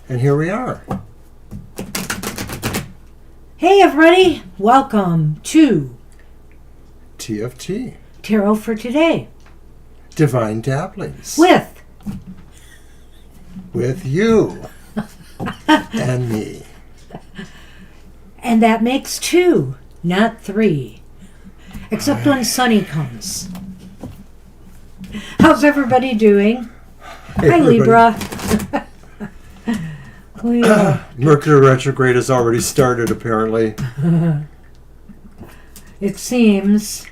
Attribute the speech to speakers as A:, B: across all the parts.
A: And here we are.
B: Hey everybody, welcome to
A: TFT.
B: Tarot for Today.
A: Divine Dabblings. With you. And me.
B: And that makes 2, not 3. Except when Sunny comes. How's everybody doing?
A: Hey,
B: Hi, Libra.
A: Mercury retrograde has already started, apparently.
B: It seems.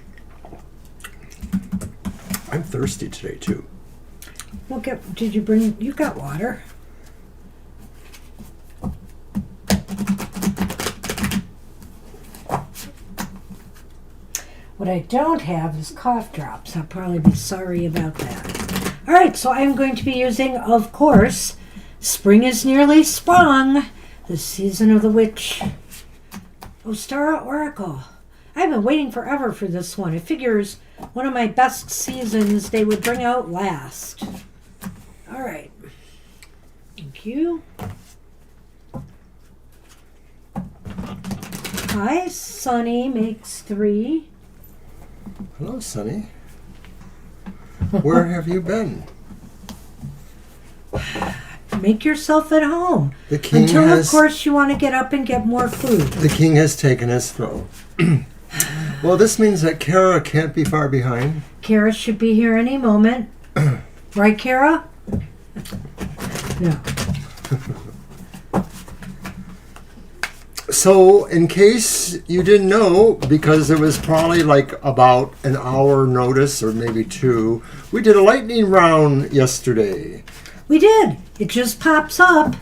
A: I'm thirsty today, too.
B: Did you bring, you got water? What I don't have is cough drops. I'll probably be sorry about that. All right, so I'm going to be using, of course, Spring is Nearly Sprung, the season of the witch. Ostara Oracle. I've been waiting forever for this one. It figures one of my best seasons they would bring out last. All right. Thank you. Hi, Sunny makes 3.
A: Hello, Sunny. Where have you been?
B: Make yourself at home.
A: The king
B: Until, of course, you want to get up and get more food.
A: The king has taken his throne. Well, this means that Kara can't be far behind.
B: Kara should be here any moment. Right, Kara? No.
A: So, in case you didn't know, because it was probably like about an hour notice or maybe 2, we did a lightning round yesterday.
B: We did. It just pops up.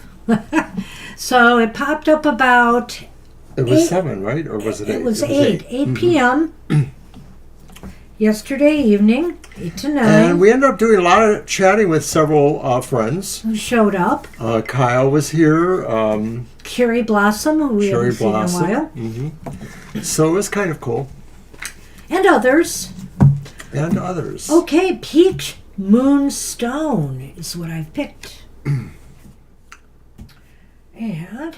B: So it popped up about...
A: It was 8, 7, right? Or was it 8?
B: It was 8. 8 p.m. Yesterday evening, 8 to 9.
A: And we ended up doing a lot of chatting with several friends.
B: Who showed up.
A: Kyle was here.
B: Cherry Blossom, who we haven't seen in a while.
A: Mm-hmm. So it was kind of cool.
B: And others. Okay, Peach Moonstone is what I've picked. And,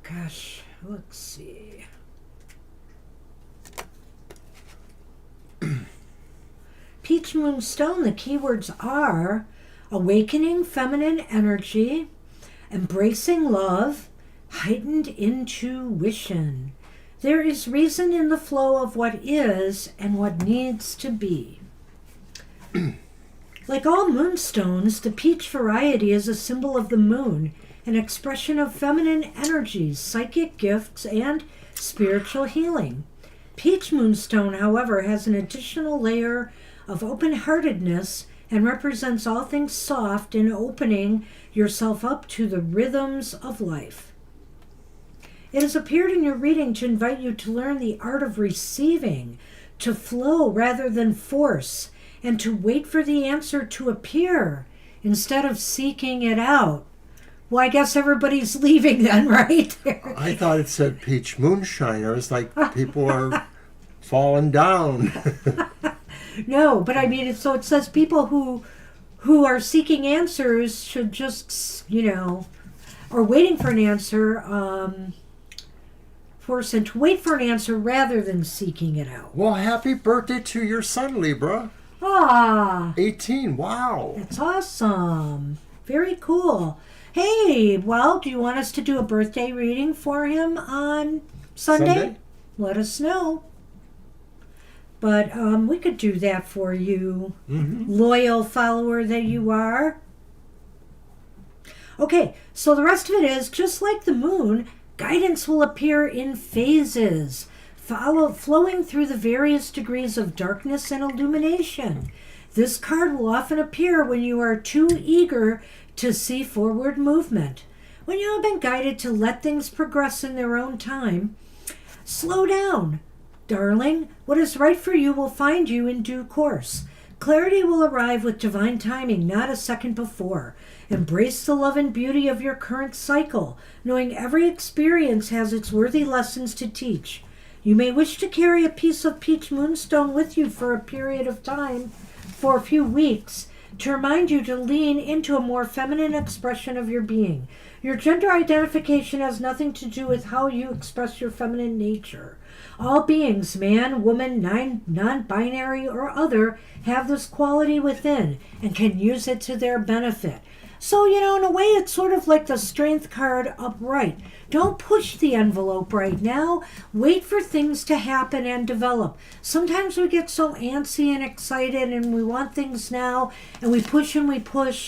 B: gosh, let's see. Peach Moonstone, the keywords are awakening feminine energy, embracing love, heightened intuition. There is reason in the flow of what is and what needs to be. Like all moonstones, the peach variety is a symbol of the moon, an expression of feminine energies, psychic gifts, and spiritual healing. Peach Moonstone, however, has an additional layer of open-heartedness and represents all things soft and opening yourself up to the rhythms of life. It has appeared in your reading to invite you to learn the art of receiving, to flow rather than force, and to wait for the answer to appear instead of seeking it out. Well, I guess everybody's leaving then, right?
A: I thought it said peach moonshine. I was like, people are falling down.
B: No, but I mean, it says people who are seeking answers should just, or waiting for an answer, force them to wait for an answer rather than seeking it out.
A: Well, happy birthday to your son, Libra. 18, wow.
B: That's awesome. Very cool. Hey, well, do you want us to do a birthday reading for him on Sunday? Let us know. But we could do that for you, loyal follower that you are. Okay, so the rest of it is, just like the moon, guidance will appear in phases, flowing through the various degrees of darkness and illumination. This card will often appear when you are too eager to see forward movement. When you have been guided to let things progress in their own time, slow down. Darling, what is right for you will find you in due course. Clarity will arrive with divine timing, not a second before. Embrace the love and beauty of your current cycle, knowing every experience has its worthy lessons to teach. You may wish to carry a piece of peach moonstone with you for a period of time, for a few weeks, to remind you to lean into a more feminine expression of your being. Your gender identification has nothing to do with how you express your feminine nature. All beings, man, woman, non-binary, or other, have this quality within and can use it to their benefit. So, in a way, it's sort of like the strength card upright. Don't push the envelope right now. Wait for things to happen and develop. Sometimes we get so antsy and excited and we want things now, and we push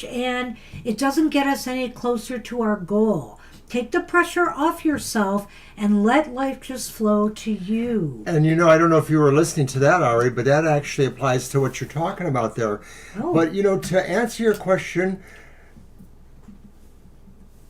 B: and it doesn't get us any closer to our goal. Take the pressure off yourself and let life just flow to you.
A: And I don't know if you were listening to that, Ari, but that actually applies to what you're talking about there.
B: Oh.
A: But, to answer your question,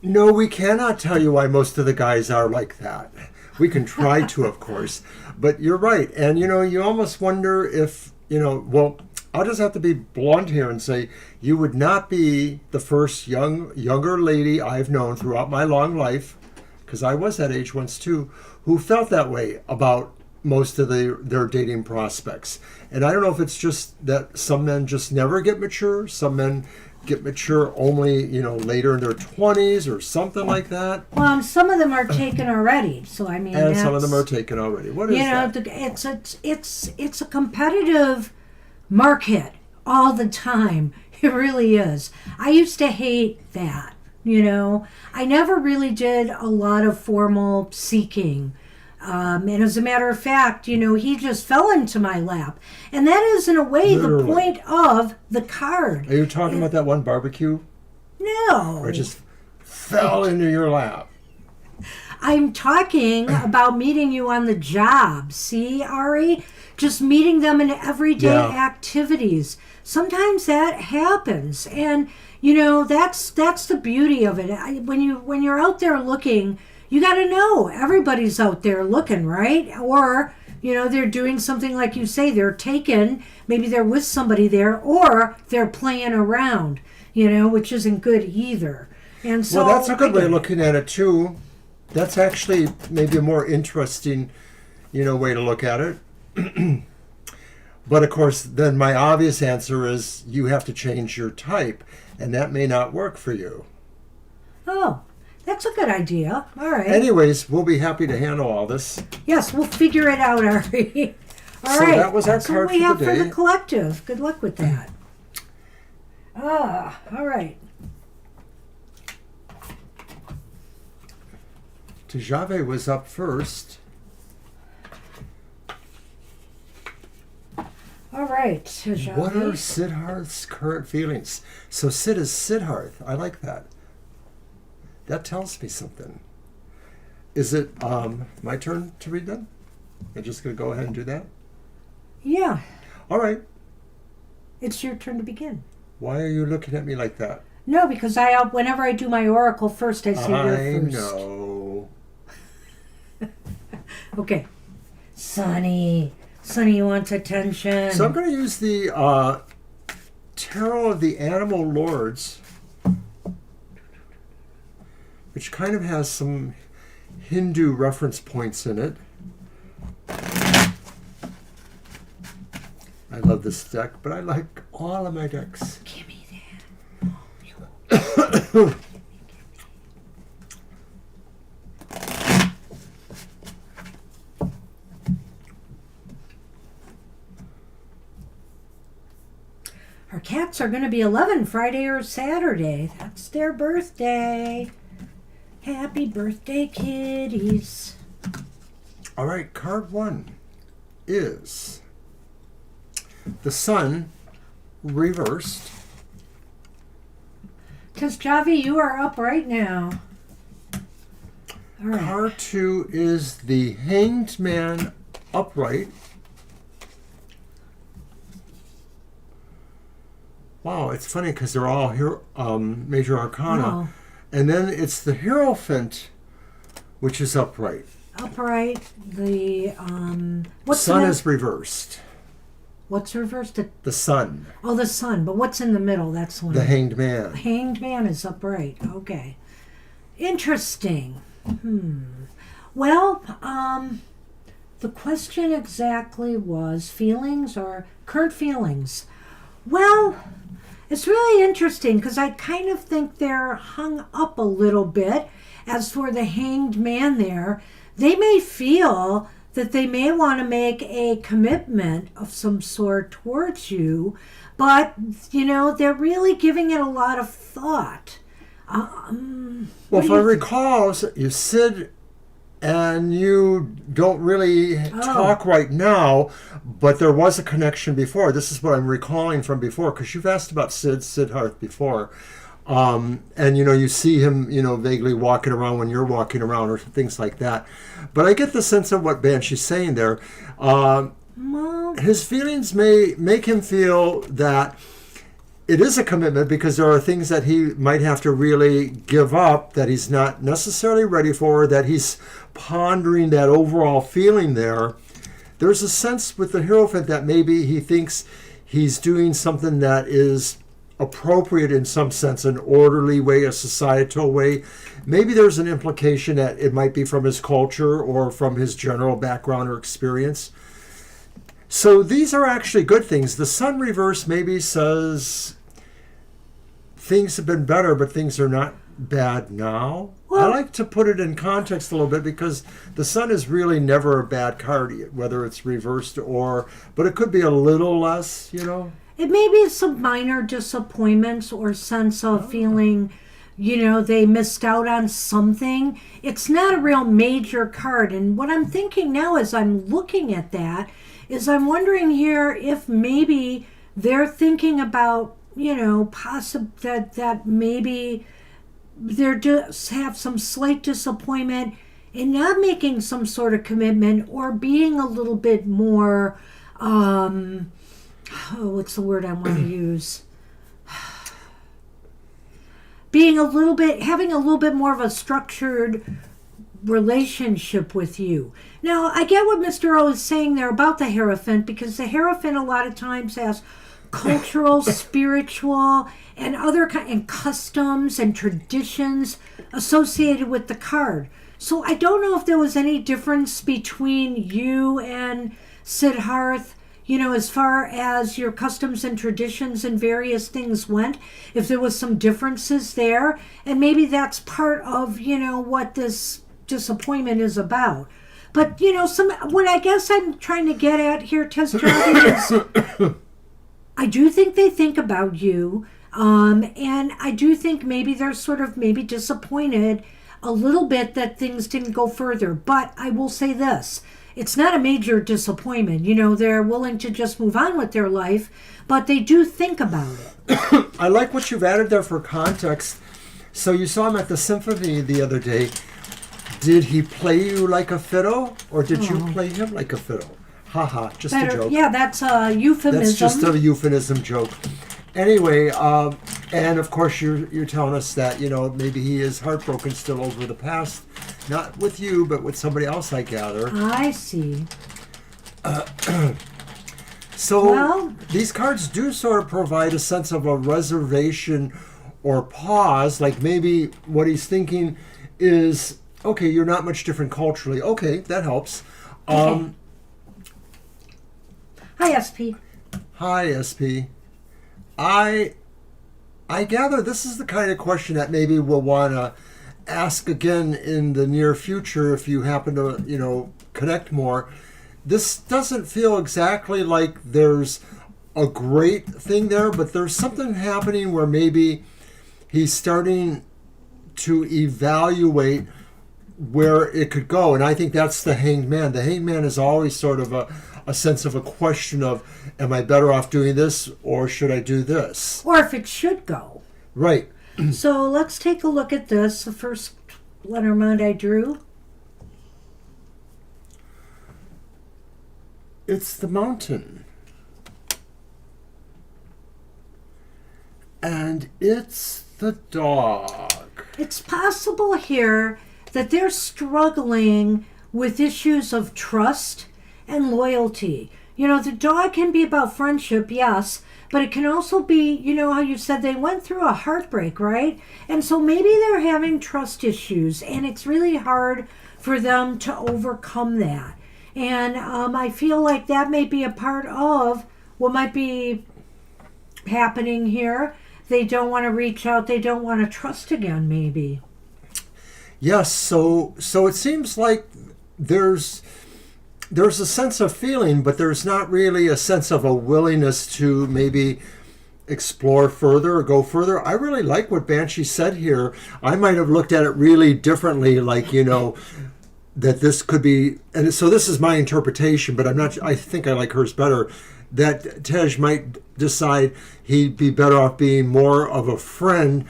A: no, we cannot tell you why most of the guys are like that. We can try to, of course. But you're right. And, you almost wonder if, well, I'll just have to be blunt here and say you would not be the first younger lady I've known throughout my long life, because I was that age once too, who felt that way about most of their dating prospects. And I don't know if it's just that some men just never get mature, some men get mature only, later in their 20s or something like that.
B: Well, and some of them are taken already. So I mean,
A: and some of them are taken already. What is
B: that? It's a competitive market all the time. It really is. I used to hate that. I never really did a lot of formal seeking. And as a matter of fact, he just fell into my lap. And that is, in a way,
A: Literally.
B: the point of the card.
A: Are you talking about that one barbecue?
B: No.
A: Or it just fell into your lap?
B: I'm talking about meeting you on the job. See, Ari? Just meeting them in everyday activities. Sometimes that happens. And, that's the beauty of it. When you're out there looking, you got to know everybody's out there looking, right? Or, they're doing something like you say, they're taken, maybe they're with somebody there, or they're playing around, which isn't good either. And so,
A: well, that's a good way of looking at it, too. That's actually maybe a more interesting, way to look at it. But, of course, then my obvious answer is you have to change your type, and that may not work for you.
B: Oh. That's a good idea. All right.
A: Anyways, we'll be happy to handle all this.
B: Yes, we'll figure it out, Ari. All right.
A: So that was our
B: That's
A: card
B: what we
A: for
B: have
A: the
B: for
A: day.
B: the collective. Good luck with that. All right.
A: Tejave was up first.
B: All right, Tejave.
A: What are Siddharth's current feelings? So Sid is Siddharth. I like that. That tells me something. Is it my turn to read them? I'm just going to go ahead and do that?
B: Yeah.
A: All right.
B: It's your turn to begin.
A: Why are you looking at me like that?
B: No, because whenever I do my oracle first, I say you're first.
A: I know.
B: Okay. Sonny wants attention.
A: So I'm going to use the Tarot of the Animal Lords, which kind of has some Hindu reference points in it. I love this deck, but I like all of my decks.
B: Give me that. Our cats are going to be 11 Friday or Saturday. That's their birthday. Happy birthday, kitties.
A: All right, card one is the Sun reversed.
B: Tejave, you are up right now. All right.
A: Card two is the Hanged Man upright. Wow, it's funny because they're all here, major arcana.
B: Oh.
A: And then it's the Hierophant, which is upright.
B: Upright. The what's
A: Sun
B: the
A: is reversed.
B: What's reversed?
A: The Sun.
B: Oh, the Sun. But what's in the middle? That's one.
A: The Hanged Man.
B: Hanged Man is upright. Okay. Interesting. Well, the question exactly was feelings or current feelings. Well, It's really interesting because I kind of think they're hung up a little bit. As for the Hanged Man there, they may feel that they may want to make a commitment of some sort towards you, but, they're really giving it a lot of thought.
A: Well, if I recall, you Sid and you don't really talk right now, but there was a connection before. This is what I'm recalling from before, because you've asked about Sid Harth before. And, you see him, vaguely walking around when you're walking around or things like that. But I get the sense of what Banshee's saying there. His feelings may make him feel that it is a commitment because there are things that he might have to really give up that he's not necessarily ready for, that he's pondering that overall feeling there. There's a sense with the Hierophant that maybe he thinks he's doing something that is appropriate in some sense, an orderly way, a societal way. Maybe there's an implication that it might be from his culture or from his general background or experience. So these are actually good things. The Sun reverse maybe says things have been better, but things are not bad now. Well, I like to put it in context a little bit because the Sun is really never a bad card, whether it's reversed but it could be a little less,
B: It may be some minor disappointments or sense of feeling, they missed out on something. It's not a real major card. And what I'm thinking now as I'm looking at that is I'm wondering here if maybe they're thinking about, that maybe they're just have some slight disappointment in not making some sort of commitment or being a little bit more, what's the word I want to use? Having a little bit more of a structured relationship with you. Now, I get what Mr. O is saying there about the Hierophant, because the Hierophant a lot of times has cultural, spiritual, and and customs and traditions associated with the card. So I don't know if there was any difference between you and Sid Harth, as far as your customs and traditions and various things went, if there was some differences there. And maybe that's part of, what this disappointment is about. But, what I guess I'm trying to get at here, Tess Jarvie, is I do think they think about you. And I do think maybe they're sort of maybe disappointed a little bit that things didn't go further. But I will say this. It's not a major disappointment. They're willing to just move on with their life, but they do think about it.
A: I like what you've added there for context. So you saw him at the symphony the other day. Did he play you like a fiddle, or did you play him like a fiddle? Haha, just a joke.
B: Yeah, that's a euphemism.
A: That's just a euphemism joke. Anyway, and of course you're telling us that, maybe he is heartbroken still over the past. Not with you, but with somebody else, I gather.
B: I see.
A: So these cards do sort of provide a sense of a reservation or pause. Like maybe what he's thinking is, okay, you're not much different culturally. Okay, that helps.
B: Okay. Hi, SP.
A: Hi, SP. I gather this is the kind of question that maybe we'll want to ask again in the near future if you happen to, connect more. This doesn't feel exactly like there's a great thing there, but there's something happening where maybe he's starting to evaluate where it could go. And I think that's the Hanged Man. The Hanged Man is always sort of a sense of a question of, am I better off doing this or should I do this?
B: Or if it should go.
A: Right.
B: So let's take a look at this. The first Lenormand I drew.
A: It's the Mountain. And it's the Dog.
B: It's possible here that they're struggling with issues of trust and loyalty. The Dog can be about friendship, yes, but it can also be, how you said they went through a heartbreak, right? And so maybe they're having trust issues, and it's really hard for them to overcome that. And I feel like that may be a part of what might be happening here. They don't want to reach out. They don't want to trust again, maybe.
A: Yes, so it seems like there's a sense of feeling, but there's not really a sense of a willingness to maybe explore further or go further. I really like what Banshee said here. I might have looked at it really differently, like, that this could be, and so this is my interpretation, but I think I like hers better, that Tej might decide he'd be better off being more of a friend,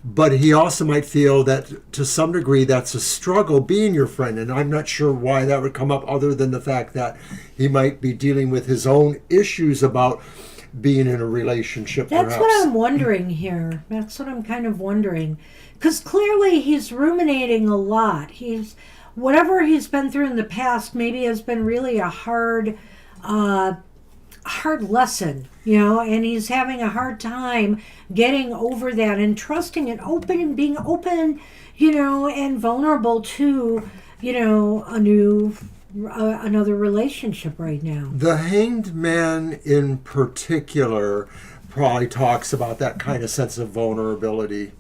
A: but he also might feel that to some degree that's a struggle being your friend, and I'm not sure why that would come up other than the fact that he might be dealing with his own issues about being in a relationship.
B: That's what I'm wondering here. That's what I'm kind of wondering, because clearly he's ruminating a lot. Whatever he's been through in the past maybe has been really a hard lesson, and he's having a hard time getting over that and trusting and being open, and vulnerable to, another relationship right now.
A: The Hanged Man in particular probably talks about that kind of sense of vulnerability.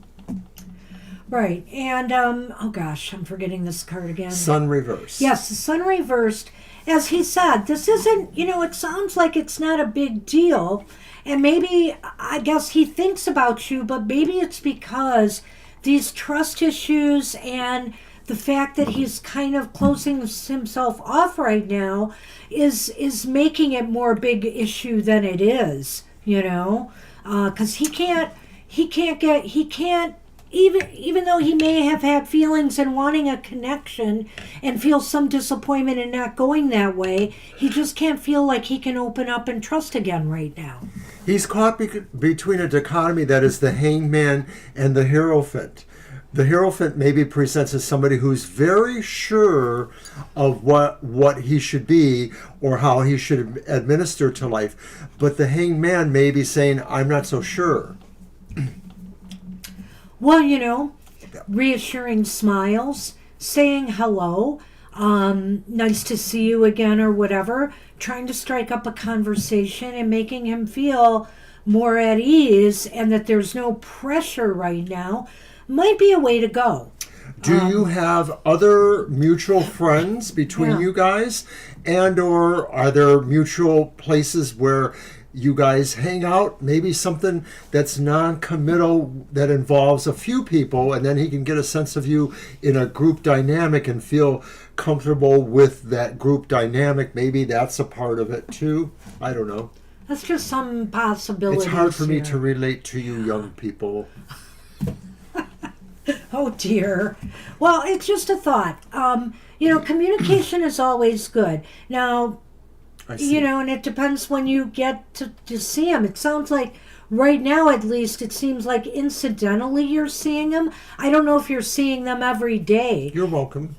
B: Right. And, oh gosh, I'm forgetting this card again.
A: Sun reversed.
B: Yes, the Sun reversed. As he said, this isn't, it sounds like it's not a big deal. And maybe, I guess he thinks about you, but maybe it's because these trust issues and the fact that he's kind of closing himself off right now is making it more a big issue than it is, because he can't, even though he may have had feelings and wanting a connection and feel some disappointment in not going that way, he just can't feel like he can open up and trust again right now.
A: He's caught between a dichotomy that is the Hanged Man and the Hierophant. The Hierophant maybe presents as somebody who's very sure of what he should be or how he should administer to life. But the Hanged Man may be saying, I'm not so sure.
B: Well, reassuring smiles, saying hello, nice to see you again or whatever, trying to strike up a conversation and making him feel more at ease and that there's no pressure right now might be a way to go.
A: Do you have other mutual friends between you guys? And or are there mutual places where you guys hang out? Maybe something that's non-committal that involves a few people, and then he can get a sense of you in a group dynamic and feel comfortable with that group dynamic. Maybe that's a part of it too. I don't know.
B: That's just some possibilities.
A: It's hard for me to relate to you young people.
B: Oh dear. Well, it's just a thought. Communication is always good. Now, and it depends when you get to see him. It sounds like right now, at least, it seems like incidentally you're seeing him. I don't know if you're seeing them every day.
A: You're welcome.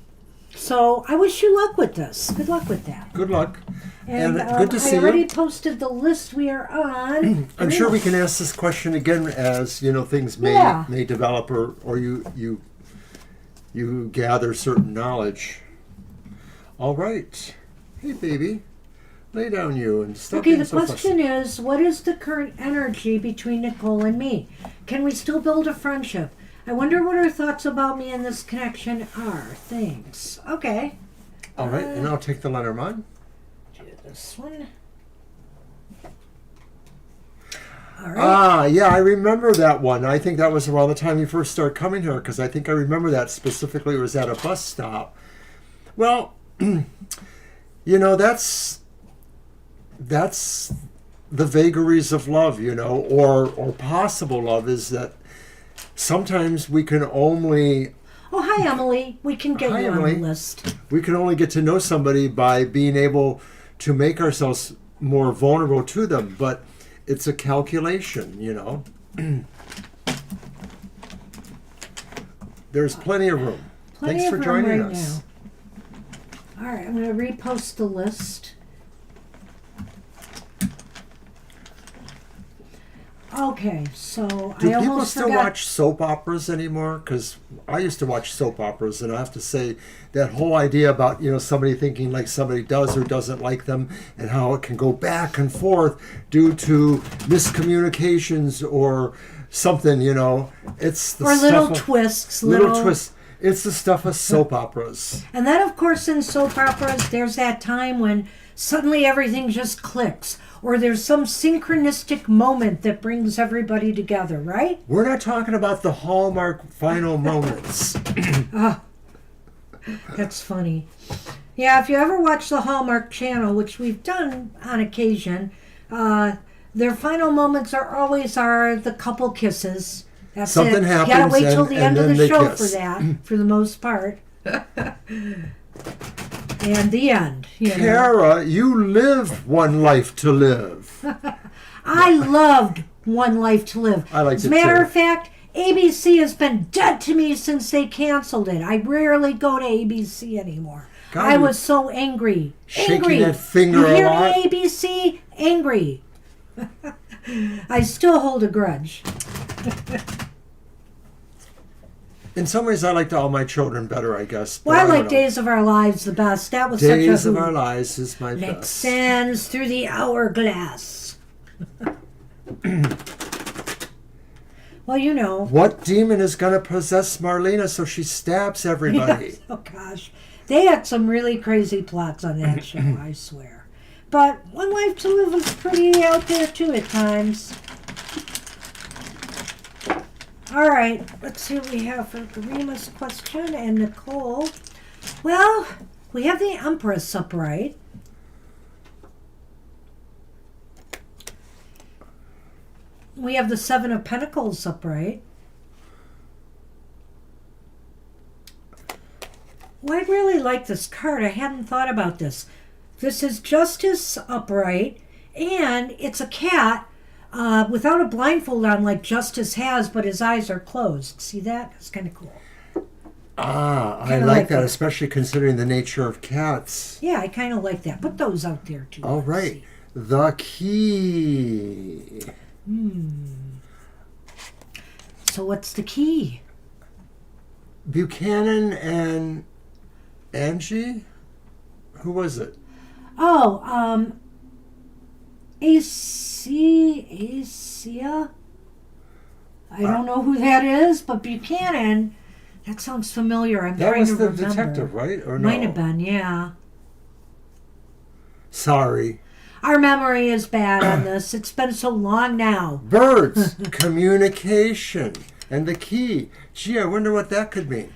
B: So I wish you luck with this. Good luck with that.
A: Good luck.
B: And
A: good to see you.
B: I already posted the list we are on.
A: I'm sure we can ask this question again as things may develop or you gather certain knowledge. All right. Hey, baby. Lay down you and stop.
B: Okay, the question is, what is the current energy between Nicole and me? Can we still build a friendship? I wonder what her thoughts about me and this connection are. Thanks. Okay.
A: All right, and I'll take the Lenormand.
B: Do this one. All right.
A: Yeah, I remember that one. I think that was around the time you first started coming here, because I think I remember that specifically. It was at a bus stop. Well, that's the vagaries of love, or possible love, is that sometimes we can only...
B: Oh, hi, Emily. We can get you on the list.
A: We can only get to know somebody by being able to make ourselves more vulnerable to them, but it's a calculation, There's plenty of room. Thanks for joining us.
B: All right, I'm going to repost the list. Okay, so
A: Do
B: I
A: people
B: almost
A: still
B: forgot.
A: watch soap operas anymore? Because I used to watch soap operas, and I have to say that whole idea about somebody thinking like somebody does or doesn't like them, and how it can go back and forth due to miscommunications or something. It's the
B: Or
A: stuff
B: little
A: of,
B: twists,
A: little twists. It's the stuff of soap operas.
B: And then, of course, in soap operas, there's that time when suddenly everything just clicks, or there's some synchronistic moment that brings everybody together, right?
A: We're not talking about the Hallmark final moments.
B: Oh, that's funny. Yeah, if you ever watch the Hallmark Channel, which we've done on occasion, their final moments always the couple kisses. That's
A: Something
B: it.
A: happens
B: You gotta wait till the
A: and
B: end of
A: then
B: the
A: they
B: show
A: kiss.
B: for that, for the most part. And the end.
A: Kara, you live one life to live.
B: I loved One Life to Live.
A: I liked
B: As a
A: it
B: matter
A: too.
B: of fact, ABC has been dead to me since they canceled it. I rarely go to ABC anymore.
A: God,
B: I
A: you
B: was so angry.
A: shaking
B: Angry.
A: that finger
B: You
A: a
B: hear
A: lot.
B: me, ABC? Angry. I still hold a grudge.
A: In some ways, I liked All My Children better, I guess. but
B: Well, I
A: don't
B: like
A: know.
B: Days of Our Lives the best. That was such a
A: Days of
B: hoot.
A: Our Lives is my
B: Makes
A: best.
B: sense through the hourglass. Well,
A: What demon is going to possess Marlena so she stabs everybody?
B: Oh gosh, they had some really crazy plots on that show, I swear. But One Life to Live was pretty out there too at times. All right, let's see what we have for Garima's question and Nicole. Well, we have the Empress upright. We have the Seven of Pentacles upright. Well, I really like this card. I hadn't thought about this. This is Justice upright, and it's a cat without a blindfold on like Justice has, but his eyes are closed. See that? It's kind of cool.
A: I
B: Kinda
A: like
B: like
A: that,
B: that.
A: especially considering the nature of cats.
B: Yeah, I kind of like that. Put those out there too.
A: All
B: Let's
A: right.
B: see.
A: The key.
B: So what's the key?
A: Buchanan and Angie? Who was it?
B: Oh, Acia? I don't know who that is, but Buchanan, that sounds familiar. I'm
A: That
B: trying
A: was
B: to
A: the
B: remember.
A: detective, right? Or no?
B: Might have been, yeah.
A: Sorry.
B: Our memory is bad on this. It's been so long now.
A: Birds. Communication. And the key. Gee, I wonder what that could mean.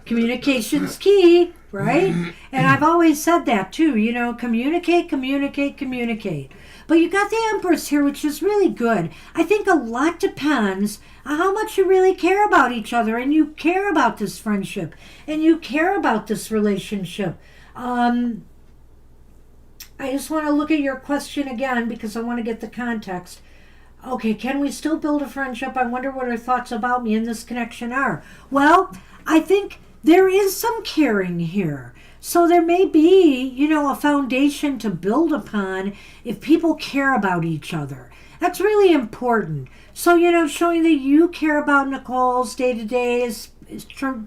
B: Communication's key, right? And I've always said that too, communicate, communicate, communicate. But you got the Empress here, which is really good. I think a lot depends on how much you really care about each other, and you care about this friendship, and you care about this relationship. I just want to look at your question again because I want to get the context. Okay, can we still build a friendship? I wonder what her thoughts about me and this connection are. Well, I think there is some caring here. So there may be, a foundation to build upon if people care about each other. That's really important. So, showing that you care about Nicole's day-to-day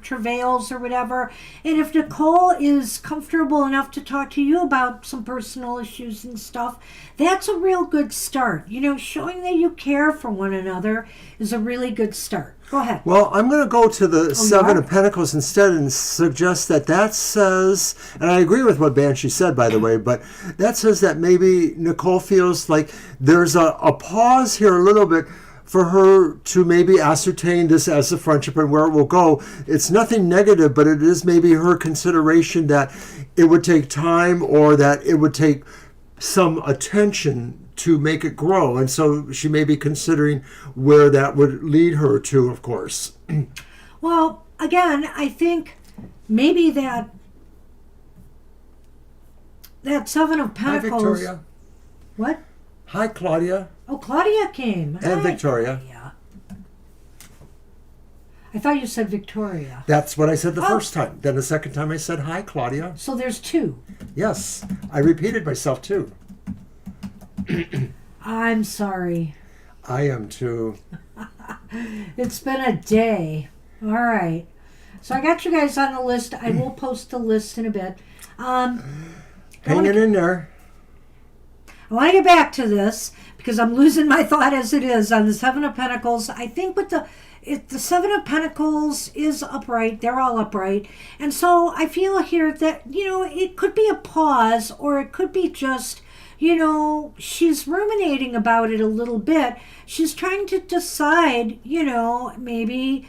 B: travails or whatever. And if Nicole is comfortable enough to talk to you about some personal issues and stuff, that's a real good start. Showing that you care for one another is a really good start. Go ahead.
A: Well, I'm going to go to the Seven
B: are?
A: of Pentacles instead and suggest that says, and I agree with what Banshee said, by the way, but that says that maybe Nicole feels like there's a pause here a little bit for her to maybe ascertain this as a friendship and where it will go. It's nothing negative, but it is maybe her consideration that it would take time or that it would take some attention to make it grow. And so she may be considering where that would lead her to, of course.
B: Well, again, I think maybe that Seven of
A: Hi,
B: Pentacles.
A: Victoria.
B: What?
A: Hi, Claudia.
B: Oh, Claudia came.
A: And
B: Hi,
A: Victoria.
B: Claudia. I thought you said Victoria.
A: That's what I said the
B: Oh.
A: first time. Then the second time I said, hi, Claudia.
B: So there's two.
A: Yes, I repeated myself too.
B: I'm sorry.
A: I am too.
B: It's been a day. All right. So I got you guys on the list. I will post the list in a bit.
A: Hanging in there.
B: I want to get back to this because I'm losing my thought as it is on the Seven of Pentacles. I think with the Seven of Pentacles is upright. They're all upright. And so I feel here that, it could be a pause or it could be just, she's ruminating about it a little bit. She's trying to decide, maybe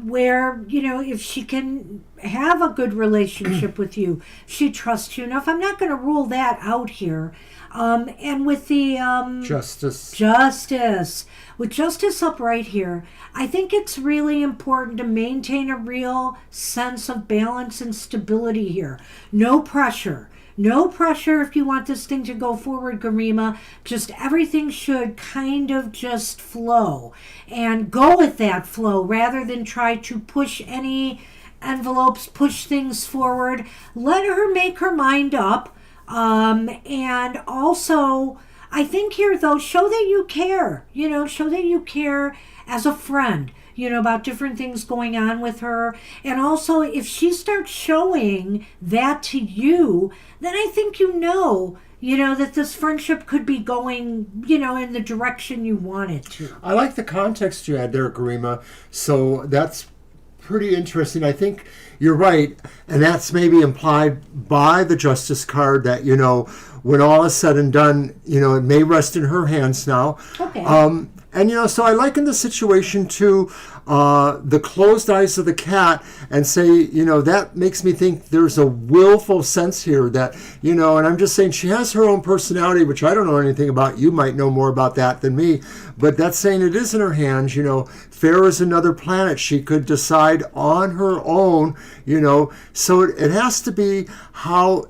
B: where, if she can have a good relationship with you. She trusts you enough. I'm not going to rule that out here. And with the Justice. With Justice upright here, I think it's really important to maintain a real sense of balance and stability here. No pressure. No pressure if you want this thing to go forward, Garima. Just everything should kind of just flow. And go with that flow rather than try to push any envelopes, push things forward. Let her make her mind up. And also, I think here, though, show that you care. Show that you care as a friend, about different things going on with her. And also, if she starts showing that to you, then I think that this friendship could be going, in the direction you want it to.
A: I like the context you had there, Garima. So that's pretty interesting. I think you're right. And that's maybe implied by the Justice card that, when all is said and done, it may rest in her hands now.
B: Okay.
A: And, so I liken the situation to the closed eyes of the cat and say, that makes me think there's a willful sense here that, and I'm just saying she has her own personality, which I don't know anything about. You might know more about that than me. But that's saying it is in her hands, Fair is another planet. She could decide on her own, So it has to be how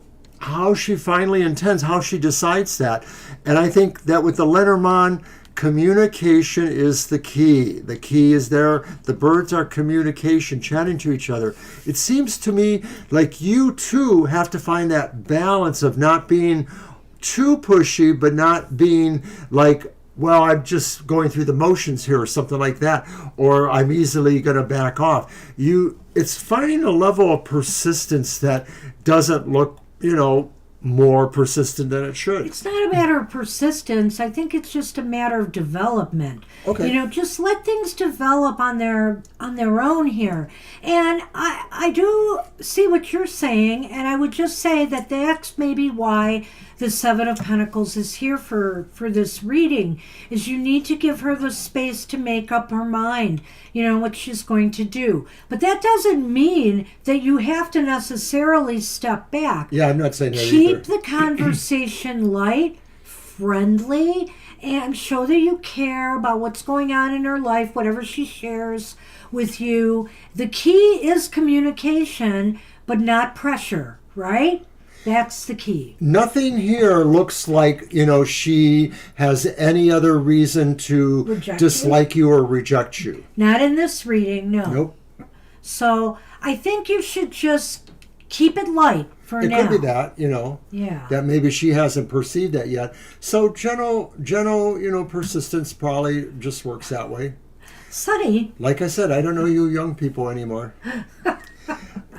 A: she finally intends, how she decides that. And I think that with the Lenormand, communication is the key. The key is there. The birds are communication, chatting to each other. It seems to me like you too have to find that balance of not being too pushy, but not being like, well, I'm just going through the motions here or something like that, or I'm easily going to back off. It's finding a level of persistence that doesn't look, more persistent than it should.
B: It's not a matter of persistence. I think it's just a matter of development.
A: Okay.
B: Just let things develop on their own here. And I do see what you're saying, and I would just say that that's maybe why the Seven of Pentacles is here for this reading, is you need to give her the space to make up her mind, what she's going to do. But that doesn't mean that you have to necessarily step back.
A: Yeah, I'm not saying that
B: Keep
A: either.
B: the conversation light, friendly, and show that you care about what's going on in her life, whatever she shares with you. The key is communication, but not pressure, right? That's the key.
A: Nothing here looks like, she has any other reason to dislike you or reject you.
B: Not in this reading, no.
A: Nope.
B: So I think you should just keep it light for now.
A: It could be that,
B: Yeah.
A: that maybe she hasn't perceived that yet. So gentle, persistence probably just works that way.
B: Sunny.
A: Like I said, I don't know you young people anymore.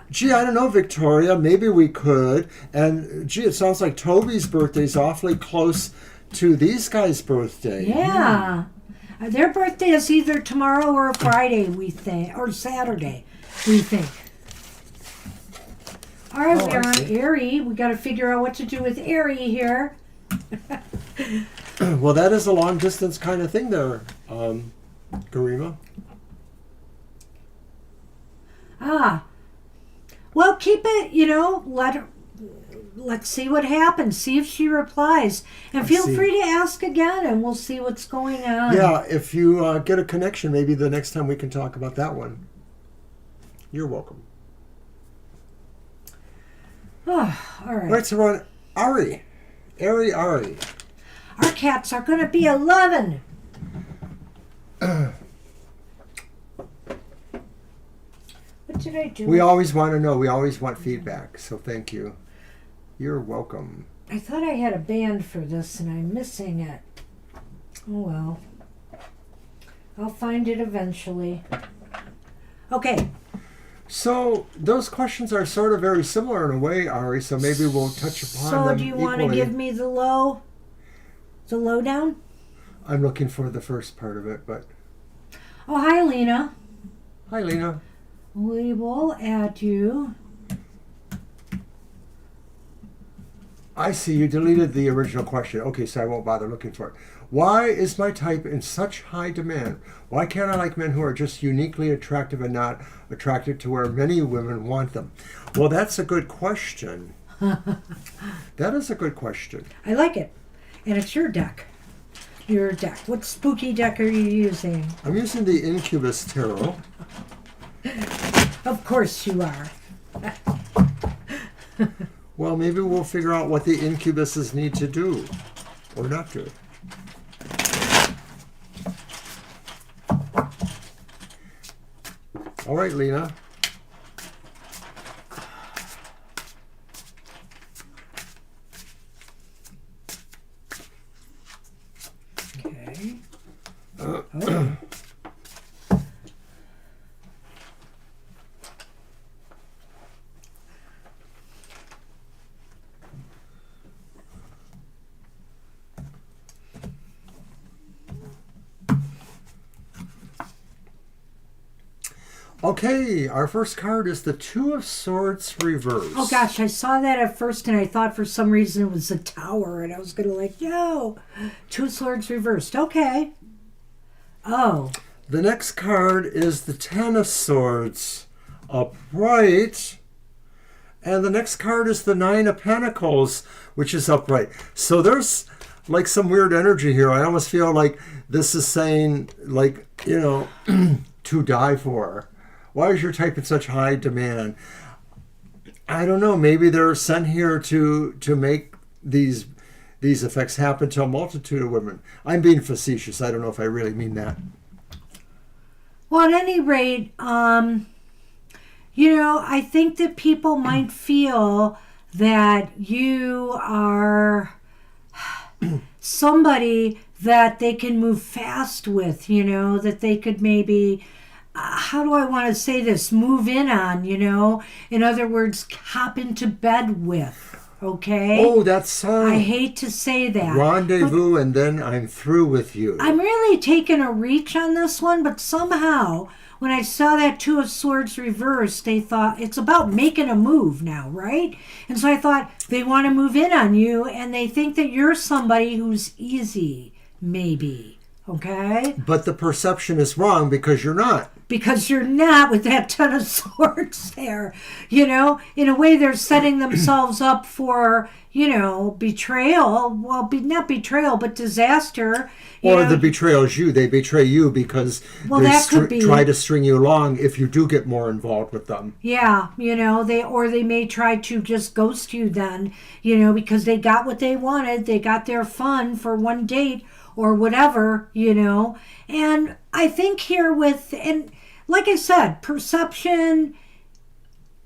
A: Gee, I don't know, Victoria. Maybe we could. And gee, it sounds like Toby's birthday's awfully close to these guys' birthday.
B: Yeah. Their birthday is either tomorrow or Friday, we think, or Saturday, we think. All right, we're on Airy. We got to figure out what to do with Airy here.
A: Well, that is a long distance kind of thing there, Garima.
B: Well, keep it, let's see what happens. See if she replies. And feel free to ask again, and we'll see what's going on.
A: Yeah, if you get a connection, maybe the next time we can talk about that one. You're welcome.
B: Oh, all right.
A: All right, so we're on Ari. Ari.
B: Our cats are going to be 11. What did I do?
A: We always want to know. We always want feedback. So thank you. You're welcome.
B: I thought I had a band for this, and I'm missing it. Oh, well. I'll find it eventually. Okay.
A: So those questions are sort of very similar in a way, Ari, so maybe we'll touch upon them
B: So do you want to
A: equally.
B: give me the lowdown?
A: I'm looking for the first part of it, but...
B: Oh, hi, Lena.
A: Hi, Lena.
B: We will add you.
A: I see you deleted the original question. Okay, so I won't bother looking for it. Why is my type in such high demand? Why can't I like men who are just uniquely attractive and not attracted to where many women want them? Well, that's a good question. That is a good question.
B: I like it. And it's your deck. Your deck. What spooky deck are you using?
A: I'm using the Incubus Tarot.
B: Of course you are.
A: Well, maybe we'll figure out what the incubuses need to do or not do. All right, Lena.
B: Okay.
A: Okay, our first card is the Two of Swords reversed.
B: Oh gosh, I saw that at first and I thought for some reason it was a tower and I was gonna like, no. Two swords reversed. Okay. Oh.
A: The next card is the Ten of Swords upright. And the next card is the Nine of Pentacles, which is upright. So there's like some weird energy here. I almost feel like this is saying, like, you know, to die for. Why is your type in such high demand? I don't know. Maybe they're sent here to make these effects happen to a multitude of women. I'm being facetious. I don't know if I really mean that.
B: Well, at any rate, you know, I think that people might feel that you are somebody that they can move fast with, you know, that they could maybe, how do I want to say this, move in on, you know? In other words, hop into bed with, okay?
A: Oh, that song.
B: I hate to say that.
A: Rendezvous and then I'm through with you.
B: I'm really taking a reach on this one, but somehow when I saw that Two of Swords reversed, they thought it's about making a move now, right? And so I thought they want to move in on you and they think that you're somebody who's easy, maybe, okay?
A: But the perception is wrong because you're not.
B: Because you're not with that Ten of Swords there. You know, in a way they're setting themselves up for, you know, betrayal. Well, not betrayal, but disaster.
A: Or the betrayal is you. They betray you because they try to string you along if you do get more involved with them.
B: Yeah, you know, they may try to just ghost you then, you know, because they got what they wanted. They got their fun for one date or whatever, you know. And I think here and like I said, perception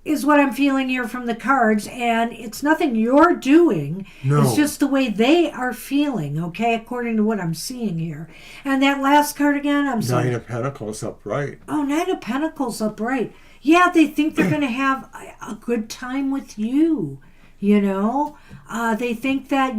B: is what I'm feeling here from the cards, and it's nothing you're doing.
A: No.
B: It's just the way they are feeling, okay, according to what I'm seeing here. And that last card again, I'm sorry.
A: Nine of Pentacles upright.
B: Oh, Nine of Pentacles upright. Yeah, they think they're going to have a good time with you, you know. They think that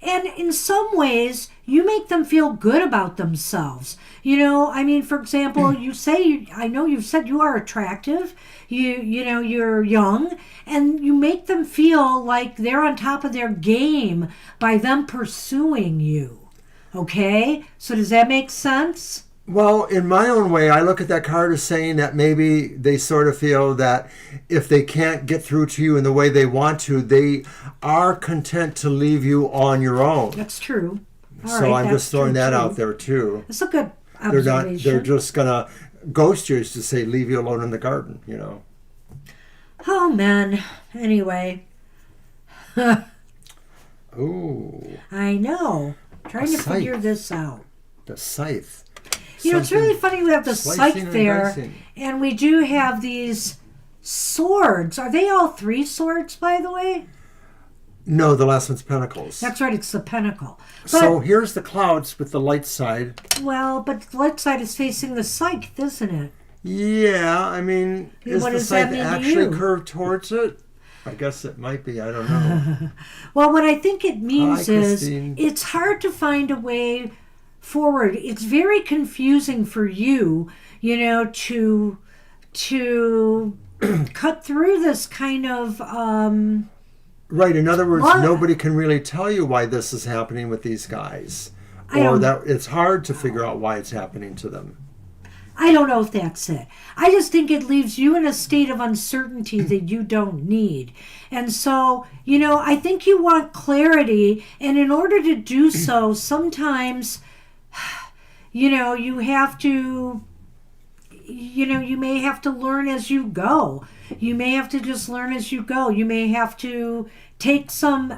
B: and in some ways, you make them feel good about themselves. You know, I mean, for example, I know you've said you are attractive, you know, you're young, and you make them feel like they're on top of their game by them pursuing you. Okay? So does that make sense?
A: Well, in my own way, I look at that card as saying that maybe they sort of feel that if they can't get through to you in the way they want to, they are content to leave you on your own.
B: That's true.
A: So I'm just throwing that out there too.
B: It's a good observation.
A: They're just gonna ghost you to say leave you alone in the garden, you know.
B: Oh man. Anyway.
A: Ooh.
B: I know. Trying to figure this out.
A: The scythe.
B: You know, it's really funny we have the scythe there, and we do have these swords. Are they all three swords, by the way?
A: No, the last one's Pentacles.
B: That's right, it's the Pentacle. But,
A: So here's the clouds with the light side.
B: well, but the light side is facing the Scythe, isn't it?
A: Yeah, I mean, is
B: What
A: the
B: does that
A: scythe
B: mean to
A: actually
B: you?
A: curved towards it? I guess it might be. I don't know.
B: Well, what I think it means
A: Hi,
B: is
A: Christine.
B: it's hard to find a way forward. It's very confusing for you, to cut through this kind of
A: Right. In other words,
B: Well,
A: nobody can really tell you why this is happening with these guys,
B: I
A: or
B: don't-
A: that it's hard to figure out why it's happening to them.
B: I don't know if that's it. I just think it leaves you in a state of uncertainty that you don't need. And so, I think you want clarity. And in order to do so, sometimes, you have to, you may have to learn as you go. You may have to just learn as you go. You may have to take some,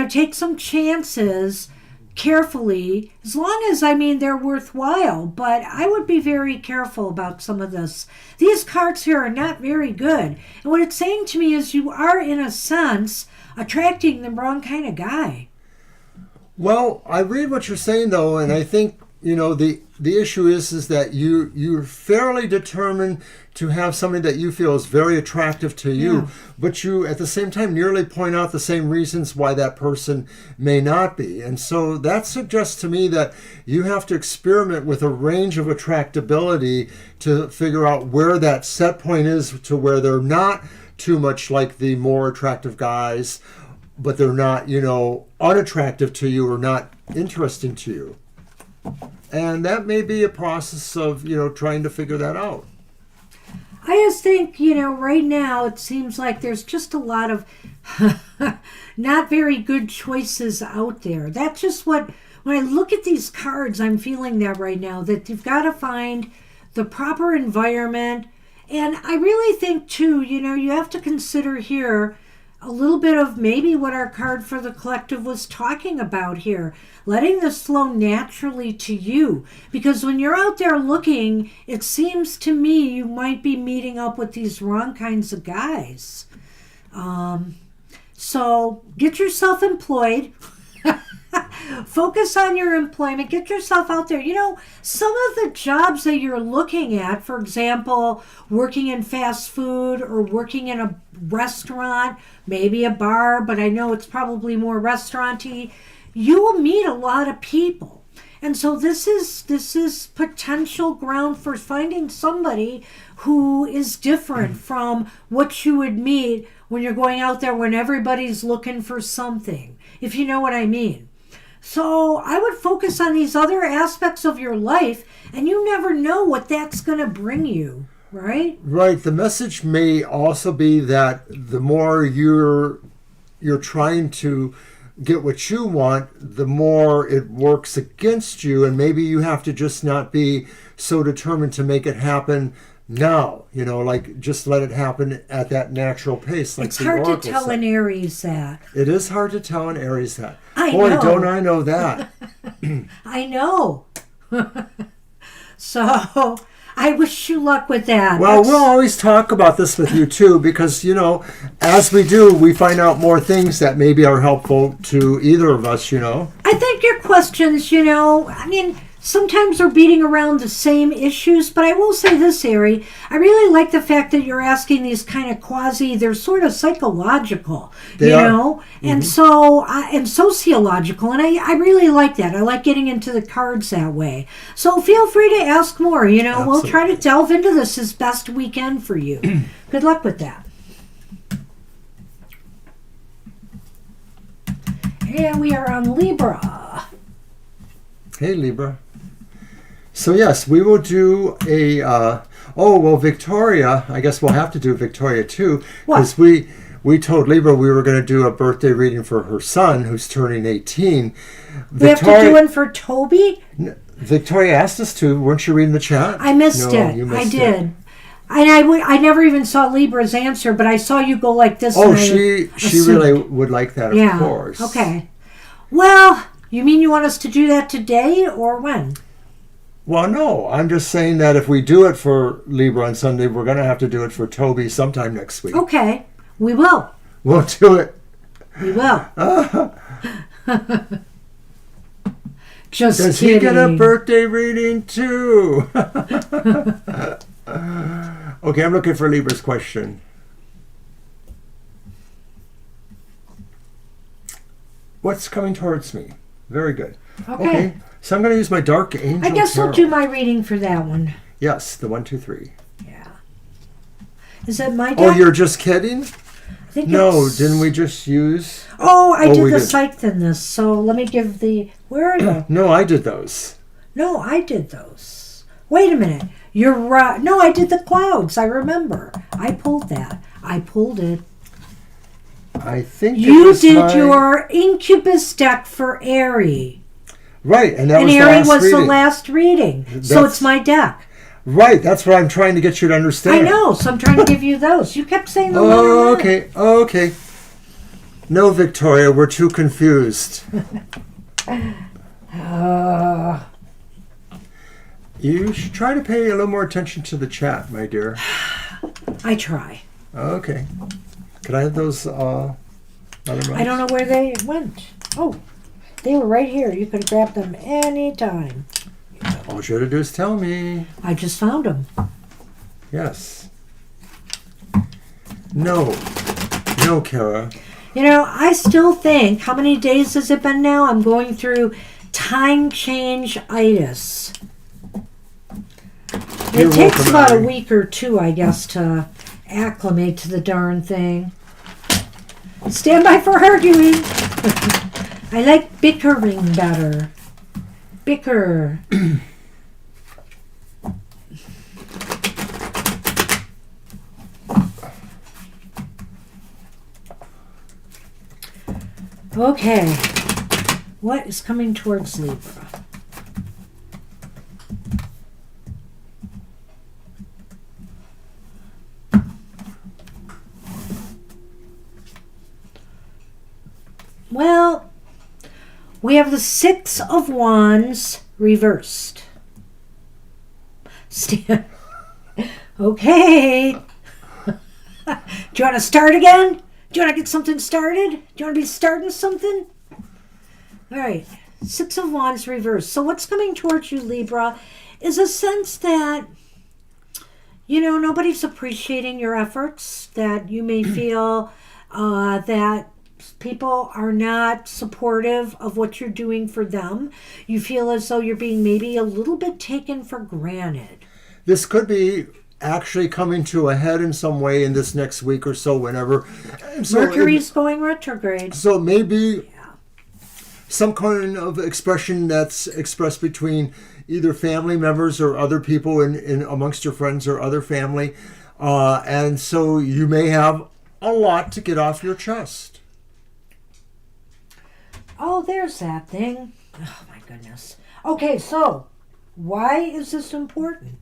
B: take some chances carefully, as long as they're worthwhile. But I would be very careful about some of this. These cards here are not very good, and what it's saying to me is you are, in a sense, attracting the wrong kind of guy.
A: Well, I read what you're saying though, and I think the issue is that you're fairly determined to have something that you feel is very attractive to you,
B: Yeah.
A: but you at the same time nearly point out the same reasons why that person may not be. And so that suggests to me that you have to experiment with a range of attractability to figure out where that set point is, to where they're not too much like the more attractive guys, but they're not, unattractive to you or not interesting to you. And that may be a process of, trying to figure that out.
B: I just think, right now it seems like there's just a lot of not very good choices out there. That's just when I look at these cards, I'm feeling that right now, that you've got to find the proper environment. And I really think, too, you have to consider here a little bit of maybe what our card for the collective was talking about here. Letting this flow naturally to you. Because when you're out there looking, it seems to me you might be meeting up with these wrong kinds of guys. So get yourself employed. Focus on your employment. Get yourself out there. Some of the jobs that you're looking at, for example, working in fast food or working in a restaurant, maybe a bar, but I know it's probably more restaurant-y, you will meet a lot of people. And so this is potential ground for finding somebody who is different from what you would meet when you're going out there when everybody's looking for something, if you know what I mean. So I would focus on these other aspects of your life, and you never know what that's going to bring you, right?
A: Right. The message may also be that the more you're trying to get what you want, the more it works against you, and maybe you have to just not be so determined to make it happen now. Just let it happen at that natural pace. Like
B: It's hard to
A: Oracle
B: tell
A: said.
B: an Aries that.
A: It is hard to tell an Aries that.
B: I
A: Boy,
B: know.
A: don't I know that.
B: I know. So I wish you luck with that.
A: Well, we'll always talk about this with you too, because, as we do, we find out more things that maybe are helpful to either of us,
B: I think your questions, sometimes they're beating around the same issues, but I will say this, Ari, I really like the fact that you're asking these kind of they're sort of psychological,
A: They are.
B: Mm-hmm. And so, and sociological, and I really like that. I like getting into the cards that way. So feel free to ask more, we'll try to delve into this as best we can for you. Good luck with that. And we are on Libra.
A: Hey, Libra. So, yes, we will do a... Victoria, I guess we'll have to do Victoria too, because we told Libra we were going to do a birthday reading for her son, who's turning 18.
B: We have to do one for Toby?
A: Victoria asked us to. Weren't you reading the chat?
B: I missed it.
A: You
B: I
A: missed
B: did.
A: it.
B: And I never even saw Libra's answer, but I saw you go like this.
A: Oh,
B: and
A: she
B: assumed.
A: really would like that, of course.
B: Okay. Well, you mean you want us to do that today or when?
A: Well, no. I'm just saying that if we do it for Libra on Sunday, we're going to have to do it for Toby sometime next week.
B: Okay. We will.
A: We'll do it.
B: We will. Just
A: Does
B: kidding.
A: he get a birthday reading too? Okay, I'm looking for Libra's question. What's coming towards me? Very good.
B: Okay.
A: So I'm going to use my Dark Angel
B: I guess
A: Tarot.
B: I'll do my reading for that one.
A: Yes, the 1, 2, 3.
B: Yeah. Is that my deck?
A: Oh, you're just kidding?
B: I think
A: No,
B: it's...
A: didn't we just use...
B: Oh, I did
A: we
B: the
A: did.
B: psych in this, so let me give the... Where are you?
A: No, I did those.
B: No, I did those. Wait a minute. You're right. No, I did the clouds. I remember. I pulled that. I pulled it.
A: I think
B: You did your Incubus deck for Aerie.
A: Right, and that
B: And
A: was the
B: Aerie
A: last
B: was
A: reading.
B: the last reading. So
A: That's-
B: it's my deck.
A: Right, that's what I'm trying to get you to understand.
B: I know, so I'm trying to give you those. You kept saying the
A: Oh,
B: letter
A: okay. No, Victoria, we're too confused. You should try to pay a little more attention to the chat, my dear.
B: I try.
A: Okay. Could I have those other ones?
B: I don't know where they went. Oh, they were right here. You could have grabbed them anytime.
A: All you had to do is tell me.
B: I just found them.
A: Yes. No, Kara.
B: You know, I still think, how many days has it been now? I'm going through time change-itis.
A: You're
B: It takes
A: welcome,
B: about a
A: Annie.
B: week or two, I guess, to acclimate to the darn thing. Stand by for arguing. I like bickering better. Bicker. Okay. What is coming towards Libra? Well, we have the Six of Wands reversed. Okay. Do you want to start again? Do you want to get something started? Do you want to be starting something? All right. Six of Wands reversed. So what's coming towards you, Libra, is a sense that, you know, nobody's appreciating your efforts, that you may feel that people are not supportive of what you're doing for them. You feel as though you're being maybe a little bit taken for granted.
A: This could be actually coming to a head in some way in this next week or so, whenever. And so
B: Mercury's going retrograde.
A: So maybe some kind of expression that's expressed between either family members or other people in amongst your friends or other family. And so you may have a lot to get off your chest.
B: Oh, there's that thing. Oh, my goodness. Okay, so why is this important?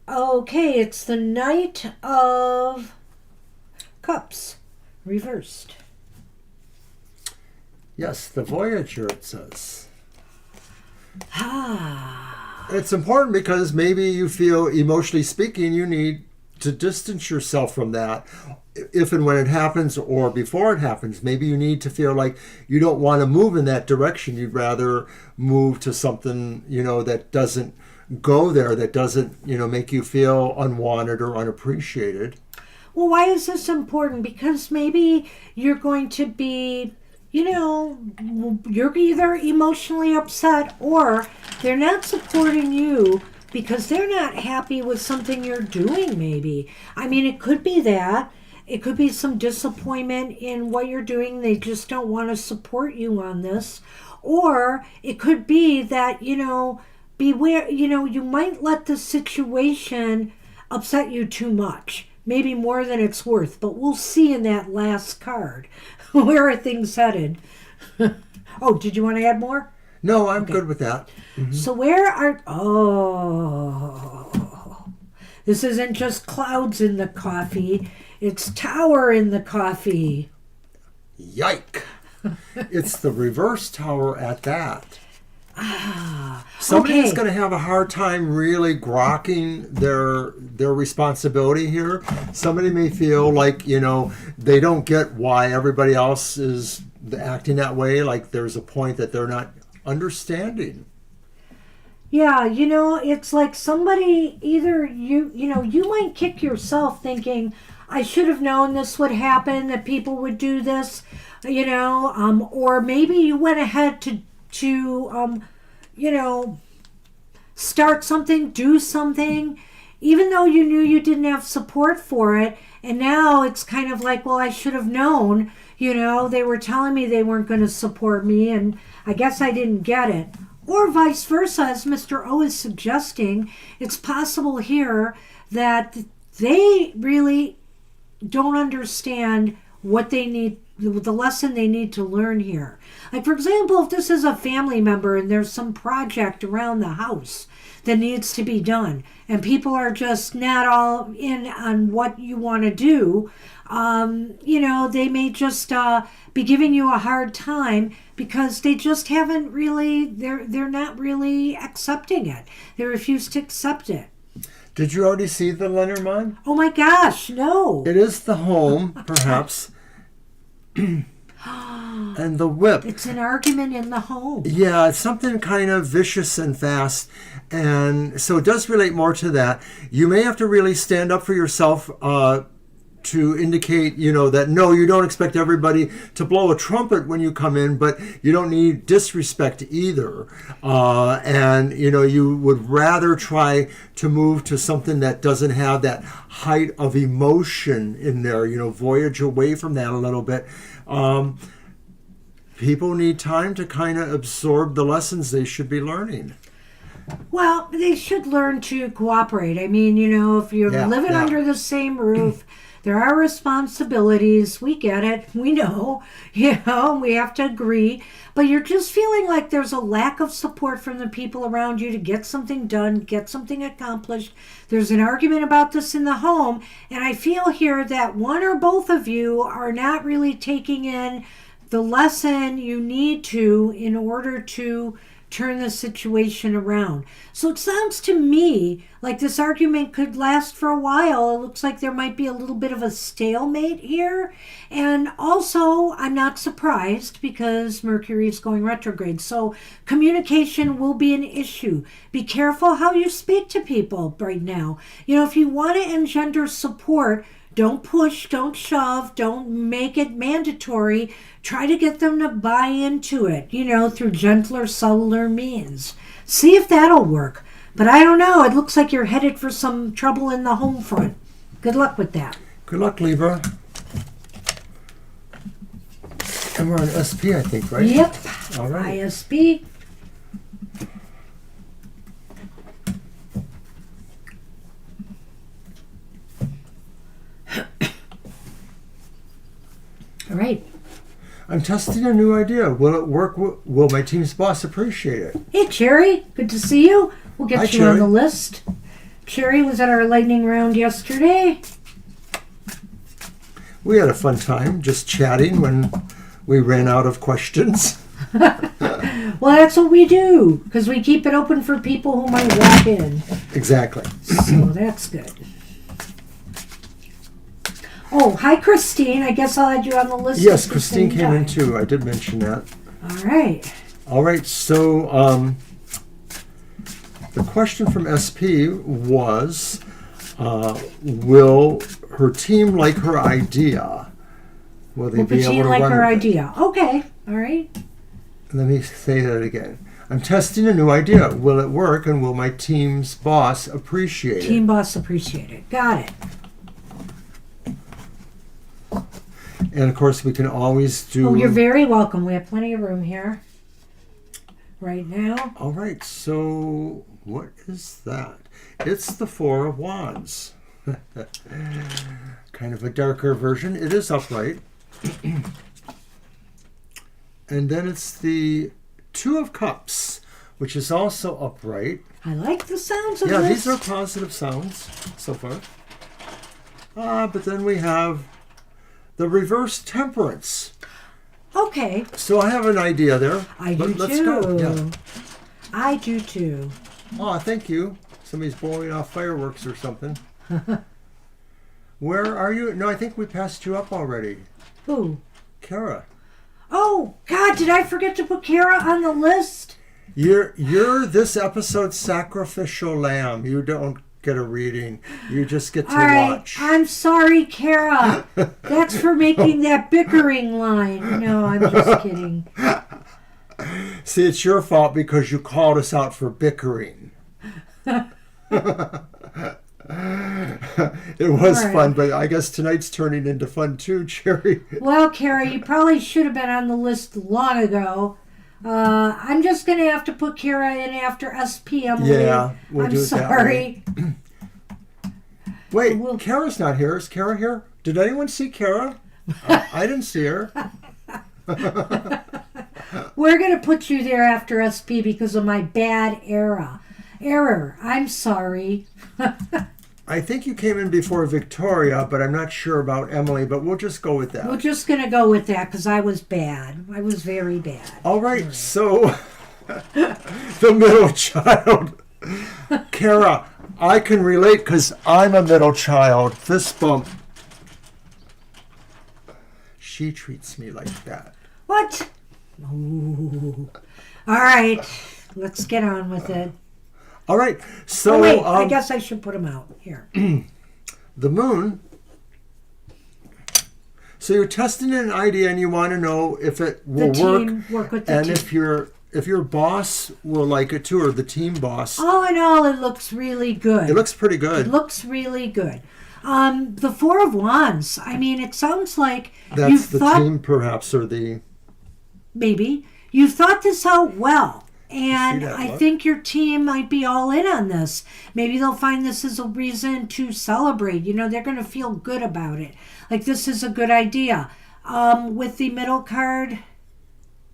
B: Okay, it's the Knight of Cups reversed.
A: Yes, the Voyager, it says.
B: Ah.
A: It's important because maybe you feel, emotionally speaking, you need to distance yourself from that if and when it happens or before it happens. Maybe you need to feel like you don't want to move in that direction. You'd rather move to something, that doesn't go there, that doesn't, make you feel unwanted or unappreciated.
B: Well, why is this important? Because maybe you're going to be, you're either emotionally upset or they're not supporting you because they're not happy with something you're doing, maybe. I mean, it could be that. It could be some disappointment in what you're doing. They just don't want to support you on this. Or it could be that, beware, you might let the situation upset you too much. Maybe more than it's worth. But we'll see in that last card. Where are things headed? Oh, did you want to add more?
A: No, I'm good with that. Mm-hmm.
B: So this isn't just clouds in the coffee. It's tower in the coffee.
A: Yike. It's the reverse tower at that. Somebody is
B: Okay.
A: going to have a hard time really grokking their responsibility here. Somebody may feel like, they don't get why everybody else is acting that way. Like there's a point that they're not understanding.
B: Yeah, it's like somebody either you might kick yourself thinking, I should have known this would happen, that people would do this, or maybe you went ahead to start something, do something, even though you knew you didn't have support for it. And now it's kind of like, well, I should have known, they were telling me they weren't going to support me, and I guess I didn't get it. Or vice versa, as Mr. O is suggesting, it's possible here that they really don't understand what they need, the lesson they need to learn here. Like, for example, if this is a family member and there's some project around the house that needs to be done, and people are just not all in on what you want to do, they may just be giving you a hard time because they just haven't really, they're not really accepting it. They refuse to accept it.
A: Did you already see the Lenormand?
B: Oh my gosh, no.
A: It is the home, perhaps. And the whip.
B: It's an argument in the home.
A: Yeah, it's something kind of vicious and fast. And so it does relate more to that. You may have to really stand up for yourself to indicate, that no, you don't expect everybody to blow a trumpet when you come in, but you don't need disrespect either. And, you would rather try to move to something that doesn't have that height of emotion in there, voyage away from that a little bit. People need time to kind of absorb the lessons they should be learning.
B: Well, they should learn to cooperate. I mean, if you're living under the same roof, there are responsibilities. We get it. We know, we have to agree. But you're just feeling like there's a lack of support from the people around you to get something done, get something accomplished. There's an argument about this in the home. And I feel here that one or both of you are not really taking in the lesson you need to in order to turn the situation around. So it sounds to me like this argument could last for a while. It looks like there might be a little bit of a stalemate here. And also, I'm not surprised because Mercury is going retrograde. So communication will be an issue. Be careful how you speak to people right now. If you want to engender support, don't push, don't shove, don't make it mandatory. Try to get them to buy into it, through gentler, subtler means. See if that'll work. But I don't know. It looks like you're headed for some trouble in the home front. Good luck with that.
A: Good luck, Libra. And we're on SP, I think, right?
B: Yep.
A: All right.
B: ISB. All right.
A: I'm testing a new idea. Will it work? Will my team's boss appreciate it?
B: Hey, Cherry. Good to see you. We'll get
A: Hi,
B: you
A: Cherry.
B: on the list. Cherry was at our lightning round yesterday.
A: We had a fun time just chatting when we ran out of questions.
B: Well, that's what we do, because we keep it open for people who might walk in.
A: Exactly.
B: So that's good. Oh, hi, Christine. I guess I'll add you on the list.
A: Yes,
B: at the
A: Christine
B: same
A: came in
B: time.
A: too. I did mention that.
B: All right.
A: All right, so the question from SP was, will her team like her idea? Will they
B: Will
A: be
B: the
A: able
B: team
A: to
B: like
A: run
B: her
A: with it?
B: idea? Okay. All right.
A: Let me say that again. I'm testing a new idea. Will it work, and will my team's boss appreciate it?
B: Team boss appreciate it. Got it.
A: And of course, we can always do...
B: Oh, you're very welcome. We have plenty of room here right now.
A: All right, so what is that? It's the Four of Wands. Kind of a darker version. It is upright. And then it's the Two of Cups, which is also upright.
B: I like the sounds of
A: Yeah,
B: this.
A: these are positive sounds so far. But then we have the reverse Temperance.
B: Okay.
A: So I have an idea there.
B: I
A: but
B: do
A: let's
B: too.
A: go. Yeah.
B: I do too.
A: Oh, thank you. Somebody's blowing off fireworks or something. Where are you? No, I think we passed you up already.
B: Who?
A: Kara.
B: Oh, God, did I forget to put Kara on the list?
A: You're this episode's sacrificial lamb. You don't get a reading. You just get to
B: All right,
A: watch.
B: I'm sorry, Kara. That's for making that bickering line. No, I'm just kidding.
A: See, it's your fault because you called us out for bickering. It was fun, but I guess tonight's turning into fun too, Cherry.
B: Well, Kara, you probably should have been on the list long ago. I'm just going to have to put Kara in after SP, Emily.
A: Yeah, we'll do it
B: sorry.
A: that way. Wait, Kara's not here. Is Kara here? Did anyone see Kara? I didn't see her.
B: We're going to put you there after SP because of my bad error. I'm sorry.
A: I think you came in before Victoria, but I'm not sure about Emily, but we'll just go with that.
B: We're just going to go with that because I was bad. I was very bad.
A: All right. So the middle child. Kara, I can relate because I'm a middle child. Fist bump. She treats me like that.
B: What? Ooh. All right. Let's get on with it.
A: All right. So
B: wait, I guess I should put them out here.
A: The moon. So you're testing an idea and you want to know if it will
B: work with the
A: and
B: team.
A: if your boss will like it too, or the team boss.
B: All in all, it looks really good.
A: It looks pretty good.
B: It looks really good. The Four of Wands. I mean, it sounds like
A: That's the team, perhaps, or the...
B: Maybe. You thought this out well. And
A: that,
B: I
A: look?
B: think your team might be all in on this. Maybe they'll find this as a reason to celebrate. You know, they're going to feel good about it. Like, this is a good idea. With the middle card...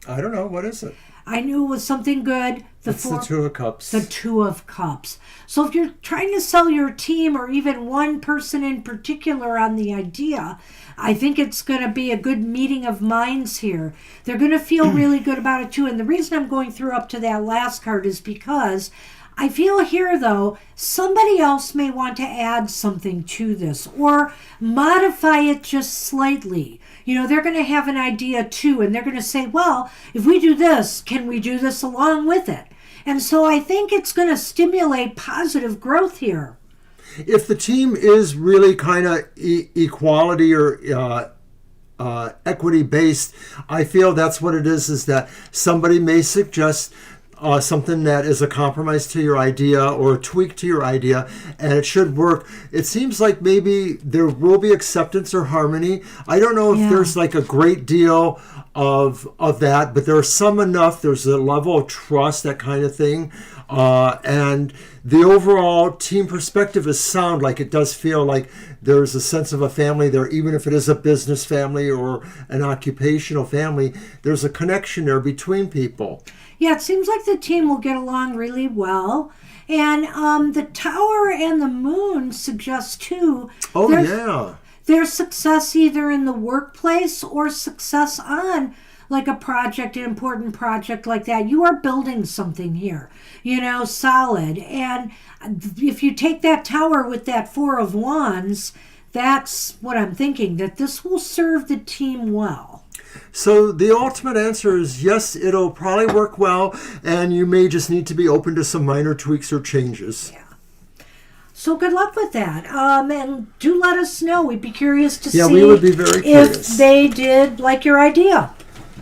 A: I don't know. What is it?
B: I knew it was something good.
A: It's the Two of Cups.
B: The Two of Cups. So if you're trying to sell your team or even one person in particular on the idea, I think it's going to be a good meeting of minds here. They're going to feel really good about it too. And the reason I'm going through up to that last card is because I feel here, though, somebody else may want to add something to this or modify it just slightly. You know, they're going to have an idea too, and they're going to say, well, if we do this, can we do this along with it? And so I think it's going to stimulate positive growth here.
A: If the team is really kind of equality or equity based, I feel that's what it is that somebody may suggest something that is a compromise to your idea or a tweak to your idea, and it should work. It seems like maybe there will be acceptance or harmony. I don't know if there's like a great deal of that, but there's some enough. There's a level of trust, that kind of thing. And the overall team perspective is sound. Like, it does feel like there's a sense of a family there, even if it is a business family or an occupational family. There's a connection there between people.
B: Yeah, it seems like the team will get along really well. And the Tower and the Moon suggest, too, there's success either in the workplace or success on, like, a project, an important project like that. You are building something here, you know, solid. And if you take that Tower with that Four of Wands, that's what I'm thinking, that this will serve the team well.
A: So the ultimate answer is yes, it'll probably work well, and you may just need to be open to some minor tweaks or changes.
B: Yeah. So good luck with that. And do let us know. We'd be curious to see
A: we would be very curious
B: if they did like your idea.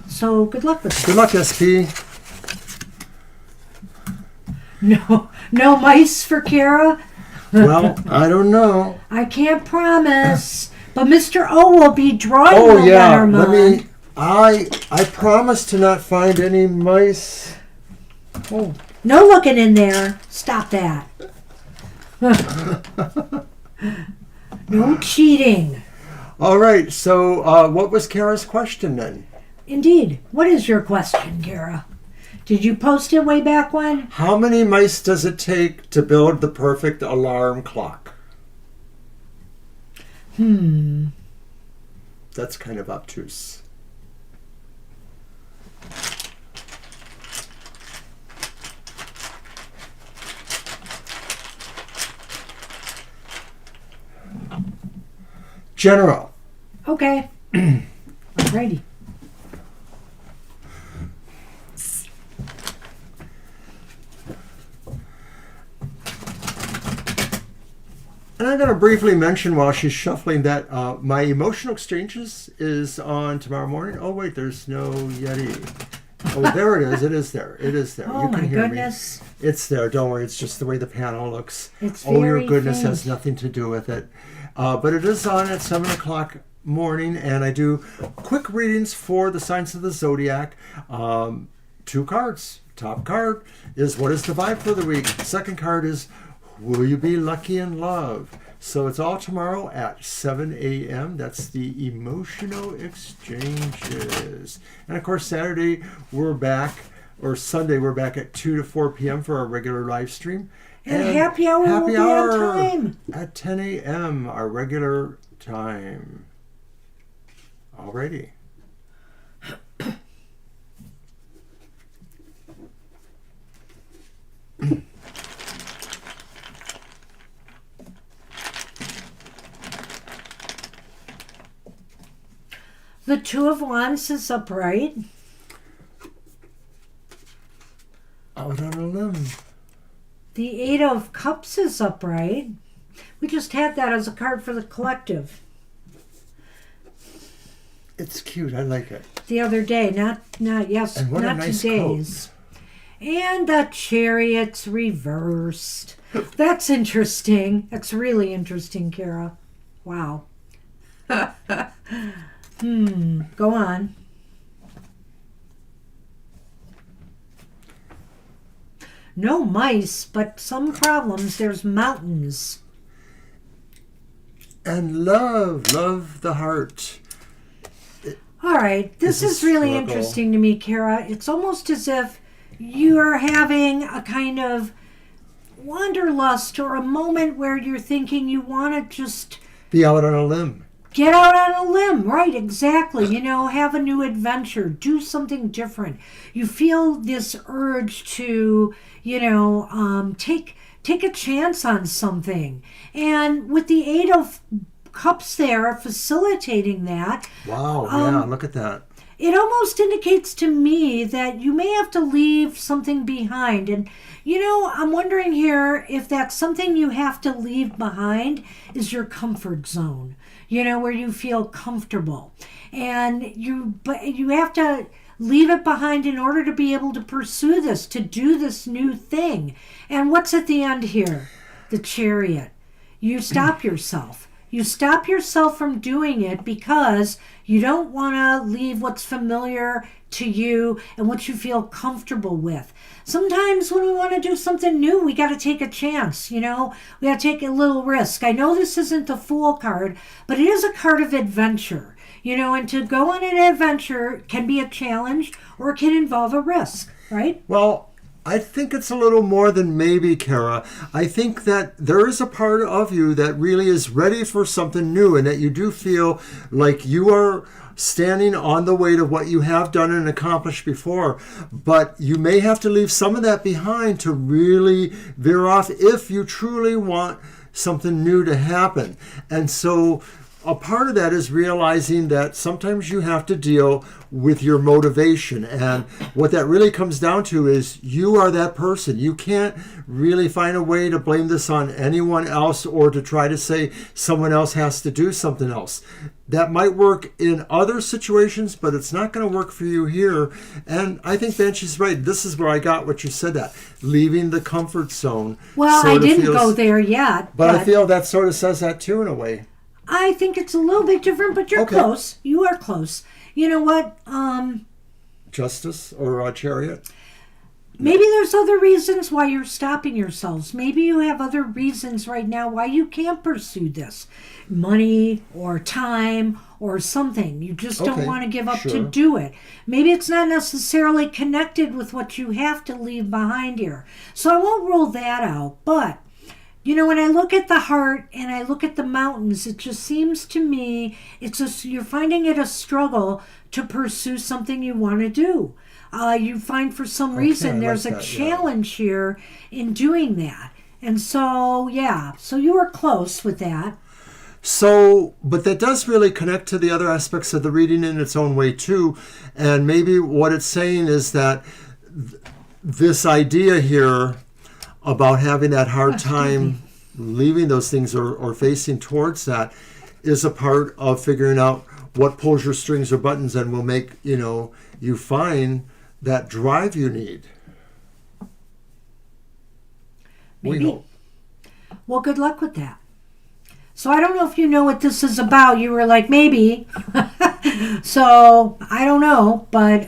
B: So good luck with that.
A: Good luck, SP.
B: No mice for Kara?
A: Well, I don't know.
B: I can't promise. But Mr. O will be drawing the Lenormand.
A: I promise to not find any mice.
B: Oh, no looking in there. Stop that. No cheating.
A: All right, so what was Kara's question then?
B: Indeed. What is your question, Kara? Did you post it way back when?
A: How many mice does it take to build the perfect alarm clock? That's kind of obtuse. General.
B: Okay. Alrighty.
A: And I'm going to briefly mention while she's shuffling that my emotional exchanges is on tomorrow morning. Oh, wait, there's no Yeti. Oh, there it is. It is there. It is there.
B: Oh,
A: you can
B: my
A: hear
B: goodness.
A: me. It's there. Don't worry. It's just the way the panel looks.
B: It's
A: Oh, your
B: very
A: goodness
B: faint.
A: has nothing to do with it. But it is on at 7 o'clock morning, and I do quick readings for the signs of the zodiac. 2 cards. Top card is what is the vibe for the week. Second card is will you be lucky in love? So it's all tomorrow at 7 a.m. That's the emotional exchanges. And of course, Saturday we're back, or Sunday we're back at 2 to 4 p.m. for our regular live stream.
B: And happy hour will be on time.
A: At 10 a.m., our regular time. Alrighty.
B: The Two of Wands is upright.
A: Out on a limb.
B: The Eight of Cups is upright. We just had that as a card for the collective
A: It's cute. I like it.
B: the other day. Not
A: And what a
B: not
A: nice
B: today's. And the Chariot's reversed. That's interesting. That's really interesting, Kara. Wow. Go on. No mice, but some problems. There's mountains.
A: And love the heart.
B: All right. This
A: It's
B: is
A: a
B: really
A: struggle.
B: interesting to me, Kara. It's almost as if you're having a kind of wanderlust or a moment where you're thinking you want to just
A: Be out on a limb.
B: get out on a limb. Right, exactly. You know, have a new adventure, do something different. You feel this urge to, take a chance on something. And with the Eight of Cups there facilitating that,
A: Wow, yeah, look at that.
B: it almost indicates to me that you may have to leave something behind. And, I'm wondering here if that's something you have to leave behind is your comfort zone, where you feel comfortable. And but you have to leave it behind in order to be able to pursue this, to do this new thing. And what's at the end here? The Chariot. You stop yourself. You stop yourself from doing it because you don't want to leave what's familiar to you and what you feel comfortable with. Sometimes when we want to do something new, we got to take a chance, we got to take a little risk. I know this isn't the Fool card, but it is a card of adventure, and to go on an adventure can be a challenge or it can involve a risk, right?
A: Well, I think it's a little more than maybe, Kara. I think that there is a part of you that really is ready for something new and that you do feel like you are standing on the way to what you have done and accomplished before. But you may have to leave some of that behind to really veer off if you truly want something new to happen. And so a part of that is realizing that sometimes you have to deal with your motivation. And what that really comes down to is you are that person. You can't really find a way to blame this on anyone else or to try to say someone else has to do something else. That might work in other situations, but it's not going to work for you here. And I think Banshee's right. This is where I got what you said, that leaving the comfort zone.
B: Well,
A: sort
B: I
A: of
B: didn't
A: feels,
B: go there yet.
A: But I feel that sort of says that too in a way.
B: I think it's a little bit different, but you're
A: Okay.
B: close. You are close. You know what?
A: Justice or a Chariot?
B: Maybe there's other reasons why you're stopping yourselves. Maybe you have other reasons right now why you can't pursue this. Money or time or something. You just don't
A: Okay,
B: want to give up to
A: sure.
B: do it. Maybe it's not necessarily connected with what you have to leave behind here. So I won't rule that out. But, when I look at the heart and I look at the mountains, it just seems to me you're finding it a struggle to pursue something you want to do. You find for some reason
A: I
B: there's
A: like
B: a
A: that, yeah.
B: challenge here in doing that. And so, yeah, so you were close with that.
A: So, but that does really connect to the other aspects of the reading in its own way too. And maybe what it's saying is that this idea here about having that hard time leaving those things or facing towards that is a part of figuring out what pulls your strings or buttons and will make, you find that drive you need.
B: Maybe.
A: We hope.
B: Well, good luck with that. So I don't know if you know what this is about. You were like, maybe. So I don't know. But,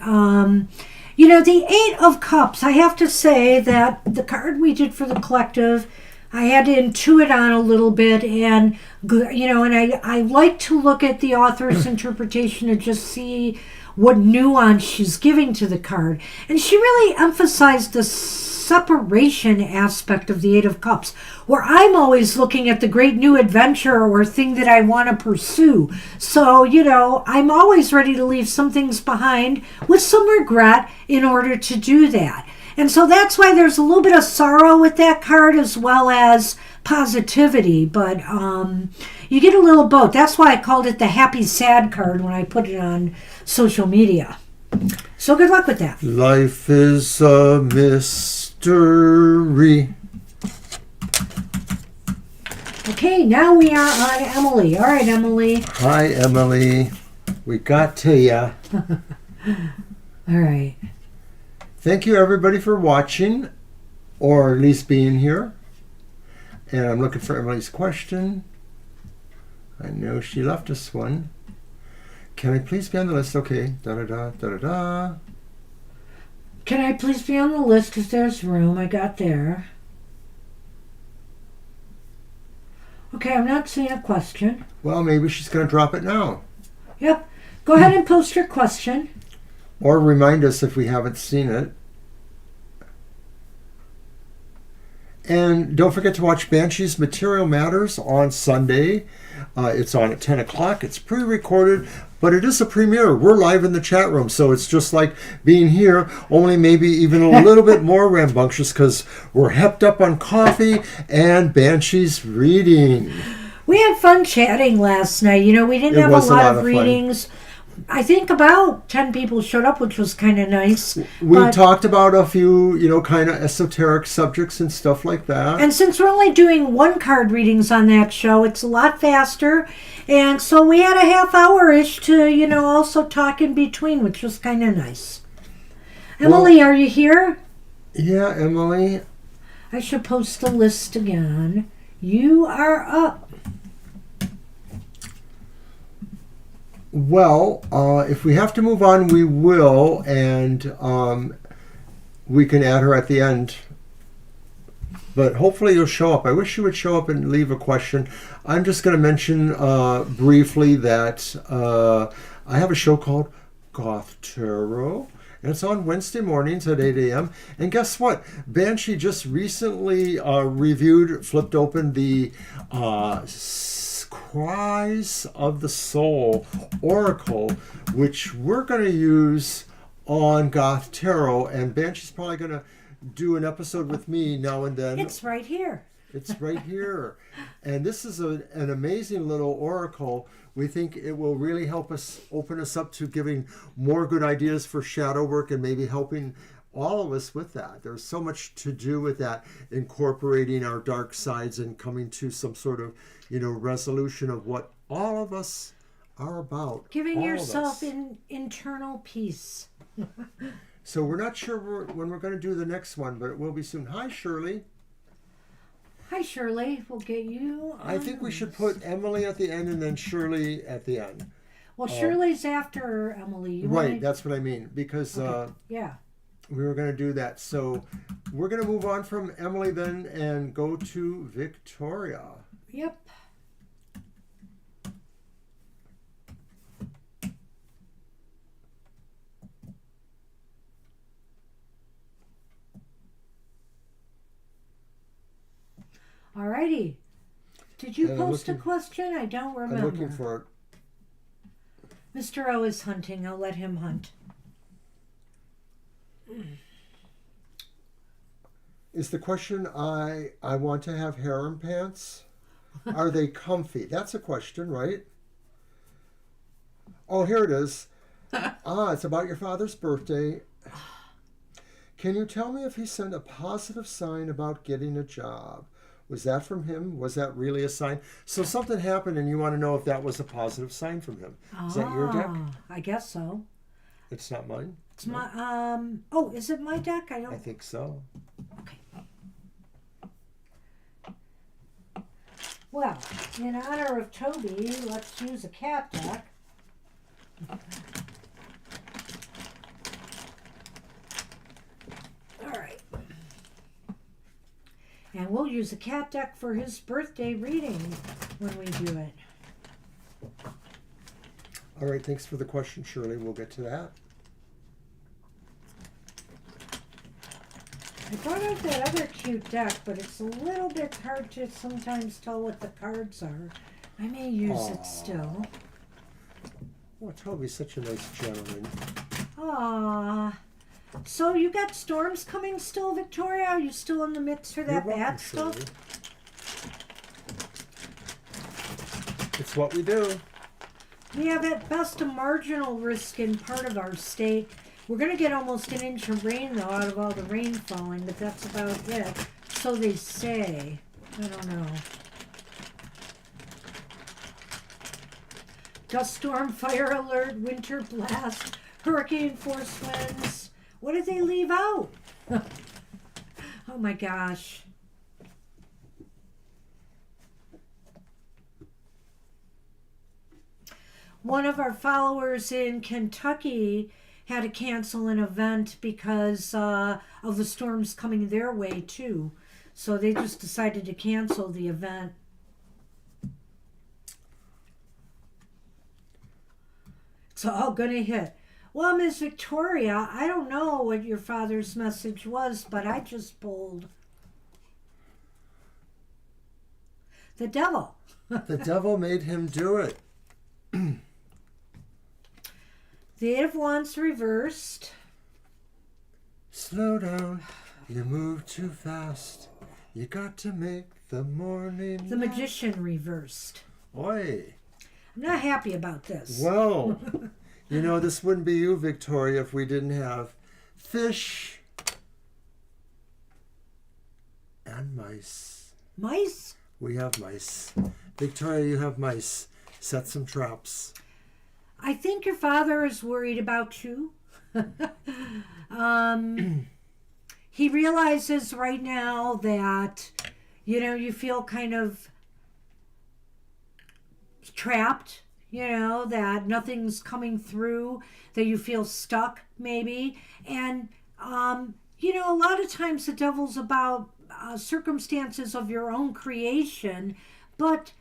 B: the Eight of Cups, I have to say that the card we did for the collective, I had to intuit on a little bit. And, I like to look at the author's interpretation and just see what nuance she's giving to the card. And she really emphasized the separation aspect of the Eight of Cups, where I'm always looking at the great new adventure or thing that I want to pursue. So, I'm always ready to leave some things behind with some regret in order to do that. And so that's why there's a little bit of sorrow with that card as well as positivity. But you get a little both. That's why I called it the happy sad card when I put it on social media. So good luck with that.
A: Life is a mystery.
B: Okay, now we are on Emily. All right, Emily.
A: Hi, Emily. We got to ya.
B: All right.
A: Thank you, everybody, for watching, or at least being here. And I'm looking for Emily's question. I know she left us one. Can I please be on the list? Okay. Da-da-da.
B: Can I please be on the list because there's room? I got there. Okay, I'm not seeing a question.
A: Well, maybe she's going to drop it now.
B: Yep. Go ahead and post your question.
A: Or remind us if we haven't seen it. And don't forget to watch Banshee's Material Matters on Sunday. It's on at 10 o'clock. It's pre-recorded, but it is a premiere. We're live in the chat room, so it's just like being here, only maybe even a little bit more rambunctious because we're hepped up on coffee and Banshee's reading.
B: We had fun chatting last night. We didn't have a lot of readings. I think about 10 people showed up, which was kind of nice.
A: We talked about a few, kind of esoteric subjects and stuff like that.
B: And since we're only doing one card readings on that show, it's a lot faster. And so we had a half hour-ish to, also talk in between, which was kind of nice. Emily, are you here?
A: Yeah, Emily.
B: I should post the list again. You are up.
A: Well, if we have to move on, we will, and we can add her at the end. But hopefully you'll show up. I wish you would show up and leave a question. I'm just going to mention briefly that I have a show called Goth Tarot, and it's on Wednesday mornings at 8 a.m. And guess what? Banshee just recently flipped open the Cries of the Soul Oracle, which we're going to use on Goth Tarot, and Banshee's probably going to do an episode with me now and then.
B: It's right here.
A: It's right here. And this is an amazing little oracle. We think it will really help us open us up to giving more good ideas for shadow work and maybe helping all of us with that. There's so much to do with that, incorporating our dark sides and coming to some sort of, resolution of what all of us are about.
B: Giving yourself internal peace.
A: So we're not sure when we're going to do the next one, but it will be soon. Hi, Shirley.
B: Hi, Shirley. We'll get you on.
A: I think we should put Emily at the end and then Shirley at the end.
B: Well, Shirley's after Emily.
A: Right, that's what I mean. Because
B: yeah,
A: we were going to do that. So we're going to move on from Emily then and go to Victoria.
B: Yep. Alrighty. Did you post a question? I don't remember.
A: I'm looking for it.
B: Mr. O is hunting. I'll let him hunt.
A: Is the question I want to have harem pants? Are they comfy? That's a question, right? Oh, here it is. It's about your father's birthday. Can you tell me if he sent a positive sign about getting a job? Was that from him? Was that really a sign? So something happened and you want to know if that was a positive sign from him. Is that your deck?
B: I guess so.
A: It's not mine?
B: It's my, is it my deck?
A: I think so.
B: Okay. Well, in honor of Toby, let's use a cat deck. All right. And we'll use a cat deck for his birthday reading when we do it.
A: All right, thanks for the question, Shirley. We'll get to that.
B: I brought out that other cute deck, but it's a little bit hard to sometimes tell what the cards are. I may use it still.
A: Oh, Toby's such a nice gentleman.
B: So you got storms coming still, Victoria? Are you still in the midst of that bad stuff?
A: Shirley. It's what we do.
B: We have at best a marginal risk in part of our state. We're going to get almost an inch of rain, though, out of all the rain falling, but that's about it. So they say. I don't know. Dust storm, fire alert, winter blast, hurricane force winds. What did they leave out? Oh my gosh. One of our followers in Kentucky had to cancel an event because of the storms coming their way too. So they just decided to cancel the event. It's all gonna hit. Well, Miss Victoria, I don't know what your father's message was, but I just pulled the devil.
A: The devil made him do it.
B: The Eight of Wands reversed.
A: Slow down, you move too fast. You got to make the morning.
B: The Magician reversed.
A: Oi.
B: I'm not happy about this.
A: Well, you know, this wouldn't be you, Victoria, if we didn't have fish and mice.
B: Mice?
A: We have mice. Victoria, you have mice. Set some traps.
B: I think your father is worried about you. He realizes right now that, you feel kind of trapped, that nothing's coming through, that you feel stuck maybe. And, a lot of times the devil's about circumstances of your own creation, but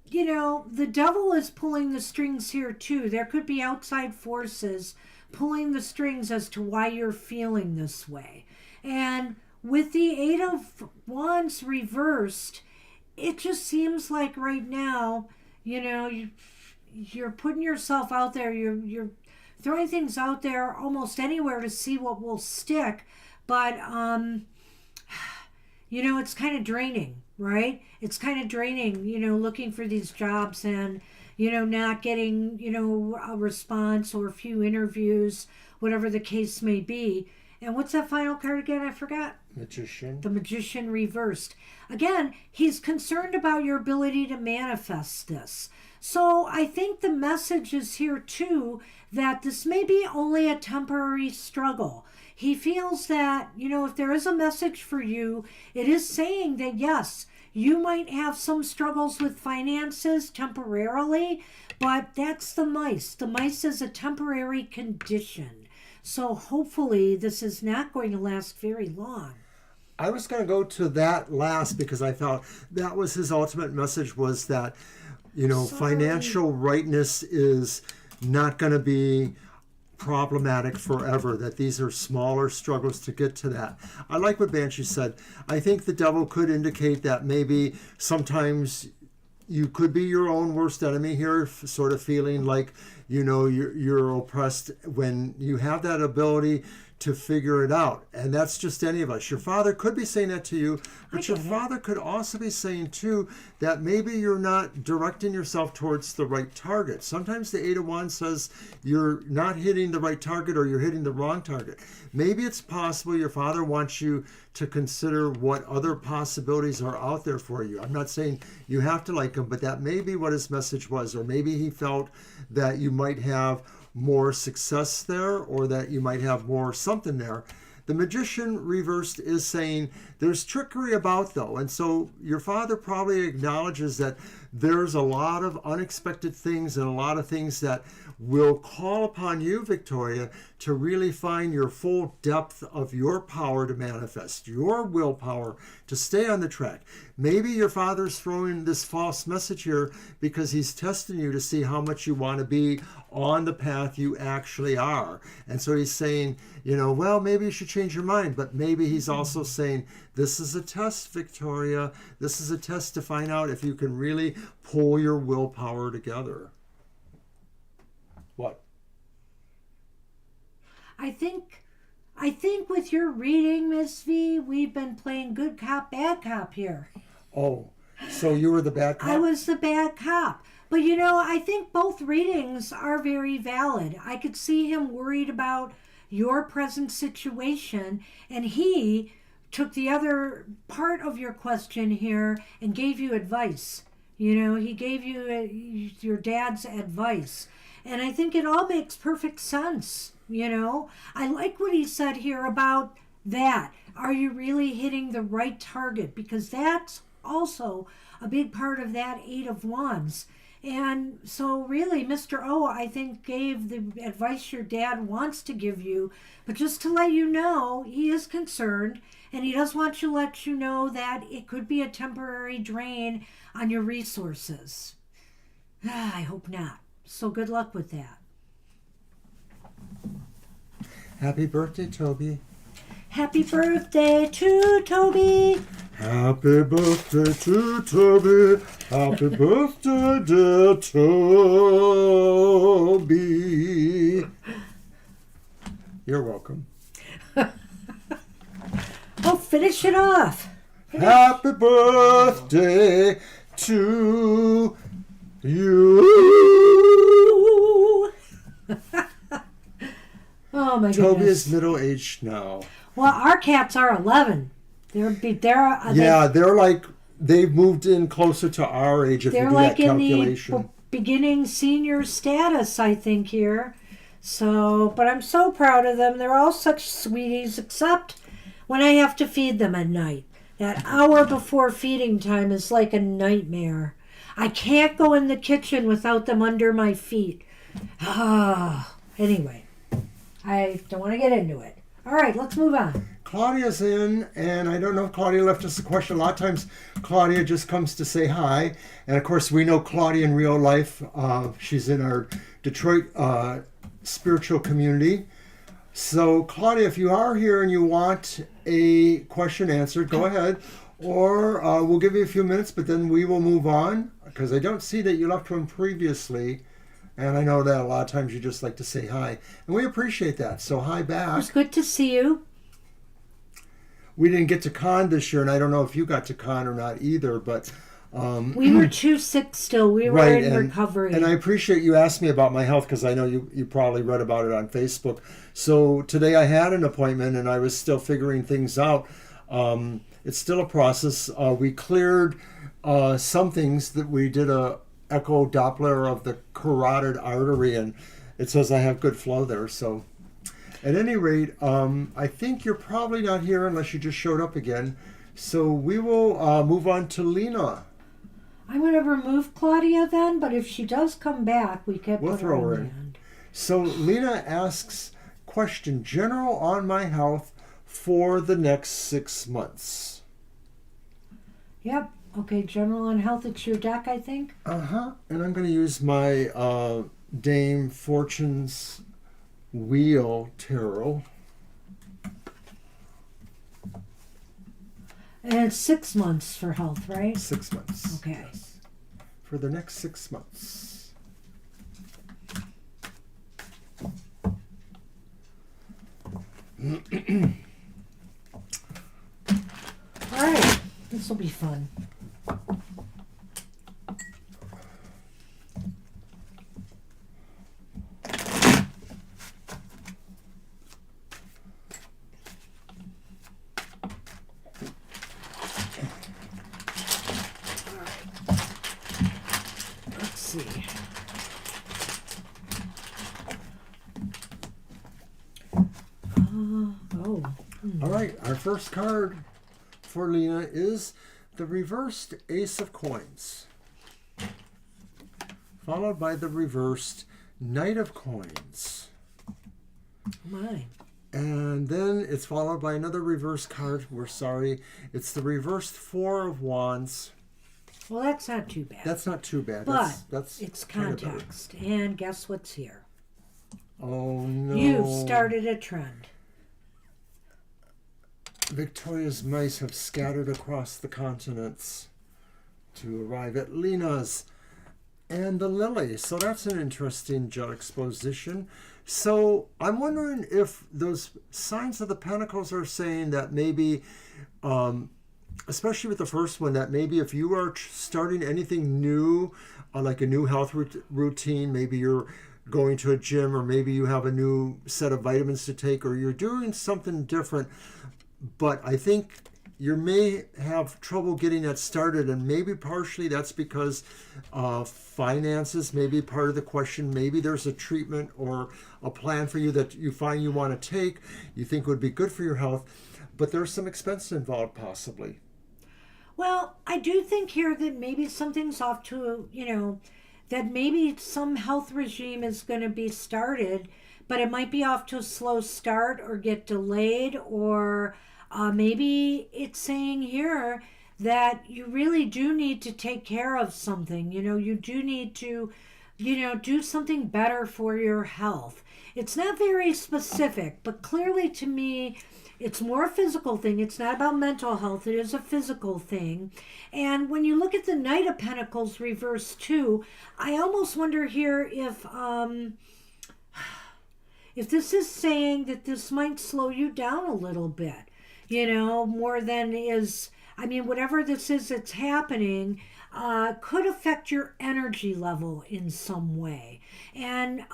B: the devil is pulling the strings here too. There could be outside forces pulling the strings as to why you're feeling this way. And with the Eight of Wands reversed, it just seems like right now, you're putting yourself out there. You're throwing things out there almost anywhere to see what will stick. But, it's kind of draining. Right? It's kind of draining, looking for these jobs and, not getting, a response or a few interviews, whatever the case may be. And what's that final card again? I forgot.
A: Magician.
B: The Magician reversed. Again, he's concerned about your ability to manifest this. So I think the message is here too that this may be only a temporary struggle. He feels that, if there is a message for you, it is saying that yes, you might have some struggles with finances temporarily, but that's the mice. The mice is a temporary condition. So hopefully this is not going to last very long.
A: I was going to go to that last because I thought that was his ultimate message, was that, financial rightness is not going to be problematic forever, that these are smaller struggles to get to that. I like what Banshee said. I think the devil could indicate that maybe sometimes you could be your own worst enemy here, sort of feeling like, you're oppressed when you have that ability to figure it out. And that's just any of us. Your father could be saying that to you, but your father could also be saying too that maybe you're not directing yourself towards the right target. Sometimes the Eight of Wands says you're not hitting the right target or you're hitting the wrong target. Maybe it's possible your father wants you to consider what other possibilities are out there for you. I'm not saying you have to like him, but that may be what his message was. Or maybe he felt that you might have more success there, or that you might have more something there. The Magician reversed is saying there's trickery about, though. And so your father probably acknowledges that there's a lot of unexpected things and a lot of things that will call upon you, Victoria, to really find your full depth of your power to manifest, your willpower to stay on the track. Maybe your father's throwing this false message here because he's testing you to see how much you want to be on the path you actually are. And so he's saying, well, maybe you should change your mind. But maybe he's also saying, this is a test, Victoria. This is a test to find out if you can really pull your willpower together. What?
B: I think with your reading, Miss V, we've been playing good cop, bad cop here.
A: Oh, so you were the bad cop?
B: I was the bad cop. But I think both readings are very valid. I could see him worried about your present situation, and he took the other part of your question here and gave you advice. He gave you your dad's advice. And I think it all makes perfect sense. I like what he said here about that. Are you really hitting the right target? Because that's also a big part of that Eight of Wands. And so really, Mr. O, I think, gave the advice your dad wants to give you. But just to let you know, he is concerned, and he does want to let you know that it could be a temporary drain on your resources. I hope not. So good luck with that.
A: Happy birthday, Toby.
B: Happy birthday to Toby.
A: Happy birthday to Toby. Happy birthday, dear Toby. You're welcome.
B: Oh, finish it off.
A: Happy birthday to you.
B: Oh my goodness.
A: Toby is middle-aged now.
B: Well, our cats are 11.
A: They've moved in closer to our age if you do that calculation.
B: They're like in the beginning senior status, I think, here. So, but I'm so proud of them. They're all such sweeties, except when I have to feed them at night. That hour before feeding time is like a nightmare. I can't go in the kitchen without them under my feet. Anyway, I don't want to get into it. All right, let's move on.
A: Claudia's in, and I don't know if Claudia left us a question. A lot of times, Claudia just comes to say hi. And, of course, we know Claudia in real life. She's in our Detroit spiritual community. So, Claudia, if you are here and you want a question answered, go ahead. Or we'll give you a few minutes, but then we will move on. Because I don't see that you left one previously. And I know that a lot of times you just like to say hi. And we appreciate that. So hi back.
B: It was good to see you.
A: We didn't get to con this year, and I don't know if you got to con or not either, but...
B: we were too sick still. We were in recovery.
A: And I appreciate you asked me about my health, because I know you probably read about it on Facebook. So today I had an appointment, and I was still figuring things out. It's still a process. We cleared some things that we did a echo Doppler of the carotid artery, and it says I have good flow there. So at any rate, I think you're probably not here unless you just showed up again. So we will move on to Lena.
B: I'm going to remove Claudia then, but if she does come back, we'll put
A: throw her
B: her
A: in.
B: in.
A: So Lena asks, question, general on my health for the next 6 months.
B: Yep. Okay, general on health, it's your deck, I think.
A: And I'm going to use my Dame Fortune's Wheel Tarot.
B: And it's 6 months for health, right?
A: 6 months.
B: Okay.
A: Yes. For the next 6 months.
B: All right, this will be fun. Let's see.
A: All right, our first card for Lena is the reversed Ace of Coins, followed by the reversed Knight of Coins.
B: My.
A: And then it's followed by another reverse card. We're sorry. It's the reversed Four of Wands.
B: Well, that's not too bad.
A: That's not too bad.
B: But
A: that's
B: it's
A: kind of
B: context. And guess what's here?
A: Oh, no.
B: You've started a trend.
A: Victoria's mice have scattered across the continents to arrive at Lena's and the Lily. So that's an interesting juxtaposition. So I'm wondering if those signs of the Pentacles are saying that maybe, especially with the first one, that maybe if you are starting anything new, like a new health routine, maybe you're going to a gym, or maybe you have a new set of vitamins to take, or you're doing something different. But I think you may have trouble getting that started, and maybe partially that's because finances may be part of the question. Maybe there's a treatment or a plan for you that you find you want to take, you think would be good for your health, but there's some expense involved possibly.
B: Well, I do think here that maybe something's off to, that maybe some health regime is going to be started, but it might be off to a slow start or get delayed, or maybe it's saying here that you really do need to take care of something. You do need to, do something better for your health. It's not very specific, but clearly to me, it's more a physical thing. It's not about mental health. It is a physical thing. And when you look at the Knight of Pentacles reversed too, I almost wonder here if this is saying that this might slow you down a little bit, more than is, whatever this is that's happening could affect your energy level in some way. And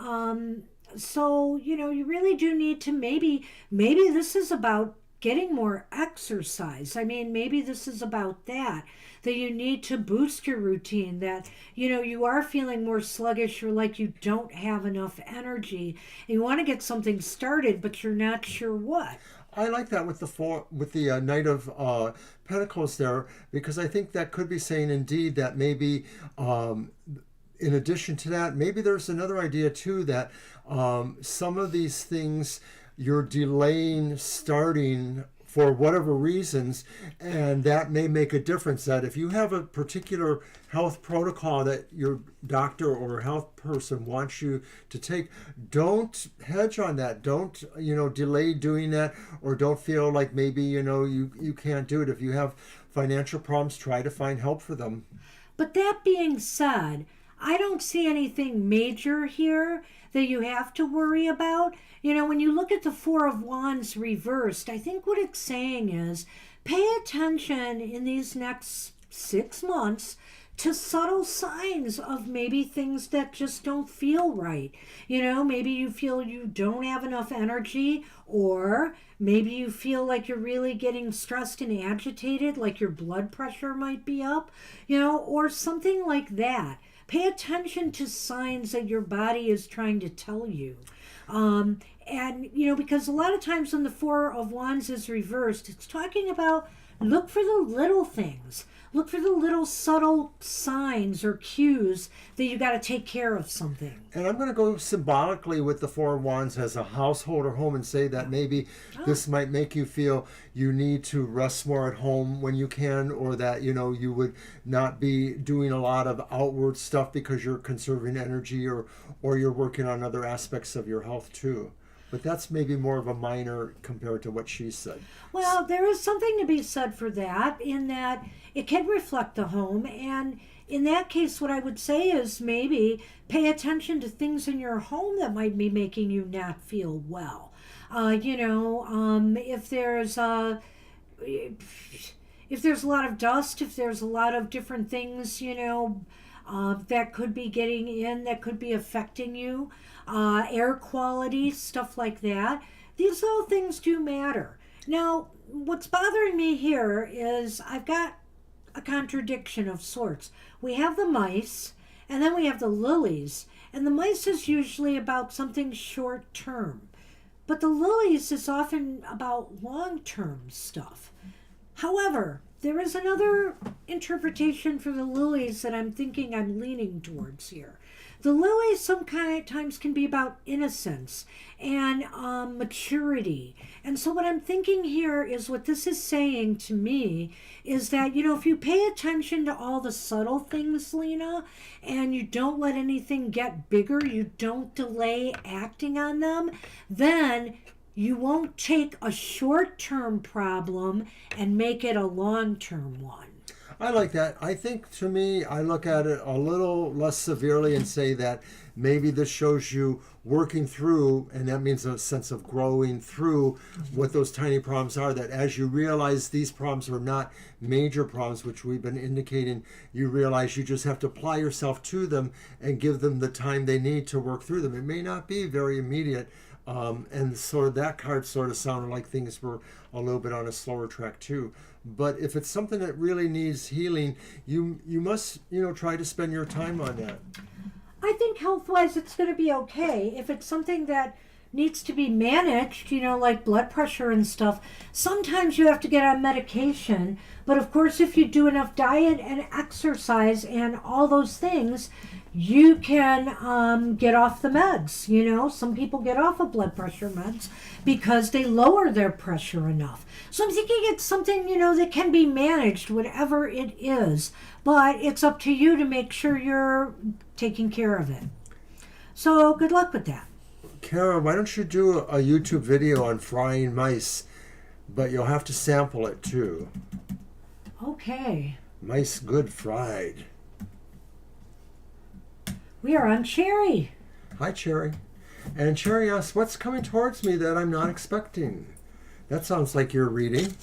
B: so, you really do need to maybe this is about getting more exercise. Maybe this is about that you need to boost your routine, that, you are feeling more sluggish or like you don't have enough energy. And you want to get something started, but you're not sure what.
A: I like that with the Knight of Pentacles there, because I think that could be saying indeed that maybe in addition to that, maybe there's another idea too, that some of these things you're delaying starting for whatever reasons, and that may make a difference. That if you have a particular health protocol that your doctor or health person wants you to take, don't hedge on that. Don't delay doing that, or don't feel like maybe you can't do it. If you have financial problems, try to find help for them.
B: But that being said, I don't see anything major here that you have to worry about. When you look at the Four of Wands reversed, I think what it's saying is pay attention in these next 6 months to subtle signs of maybe things that just don't feel right. Maybe you feel you don't have enough energy, or maybe you feel like you're really getting stressed and agitated, like your blood pressure might be up, or something like that. Pay attention to signs that your body is trying to tell you. Because a lot of times when the Four of Wands is reversed, it's talking about look for the little things. Look for the little subtle signs or cues that you got to take care of something.
A: And I'm going to go symbolically with the Four of Wands as a household or home, and say that maybe this might make you feel you need to rest more at home when you can, or that you would not be doing a lot of outward stuff because you're conserving energy, or you're working on other aspects of your health too. But that's maybe more of a minor compared to what she said.
B: Well, there is something to be said for that, in that it can reflect the home, and in that case, what I would say is maybe pay attention to things in your home that might be making you not feel well. If there's a lot of dust, if there's a lot of different things, that could be getting in, that could be affecting you, air quality, stuff like that. These little things do matter. Now, what's bothering me here is I've got a contradiction of sorts. We have the mice, and then we have the lilies. And the mice is usually about something short term. But the lilies is often about long-term stuff. However, there is another interpretation for the lilies that I'm thinking I'm leaning towards here. The lilies sometimes can be about innocence and maturity. And so what I'm thinking here is what this is saying to me is that, if you pay attention to all the subtle things, Lena, and you don't let anything get bigger, you don't delay acting on them, then you won't take a short-term problem and make it a long-term one.
A: I like that. I think, to me, I look at it a little less severely and say that maybe this shows you working through, and that means a sense of growing through what those tiny problems are, that as you realize these problems are not major problems, which we've been indicating, you realize you just have to apply yourself to them and give them the time they need to work through them. It may not be very immediate. And sort of that card sort of sounded like things were a little bit on a slower track too. But if it's something that really needs healing, you must try to spend your time on that.
B: I think health-wise it's going to be okay. If it's something that needs to be managed, like blood pressure and stuff, sometimes you have to get on medication. But of course, if you do enough diet and exercise and all those things, you can get off the meds. Some people get off of blood pressure meds because they lower their pressure enough. So I'm thinking it's something, that can be managed, whatever it is. But it's up to you to make sure you're taking care of it. So good luck with that.
A: Kara, why don't you do a YouTube video on frying mice, but you'll have to sample it too.
B: Okay.
A: Mice good fried.
B: We are on Cherry.
A: Hi, Cherry. And Cherry asks, what's coming towards me that I'm not expecting? That sounds like you're reading.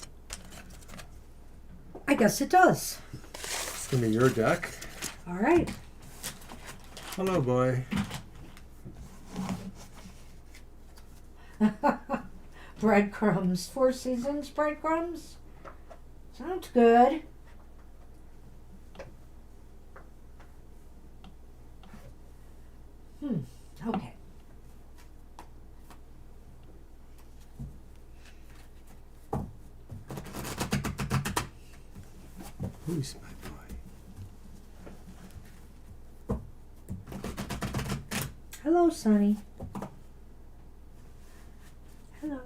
B: I guess it does.
A: It's going to be your deck.
B: All right.
A: Hello, boy.
B: Breadcrumbs. 4 Seasons breadcrumbs. Sounds good. Okay.
A: Who's my boy?
B: Hello, Sonny. Hello.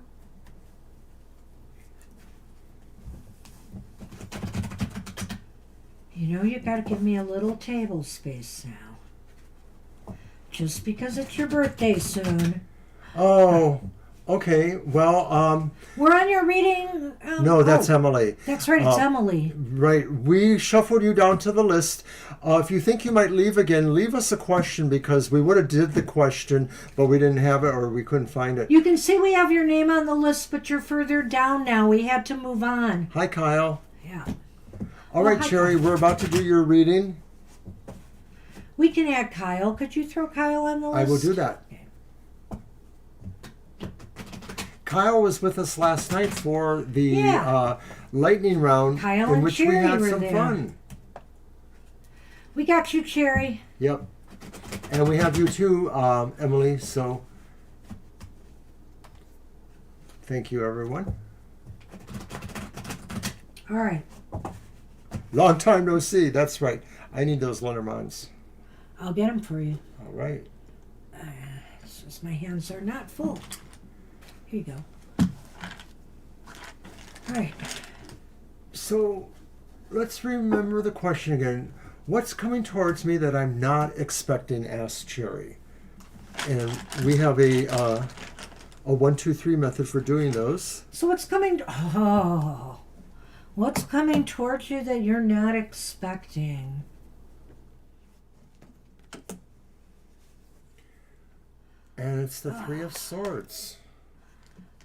B: You gotta give me a little table space now. Just because it's your birthday soon.
A: Oh, okay. Well,
B: we're on your reading.
A: no, that's Emily.
B: That's right, it's Emily.
A: Right. We shuffled you down to the list. If you think you might leave again, leave us a question, because we would have did the question, but we didn't have it or we couldn't find it.
B: You can see we have your name on the list, but you're further down now. We had to move on.
A: Hi, Kyle.
B: Yeah.
A: All right, Cherry, we're about to do your reading.
B: We can add Kyle. Could you throw Kyle on the list?
A: I will do that.
B: Okay.
A: Kyle was with us last night for the lightning round,
B: Kyle
A: in
B: and
A: which
B: Cherry
A: we had
B: were
A: some
B: there.
A: fun.
B: We got you, Cherry.
A: Yep. And we have you too, Emily, so thank you, everyone.
B: All right.
A: Long time no see. That's right. I need those Lenormands.
B: I'll get them for you.
A: All right.
B: It's just my hands are not full. Here you go. All right.
A: So let's remember the question again. What's coming towards me that I'm not expecting? Asked Cherry. And we have a 1, 2, 3 method for doing those.
B: So what's coming? What's coming towards you that you're not expecting?
A: And it's the Three of Swords.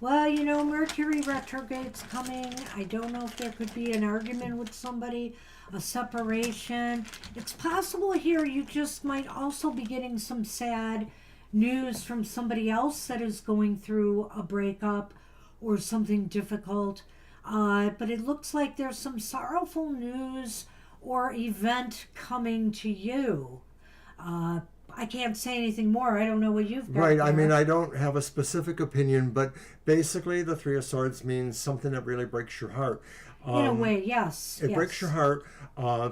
B: Well, you know, Mercury retrograde's coming. I don't know if there could be an argument with somebody, a separation. It's possible here you just might also be getting some sad news from somebody else that is going through a breakup or something difficult. But it looks like there's some sorrowful news or event coming to you. I can't say anything more. I don't know what you've got.
A: Right.
B: there.
A: I mean, I don't have a specific opinion, but basically the Three of Swords means something that really breaks your heart.
B: In a way, yes.
A: It breaks your heart.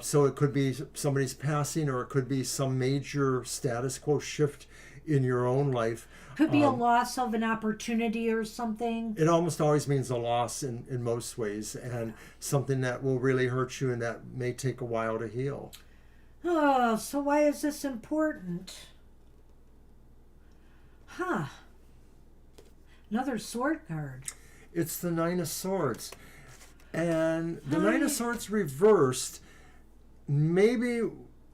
A: So it could be somebody's passing, or it could be some major status quo shift in your own life.
B: Could be a loss of an opportunity or something.
A: It almost always means a loss in most ways, and something that will really hurt you and that may take a while to heal.
B: Oh, so why is this important? Another sword card.
A: It's the Nine of Swords. And the Nine of Swords reversed, maybe,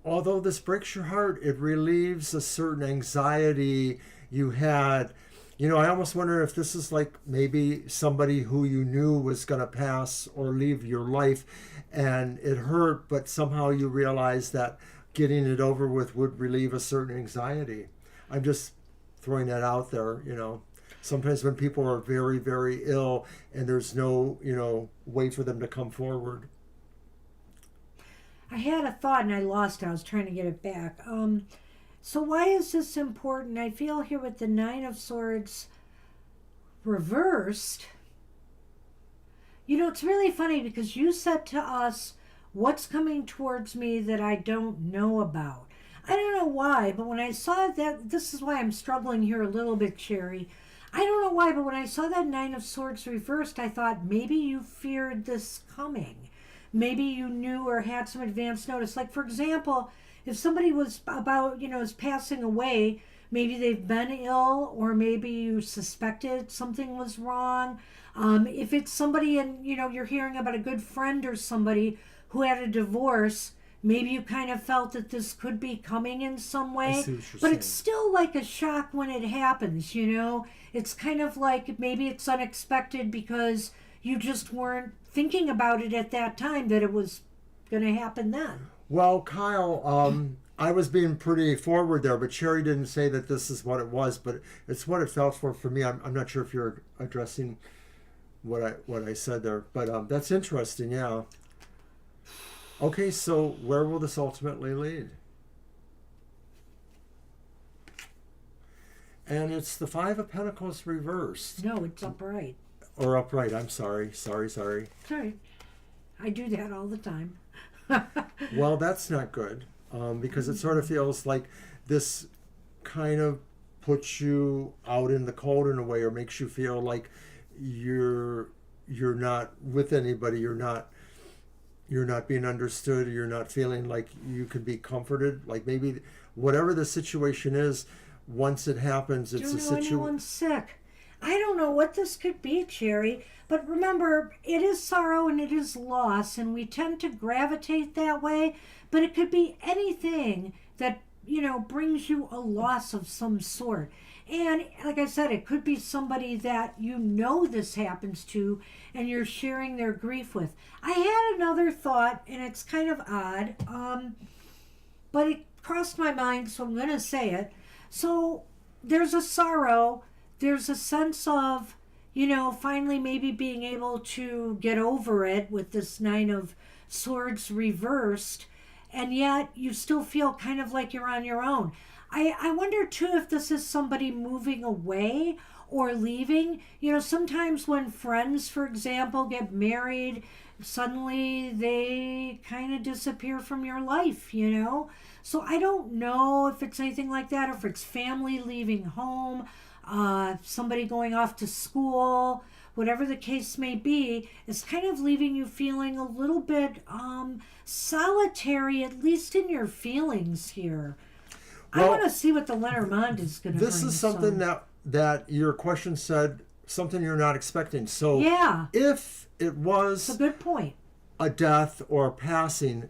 A: although this breaks your heart, it relieves a certain anxiety you had. You know, I almost wonder if this is like maybe somebody who you knew was going to pass or leave your life, and it hurt, but somehow you realized that getting it over with would relieve a certain anxiety. I'm just throwing that out there, you know. Sometimes when people are very, very ill and there's no, way for them to come forward.
B: I had a thought and I lost it. I was trying to get it back. So why is this important? I feel here with the Nine of Swords reversed. You know, it's really funny because you said to us, what's coming towards me that I don't know about? I don't know why, but when I saw that, this is why I'm struggling here a little bit, Sherry. I don't know why, but when I saw that Nine of Swords reversed, I thought maybe you feared this coming. Maybe you knew or had some advance notice. Like, for example, if somebody was about, is passing away, maybe they've been ill, or maybe you suspected something was wrong. If it's somebody and, you're hearing about a good friend or somebody who had a divorce, maybe you kind of felt that this could be coming in some way.
A: I see what you're
B: but
A: saying.
B: It's still like a shock when it happens, It's kind of like maybe it's unexpected because you just weren't thinking about it at that time that it was going to happen then.
A: Well, Kyle, I was being pretty forward there, but Sherry didn't say that this is what it was, but it's what it felt for me. I'm not sure if you're addressing what I said there, but that's interesting, yeah. Okay, so where will this ultimately lead? And it's the Five of Pentacles reversed.
B: No, it's upright.
A: Or upright, I'm sorry. Sorry.
B: Sorry. I do that all the time.
A: Well, that's not good, because it sort of feels like this kind of puts you out in the cold in a way, or makes you feel like you're not with anybody, you're not being understood, you're not feeling like you can be comforted. Like maybe whatever the situation is, once it happens, it's a situation.
B: Do you know anyone's sick? I don't know what this could be, Cherry, but remember, it is sorrow and it is loss, and we tend to gravitate that way, but it could be anything that, brings you a loss of some sort. And like I said, it could be somebody that this happens to and you're sharing their grief with. I had another thought, and it's kind of odd, but it crossed my mind, so I'm going to say it. So there's a sorrow. There's a sense of, finally maybe being able to get over it with this Nine of Swords reversed, and yet you still feel kind of like you're on your own. I wonder, too, if this is somebody moving away or leaving. Sometimes when friends, for example, get married, suddenly they kind of disappear from your life, So I don't know if it's anything like that, or if it's family leaving home, somebody going off to school, whatever the case may be, is kind of leaving you feeling a little bit solitary, at least in your feelings here. Well, I want to see what the Lenormand is going to bring.
A: This is something that your question said, something you're not expecting. So
B: yeah,
A: if it was
B: it's a good point,
A: a death or a passing,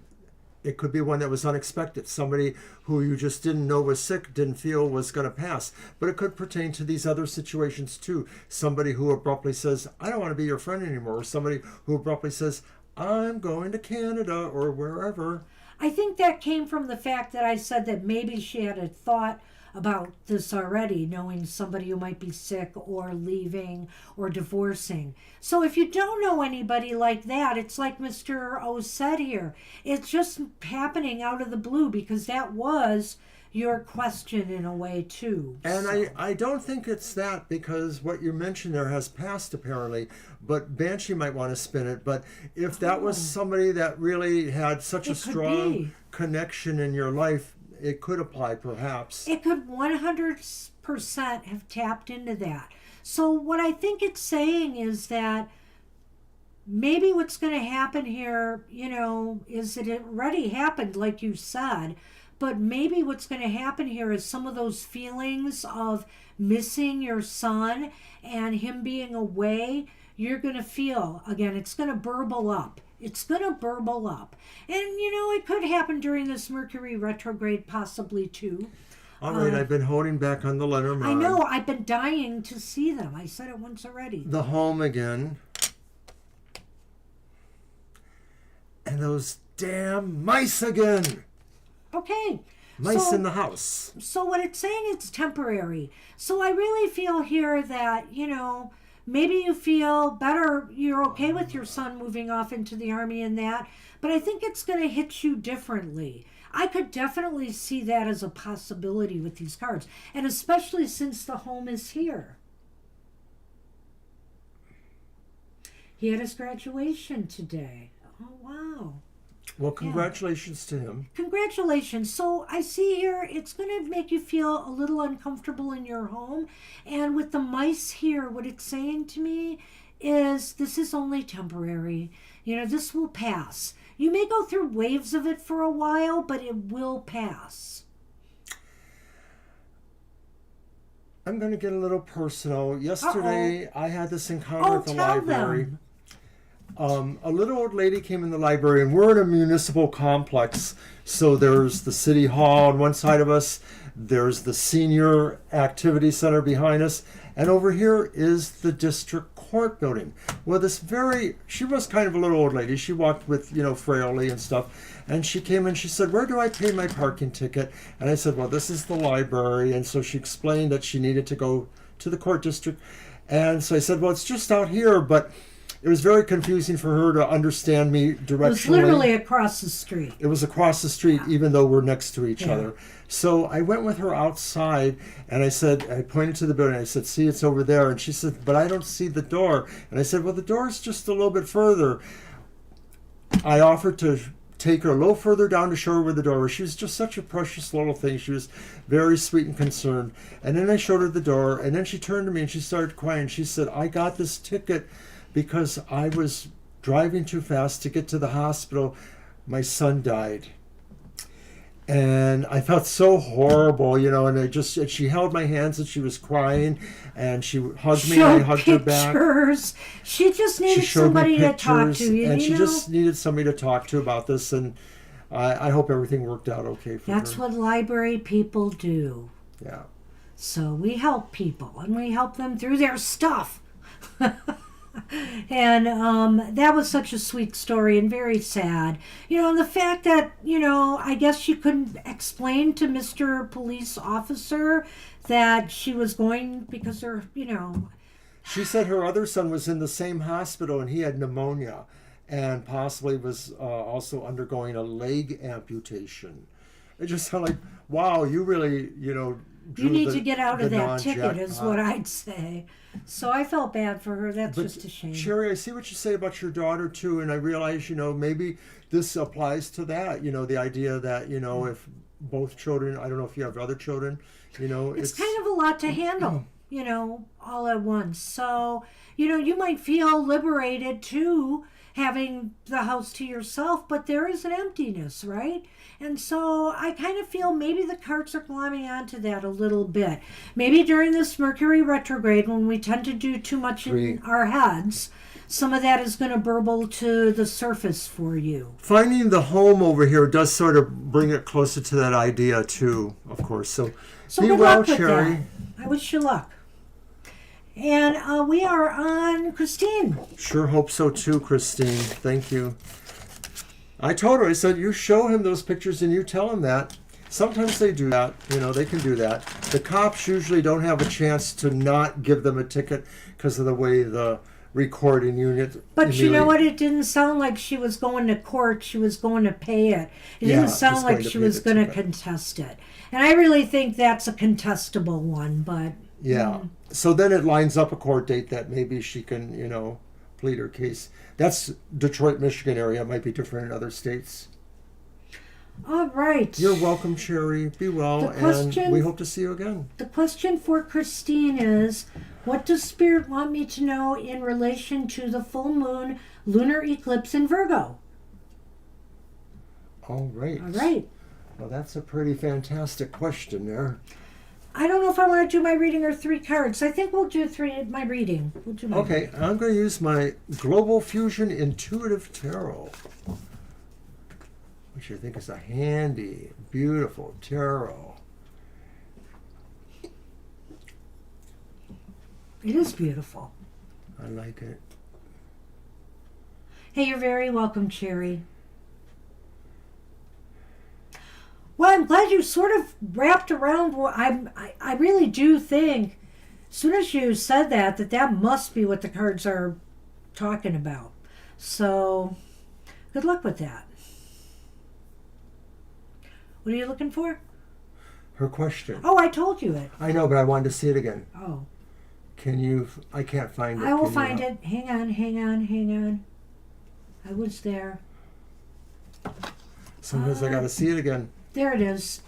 A: It could be one that was unexpected, somebody who you just didn't know was sick, didn't feel was going to pass. But it could pertain to these other situations too. Somebody who abruptly says, I don't want to be your friend anymore. Or somebody who abruptly says, I'm going to Canada or wherever.
B: I think that came from the fact that I said that maybe she had a thought about this already, knowing somebody who might be sick or leaving or divorcing. So if you don't know anybody like that, it's like Mr. O said here. It's just happening out of the blue because that was your question in a way too.
A: And
B: So,
A: I don't think it's that, because what you mentioned there has passed apparently, but Banshee might want to spin it. But if that was somebody that really had such a
B: It could
A: strong
B: be.
A: connection in your life, it could apply perhaps.
B: it could 100% have tapped into that. So what I think it's saying is that maybe what's going to happen here, is that it already happened, like you said, but maybe what's going to happen here is some of those feelings of missing your son and him being away, you're going to feel again. It's going to burble up. It's going to burble up. And, it could happen during this Mercury retrograde possibly too.
A: All right, I've been holding back on the Lenormand.
B: I know, I've been dying to see them. I said it once already.
A: The home again. And those damn mice again.
B: Okay.
A: Mice
B: so,
A: in the house.
B: So what it's saying, it's temporary. So I really feel here that, maybe you feel better, you're okay with your son moving off into the army and that, but I think it's going to hit you differently. I could definitely see that as a possibility with these cards, and especially since the home is here. He had his graduation today. Oh, wow.
A: Well, congratulations to him.
B: Congratulations. So I see here it's going to make you feel a little uncomfortable in your home. And with the mice here, what it's saying to me is this is only temporary. This will pass. You may go through waves of it for a while, but it will pass.
A: I'm going to get a little personal. Yesterday, I had this encounter at the
B: tell
A: library.
B: them.
A: A little old lady came in the library, and we're in a municipal complex. So there's the city hall on one side of us, there's the senior activity center behind us, and over here is the district court building. Well, she was kind of a little old lady. She walked with, frailly and stuff. And she came in, she said, where do I pay my parking ticket? And I said, well, this is the library. And so she explained that she needed to go to the court district. And so I said, well, it's just out here, but it was very confusing for her to understand me directionally.
B: It was literally across the street.
A: It was across the street, even though we're next to each other. So I went with her outside, and I pointed to the building. I said, see, it's over there. And she said, but I don't see the door. And I said, well, the door's just a little bit further. I offered to take her a little further down to show her where the door was. She was just such a precious little thing. She was very sweet and concerned. And then I showed her the door, and then she turned to me, and she started crying. She said, I got this ticket because I was driving too fast to get to the hospital. My son died. And I felt so horrible, and she held my hands and she was crying, and she hugged me and I hugged her back.
B: She just needed somebody to talk to.
A: And she just needed somebody to talk to about this, and I hope everything worked out okay for her.
B: That's what library people do.
A: Yeah.
B: So we help people, and we help them through their stuff. And that was such a sweet story and very sad. And the fact that, I guess she couldn't explain to Mr. Police Officer that she was going because her,
A: She said her other son was in the same hospital and he had pneumonia and possibly was also undergoing a leg amputation. It just sounded like, wow, you really,
B: you need to get out of that ticket is what I'd say. So I felt bad for her. That's just a shame.
A: Sherry, I see what you say about your daughter too, and I realize, maybe this applies to that, the idea that, if both children, I don't know if you have other children,
B: it's kind of a lot to handle, all at once. So, you might feel liberated too, having the house to yourself, but there is an emptiness, right? And so I kind of feel maybe the cards are glomming onto that a little bit. Maybe during this Mercury retrograde, when we tend to do too much in our heads, some of that is going to burble to the surface for you.
A: Finding the home over here does sort of bring it closer to that idea too, of course. So be
B: good
A: well,
B: luck with
A: Cherry.
B: that. I wish you luck. And we are on Christine.
A: Sure hope so too, Christine. Thank you. I told her, I said, you show him those pictures and you tell him that. Sometimes they do that. They can do that. The cops usually don't have a chance to not give them a ticket because of the way the recording unit.
B: But you know what? It didn't sound like she was going to court. She was going to pay it. It didn't sound like she was going to contest it. And I really think that's a contestable one. But
A: yeah. So then it lines up a court date that maybe she can, plead her case. That's Detroit, Michigan area. It might be different in other states.
B: All right.
A: You're welcome, Cherry. Be well, and we hope to see you again.
B: The question for Christine is, what does Spirit want me to know in relation to the full moon lunar eclipse in Virgo?
A: All right.
B: All right.
A: Well, that's a pretty fantastic question there.
B: I don't know if I want to do my reading or 3 cards. I think we'll do my reading.
A: Okay, I'm going to use my Global Fusion Intuitive Tarot, which I think is a handy, beautiful tarot.
B: It is beautiful.
A: I like it.
B: Hey, you're very welcome, Cherry. Well, I'm glad you sort of wrapped around. I really do think, as soon as you said that must be what the cards are talking about. So, good luck with that. What are you looking for?
A: Her question.
B: Oh, I told you it.
A: I know, but I wanted to see it again.
B: Oh.
A: Can you? I can't find it.
B: I will find it. Hang on. I was there.
A: Sometimes I got to see it again.
B: There it is.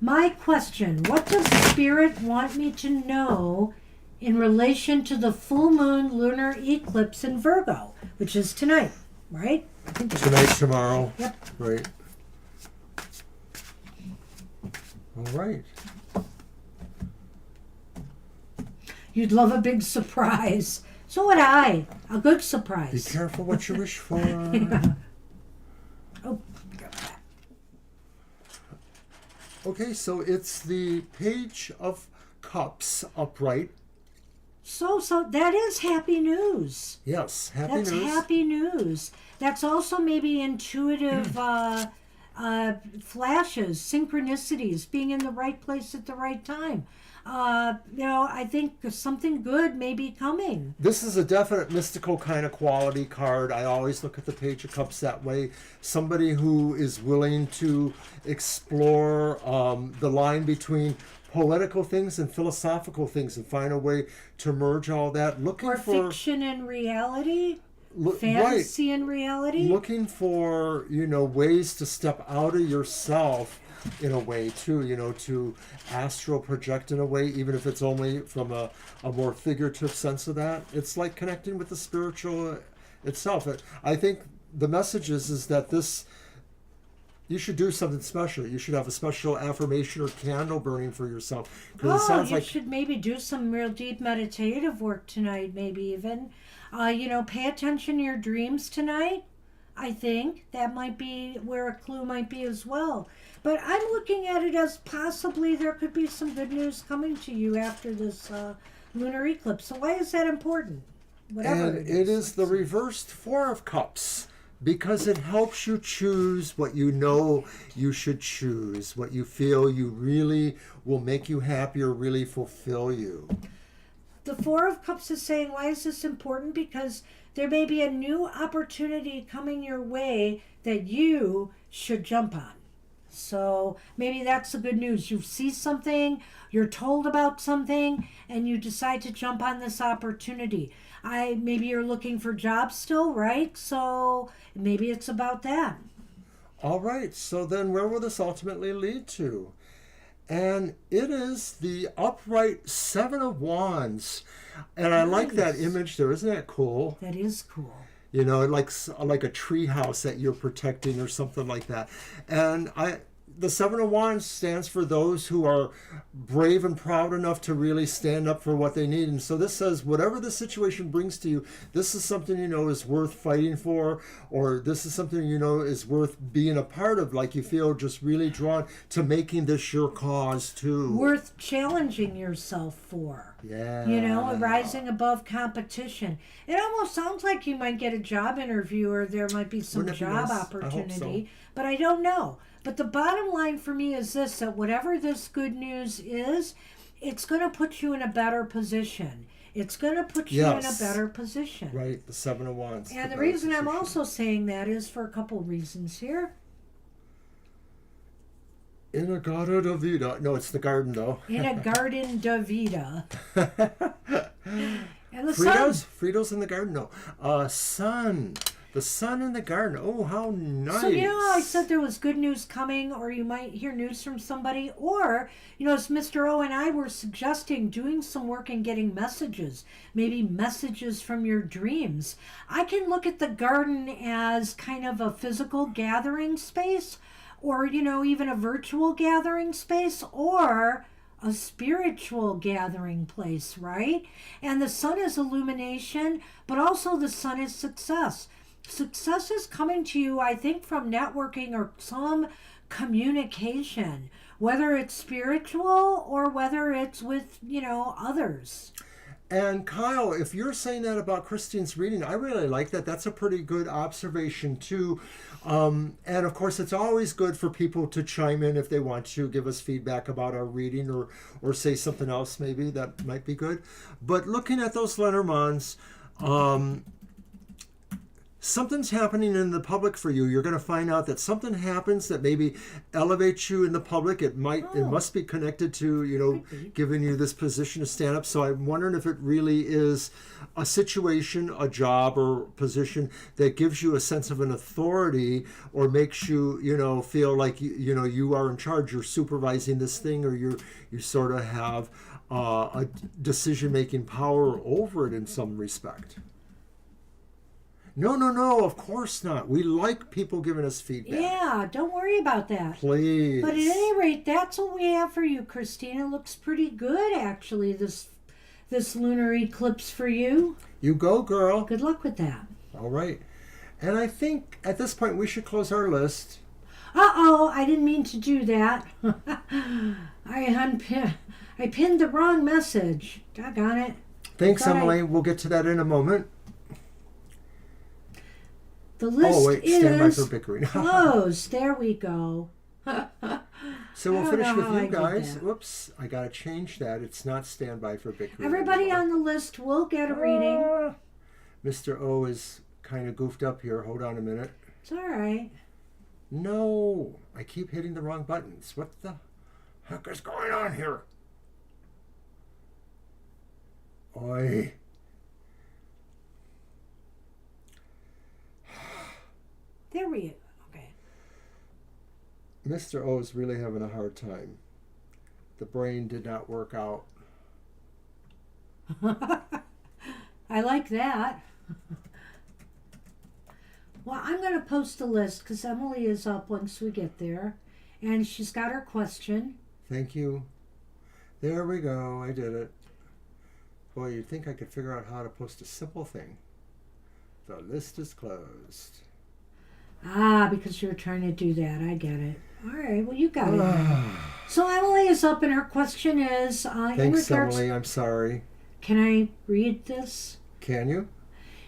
B: My question, what does Spirit want me to know in relation to the full moon lunar eclipse in Virgo, which is tonight, right?
A: Tonight, tomorrow.
B: Yep.
A: Right. All right.
B: You'd love a big surprise. So would I. A good surprise.
A: Be careful what you wish for.
B: Yeah. Oh, got that.
A: Okay, so it's the Page of Cups upright.
B: So that is happy news.
A: Yes, happy
B: That's
A: news.
B: happy news. That's also maybe intuitive flashes, synchronicities, being in the right place at the right time. I think something good may be coming.
A: This is a definite mystical kind of quality card. I always look at the Page of Cups that way. Somebody who is willing to explore the line between poetical things and philosophical things and find a way to merge all that.
B: Looking for fiction and reality. Fantasy and reality.
A: Looking for, ways to step out of yourself in a way too, to astral project in a way, even if it's only from a more figurative sense of that. It's like connecting with the spiritual itself. I think the message is that you should do something special. You should have a special affirmation or candle burning for yourself. Because it sounds
B: you
A: like
B: should maybe do some real deep meditative work tonight, maybe even. Pay attention to your dreams tonight. I think that might be where a clue might be as well. But I'm looking at it as possibly there could be some good news coming to you after this lunar eclipse. So why is that important? Whatever
A: and it is the reversed Four of Cups, because it helps you choose what you know you should choose, what you feel you really will make you happy or really fulfill you.
B: The Four of Cups is saying, why is this important? Because there may be a new opportunity coming your way that you should jump on. So maybe that's the good news. You see something, you're told about something, and you decide to jump on this opportunity. Maybe you're looking for jobs still, right? So maybe it's about that.
A: All right. So then where will this ultimately lead to? And it is the upright Seven of Wands. And I like that image there. Isn't that cool?
B: That is cool.
A: Like a tree house that you're protecting or something like that. And the Seven of Wands stands for those who are brave and proud enough to really stand up for what they need. And so this says, whatever the situation brings to you, this is something you know is worth fighting for, or this is something you know is worth being a part of, like you feel just really drawn to making this your cause too.
B: Worth challenging yourself for.
A: Yeah.
B: You know, rising above competition. It almost sounds like you might get a job interview, or there might be some
A: Wouldn't it be
B: job
A: nice?
B: opportunity,
A: I hope so.
B: but I don't know. But the bottom line for me is this, that whatever this good news is, it's going to put you in a better position. It's going to put you in a better position.
A: Right, the Seven of Wands.
B: And the reason I'm also saying that is for a couple reasons here.
A: In a garden da vida. No, it's the garden though.
B: In a garden da vida. And the
A: Fritos in the garden. No, sun. The sun in the garden. Oh, how nice.
B: So, you know how I said there was good news coming, or you might hear news from somebody, or, you know, as Mr. O and I were suggesting, doing some work and getting messages, maybe messages from your dreams. I can look at the garden as kind of a physical gathering space, or, you know, even a virtual gathering space, or a spiritual gathering place, right? And the sun is illumination, but also the sun is success. Success is coming to you, I think, from networking or some communication, whether it's spiritual or whether it's with, you know, others.
A: And Kyle, if you're saying that about Christine's reading, I really like that. That's a pretty good observation too. And of course, it's always good for people to chime in if they want to give us feedback about our reading, or say something else maybe that might be good. But looking at those Lenormands, something's happening in the public for you. You're going to find out that something happens that maybe elevates you in the public. It must be connected to, you know, giving you this position to stand up. So I'm wondering if it really is a situation, a job or position that gives you a sense of an authority, or makes you, you know, feel like, you know, you are in charge. You're supervising this thing, or you sort of have a decision-making power over it in some respect. No, of course not. We like people giving us feedback.
B: Yeah, don't worry about that.
A: Please.
B: But at any rate, that's what we have for you, Christine. It looks pretty good, actually, this lunar eclipse for you.
A: You go, girl.
B: Good luck with that.
A: All right. And I think at this point we should close our list.
B: Uh-oh, I didn't mean to do that. I pinned the wrong message. Doggone it.
A: Thanks, Emily. We'll get to that in a moment.
B: The list
A: stand by
B: is
A: for bickering.
B: closed. There we go.
A: So we'll finish with you guys. Whoops, I got to change that. It's not stand by for bickering.
B: Everybody
A: anymore.
B: on the list will get a reading.
A: Mr. O is kind of goofed up here. Hold on a minute.
B: It's all right.
A: No, I keep hitting the wrong buttons. What the heck is going on here? Oi.
B: There we go. Okay.
A: Mr. O is really having a hard time. The brain did not work out.
B: I like that. Well, I'm going to post a list because Emily is up once we get there. And she's got her question.
A: Thank you. There we go. I did it. Boy, you'd think I could figure out how to post a simple thing. The list is closed.
B: Ah, because you're trying to do that. I get it. All right. Well, you got it. So Emily is up, and her question is...
A: Thanks, Emily. I'm sorry.
B: Can I read this?
A: Can you?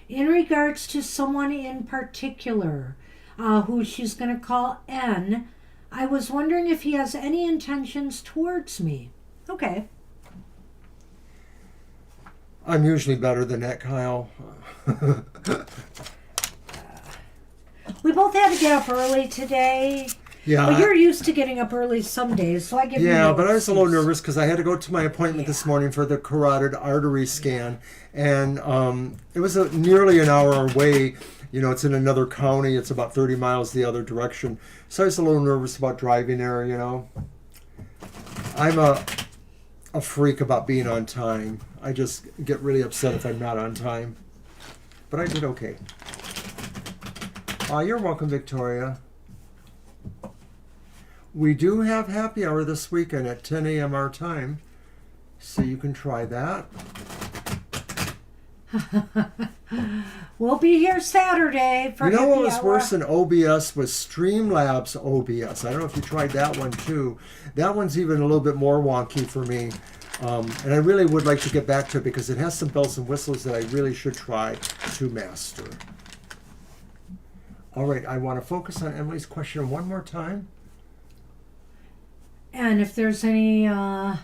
B: In regards to someone in particular, who she's going to call N, I was wondering if he has any intentions towards me. Okay.
A: I'm usually better than that, Kyle.
B: We both had to get up early today.
A: Yeah.
B: Well, you're used to getting up early some days, so I give you
A: Yeah,
B: no
A: but I was a little
B: excuse.
A: nervous because I had to go to my appointment this morning for the carotid artery scan, and it was nearly an hour away. You know, it's in another county. It's about 30 miles the other direction. So I was a little nervous about driving there, you know. I'm a freak about being on time. I just get really upset if I'm not on time. But I did okay. You're welcome, Victoria. We do have happy hour this weekend at 10 a.m. our time, so you can try that.
B: We'll be here Saturday for
A: You know what
B: happy
A: was
B: hour.
A: worse than OBS was Streamlabs OBS. I don't know if you tried that one too. That one's even a little bit more wonky for me. And I really would like to get back to it because it has some bells and whistles that I really should try to master. All right, I want to focus on Emily's question one more time.
B: And if there's any
A: Got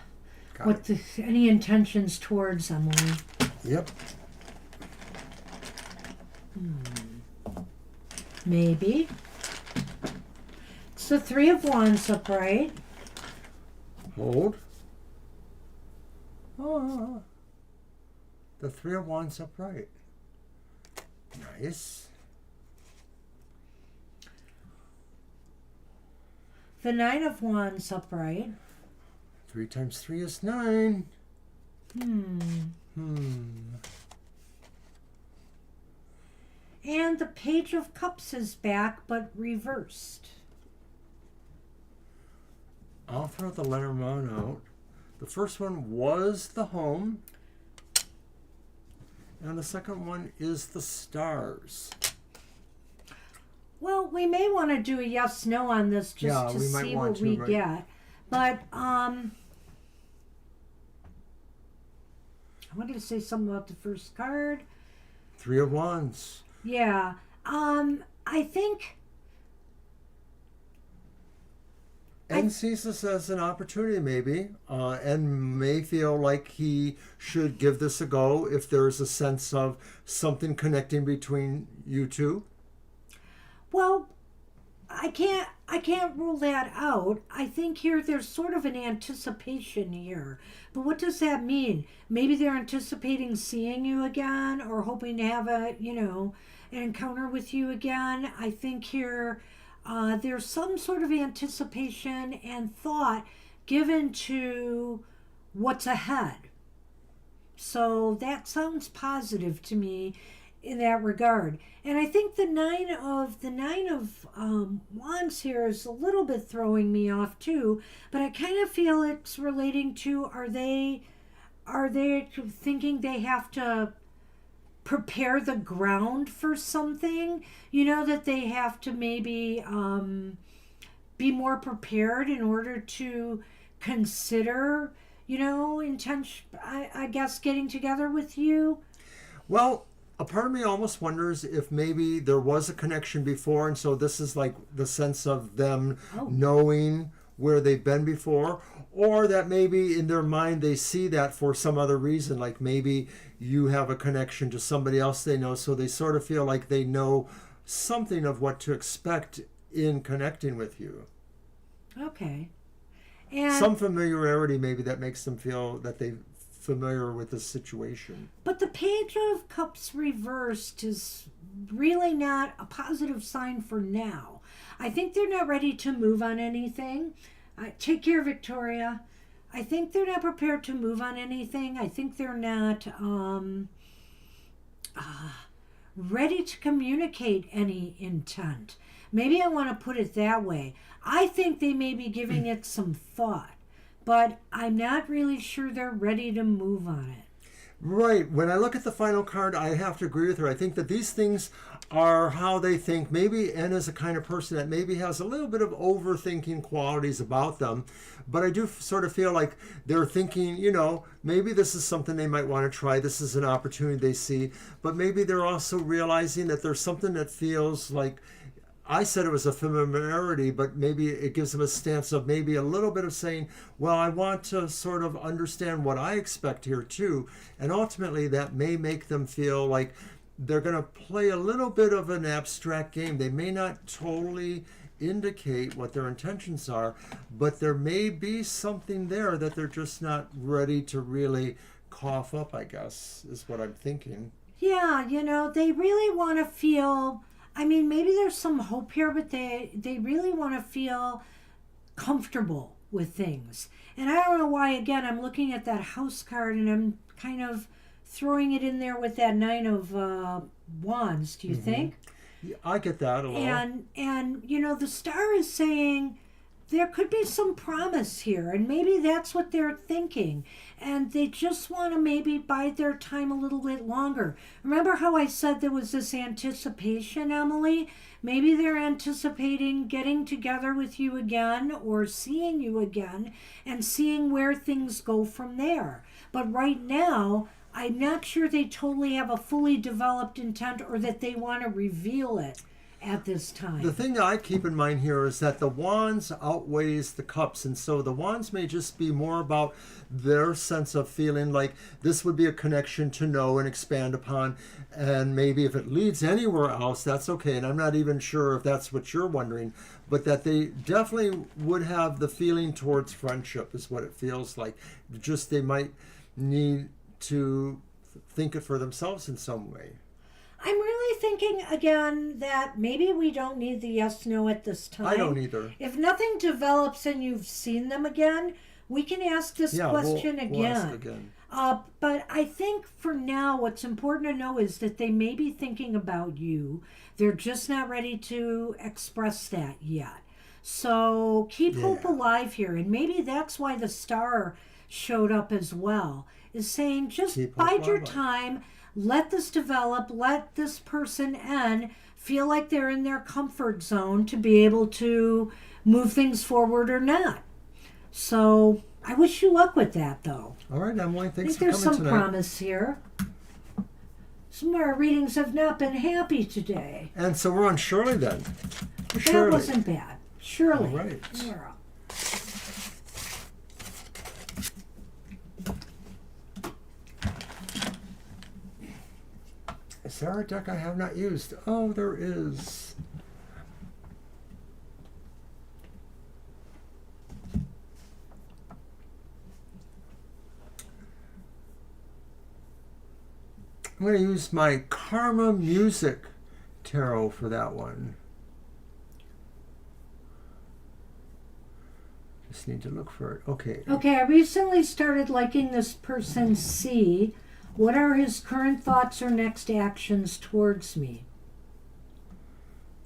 A: it.
B: any intentions towards Emily.
A: Yep.
B: Maybe. It's the Three of Wands upright.
A: Hold. Ah, the Three of Wands upright. Nice.
B: The Nine of Wands upright.
A: 3 times 3 is 9.
B: And the Page of Cups is back, but reversed.
A: I'll throw the Lenormand out. The first one was the home. And the second one is the stars.
B: Well, we may want to do a yes/no on this just to
A: we might
B: see
A: want
B: what
A: to,
B: we
A: right.
B: get. But I wanted to say something about the first card.
A: 3 of Wands.
B: Yeah. I think
A: And sees this as an opportunity, maybe, and may feel like he should give this a go if there's a sense of something connecting between you two.
B: well, I can't rule that out. I think here there's sort of an anticipation here. But what does that mean? Maybe they're anticipating seeing you again or hoping to have an encounter with you again. I think here there's some sort of anticipation and thought given to what's ahead. So that sounds positive to me in that regard. And I think the nine of wands here is a little bit throwing me off too, but I kind of feel it's relating to are they thinking they have to prepare the ground for something, that they have to maybe be more prepared in order to consider, intention, I guess, getting together with you.
A: Well, a part of me almost wonders if maybe there was a connection before, and so this is like the sense of them knowing where they've been before, or that maybe in their mind they see that for some other reason, like maybe you have a connection to somebody else they know, so they sort of feel like they know something of what to expect in connecting with you.
B: Okay. And
A: Some familiarity maybe that makes them feel that they're familiar with the situation.
B: but the Page of Cups reversed is really not a positive sign for now. I think they're not ready to move on anything. Take care, Victoria. I think they're not prepared to move on anything. I think they're not ready to communicate any intent. Maybe I want to put it that way. I think they may be giving it some thought, but I'm not really sure they're ready to move on it.
A: Right. When I look at the final card, I have to agree with her. I think that these things are how they think. Maybe N is a kind of person that maybe has a little bit of overthinking qualities about them. But I do sort of feel like they're thinking, maybe this is something they might want to try. This is an opportunity they see. But maybe they're also realizing that there's something that feels like, I said it was a familiarity, but maybe it gives them a stance of maybe a little bit of saying, well, I want to sort of understand what I expect here too. And ultimately that may make them feel like they're going to play a little bit of an abstract game. They may not totally indicate what their intentions are, but there may be something there that they're just not ready to really cough up, I guess, is what I'm thinking.
B: Yeah, they really want to feel, maybe there's some hope here, but they really want to feel comfortable with things. And I don't know why, again, I'm looking at that house card and I'm kind of throwing it in there with that Nine of Wands, do you think?
A: Yeah, I get that a lot.
B: And the star is saying there could be some promise here, and maybe that's what they're thinking. And they just want to maybe bide their time a little bit longer. Remember how I said there was this anticipation, Emily? Maybe they're anticipating getting together with you again or seeing you again and seeing where things go from there. But right now, I'm not sure they totally have a fully developed intent or that they want to reveal it at this time.
A: The thing that I keep in mind here is that the wands outweighs the cups, and so the wands may just be more about their sense of feeling like this would be a connection to know and expand upon, and maybe if it leads anywhere else, that's okay. And I'm not even sure if that's what you're wondering, but that they definitely would have the feeling towards friendship is what it feels like. Just they might need to think it for themselves in some way.
B: I'm really thinking again that maybe we don't need the yes no at this time.
A: I don't either.
B: If nothing develops and you've seen them again, we can ask this question again.
A: We'll ask again.
B: But I think for now, what's important to know is that they may be thinking about you. They're just not ready to express that yet. So keep hope alive here. And maybe that's why the star showed up as well, is saying just bide your time. Let this develop, let this person in feel like they're in their comfort zone to be able to move things forward or not. So I wish you luck with that, though.
A: All right, Emily, thanks for
B: there's
A: coming
B: some
A: tonight.
B: promise here. Some of our readings have not been happy today.
A: And so we're on Shirley then.
B: But
A: Shirley.
B: that wasn't bad. Shirley.
A: All right.
B: You're up.
A: Is there a deck I have not used? Oh, there is. I'm going to use my Karma Music Tarot for that one. Just need to look for it. Okay.
B: Okay, I recently started liking this person C. What are his current thoughts or next actions towards me?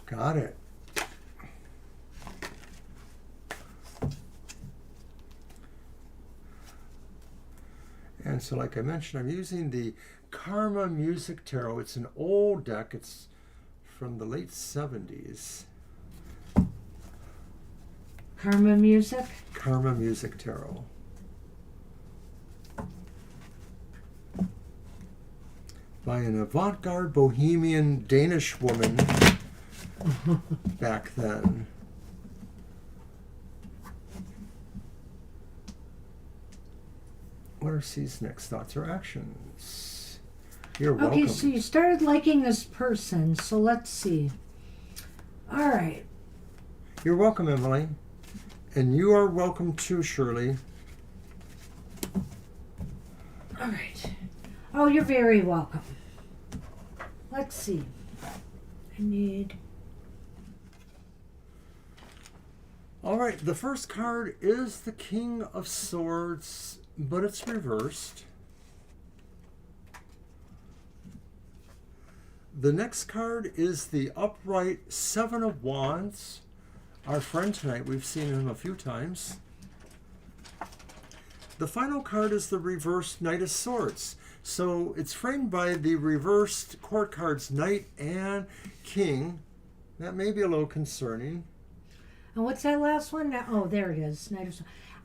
A: Got it. And so, like I mentioned, I'm using the Karma Music Tarot. It's an old deck. It's from the late 70s.
B: Karma Music?
A: Karma Music Tarot. By an avant-garde bohemian Danish woman back then. What are C's next thoughts or actions? You're welcome.
B: Okay, so you started liking this person, so let's see. All right.
A: You're welcome, Emily. And you are welcome too, Shirley.
B: All right. Oh, you're very welcome. Let's see. I need...
A: All right, the first card is the King of Swords, but it's reversed. The next card is the upright Seven of Wands. Our friend tonight, we've seen him a few times. The final card is the reversed Knight of Swords. So it's framed by the reversed court cards Knight and King. That may be a little concerning.
B: And what's that last one? Oh, there it is.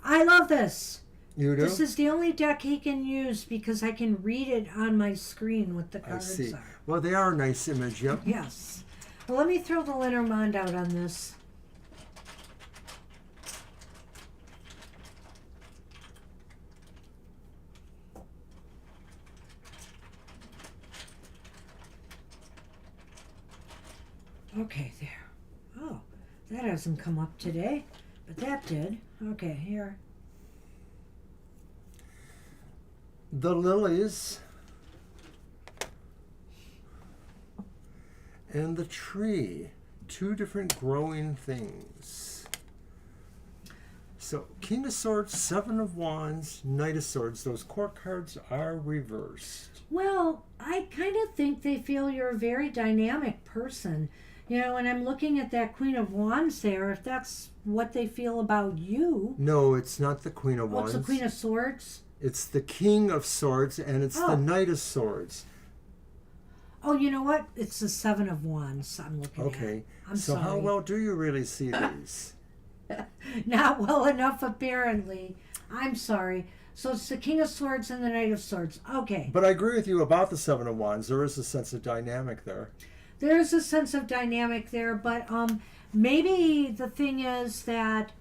B: I love this.
A: You do?
B: This is the only deck he can use because I can read it on my screen what the cards
A: I see.
B: are.
A: Well, they are a nice image, yep.
B: Yes. Well, let me throw the Lenormand out on this. Okay, there. Oh, that hasn't come up today, but that did. Okay, here.
A: The lilies and the tree. Two different growing things. So, King of Swords, Seven of Wands, Knight of Swords. Those court cards are reversed.
B: Well, I kind of think they feel you're a very dynamic person. And I'm looking at that Queen of Wands there. If that's what they feel about you.
A: No, it's not the Queen of Wands.
B: It's the Queen of Swords?
A: It's the King of Swords, and it's the Knight of Swords.
B: Oh, you know what? It's the Seven of Wands I'm looking at.
A: Okay.
B: I'm
A: so
B: sorry.
A: how well do you really see these?
B: Not well enough, apparently. I'm sorry. So it's the King of Swords and the Knight of Swords. Okay.
A: But I agree with you about the Seven of Wands. There is a sense of dynamic there.
B: There is a sense of dynamic there, but maybe the thing is that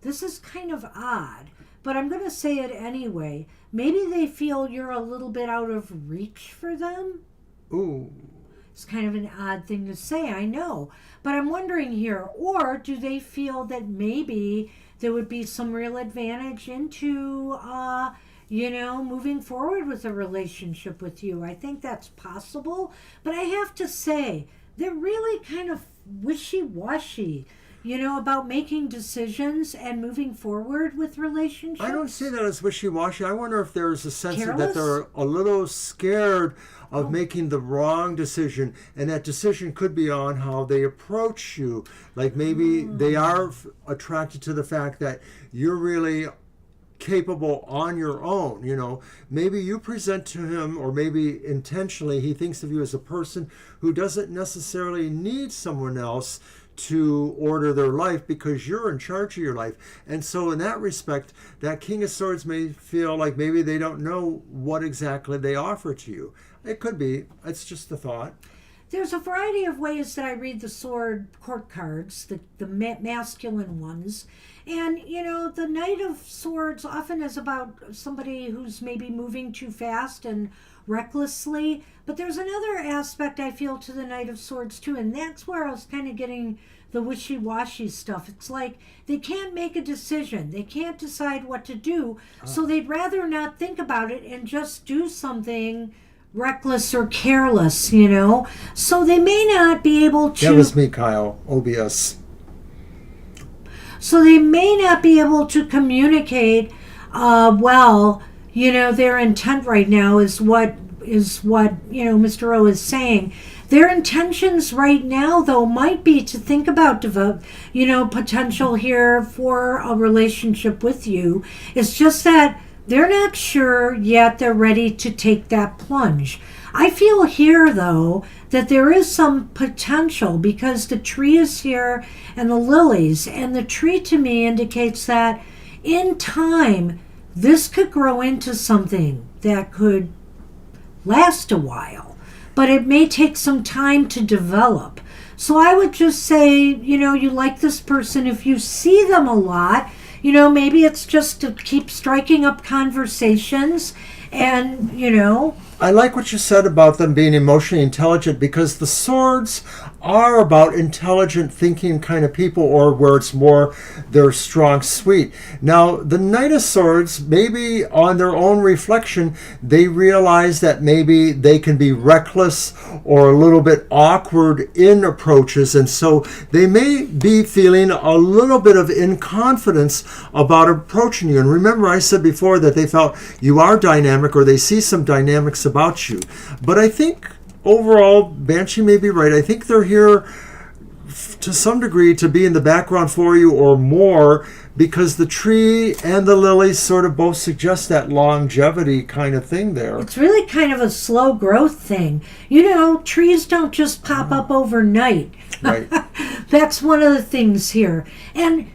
B: this is kind of odd, but I'm going to say it anyway. Maybe they feel you're a little bit out of reach for them.
A: Ooh.
B: It's kind of an odd thing to say, I know. But I'm wondering here, or do they feel that maybe there would be some real advantage into, moving forward with a relationship with you? I think that's possible. But I have to say, they're really kind of wishy-washy, about making decisions and moving forward with relationships.
A: I don't see that as wishy-washy. I wonder if there's a sense
B: Careless?
A: that they're a little scared of making the wrong decision, and that decision could be on how they approach you. Like maybe they are attracted to the fact that you're really capable on your own. Maybe you present to him, or maybe intentionally he thinks of you as a person who doesn't necessarily need someone else to order their life, because you're in charge of your life. And so in that respect, that King of Swords may feel like maybe they don't know what exactly they offer to you. It could be. It's just a thought.
B: There's a variety of ways that I read the sword court cards, the masculine ones. And, the Knight of Swords often is about somebody who's maybe moving too fast and recklessly. But there's another aspect I feel to the Knight of Swords too, and that's where I was kind of getting the wishy-washy stuff. It's like they can't make a decision. They can't decide what to do, so they'd rather not think about it and just do something reckless or careless, So they may not be able to...
A: That was me, Kyle. OBS.
B: So they may not be able to communicate their intent right now is what Mr. O is saying. Their intentions right now, though, might be to think about potential here for a relationship with you. It's just that they're not sure yet they're ready to take that plunge. I feel here, though, that there is some potential because the tree is here and the lilies. And the tree to me indicates that in time, this could grow into something that could last a while. But it may take some time to develop. So I would just say, you like this person. If you see them a lot, maybe it's just to keep striking up conversations and,
A: I like what you said about them being emotionally intelligent, because the swords are about intelligent thinking kind of people, or where it's more their strong suite. Now, the Knight of Swords, maybe on their own reflection, they realize that maybe they can be reckless or a little bit awkward in approaches, and so they may be feeling a little bit of inconfidence about approaching you. And remember, I said before that they felt you are dynamic, or they see some dynamics about you. But I think overall, Banshee may be right. I think they're here to some degree to be in the background for you, or more, because the tree and the lilies sort of both suggest that longevity kind of thing there.
B: It's really kind of a slow growth thing. Trees don't just pop up overnight.
A: Right.
B: That's one of the things here. And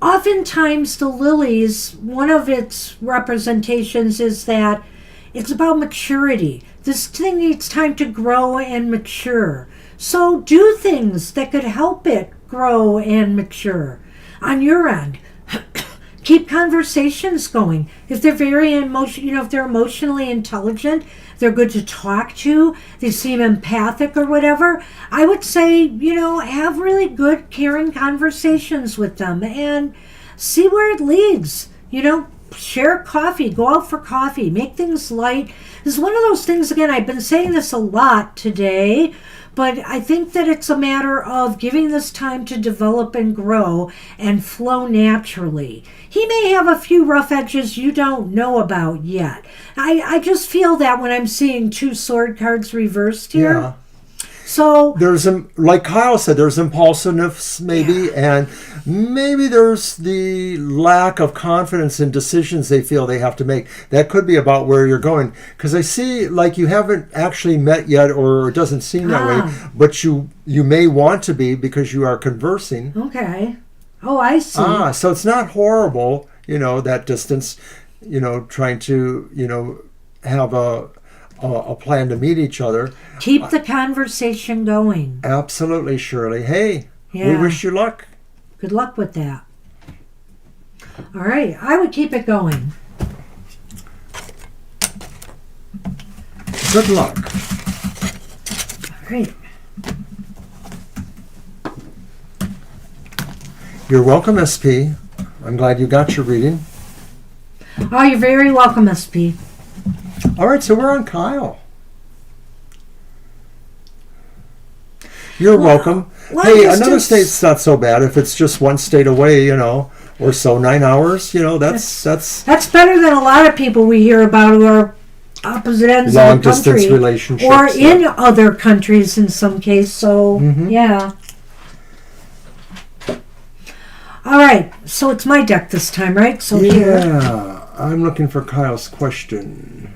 B: oftentimes the lilies, one of its representations is that it's about maturity. This thing needs time to grow and mature. So do things that could help it grow and mature on your end. Keep conversations going. If they're if they're emotionally intelligent, they're good to talk to, they seem empathic or whatever, I would say, have really good, caring conversations with them and see where it leads. Share coffee, go out for coffee, make things light. This is one of those things, again, I've been saying this a lot today, but I think that it's a matter of giving this time to develop and grow and flow naturally. He may have a few rough edges you don't know about yet. I just feel that when I'm seeing two sword cards reversed here.
A: Yeah.
B: So
A: there's, like Kyle said, there's impulsiveness maybe, and maybe there's the lack of confidence in decisions they feel they have to make. That could be about where you're going. Because I see, like, you haven't actually met yet, or it doesn't seem that way, but you may want to be because you are conversing.
B: Okay. Oh, I see.
A: So it's not horrible, that distance, trying to, have a plan to meet each other.
B: Keep the conversation going.
A: Absolutely, Shirley. Hey, we wish you luck.
B: Good luck with that. All right, I would keep it going.
A: Good luck.
B: All right.
A: You're welcome, SP. I'm glad you got your reading.
B: Oh, you're very welcome, SP.
A: All right, so we're on Kyle. You're welcome. Hey, another state's not so bad if it's just one state away, or so, 9 hours. That's
B: better than a lot of people we hear about who are opposite ends of the country,
A: long distance relationships,
B: or in other countries in some case. So yeah. All right, so it's my deck this time, right? So
A: yeah, I'm looking for Kyle's question.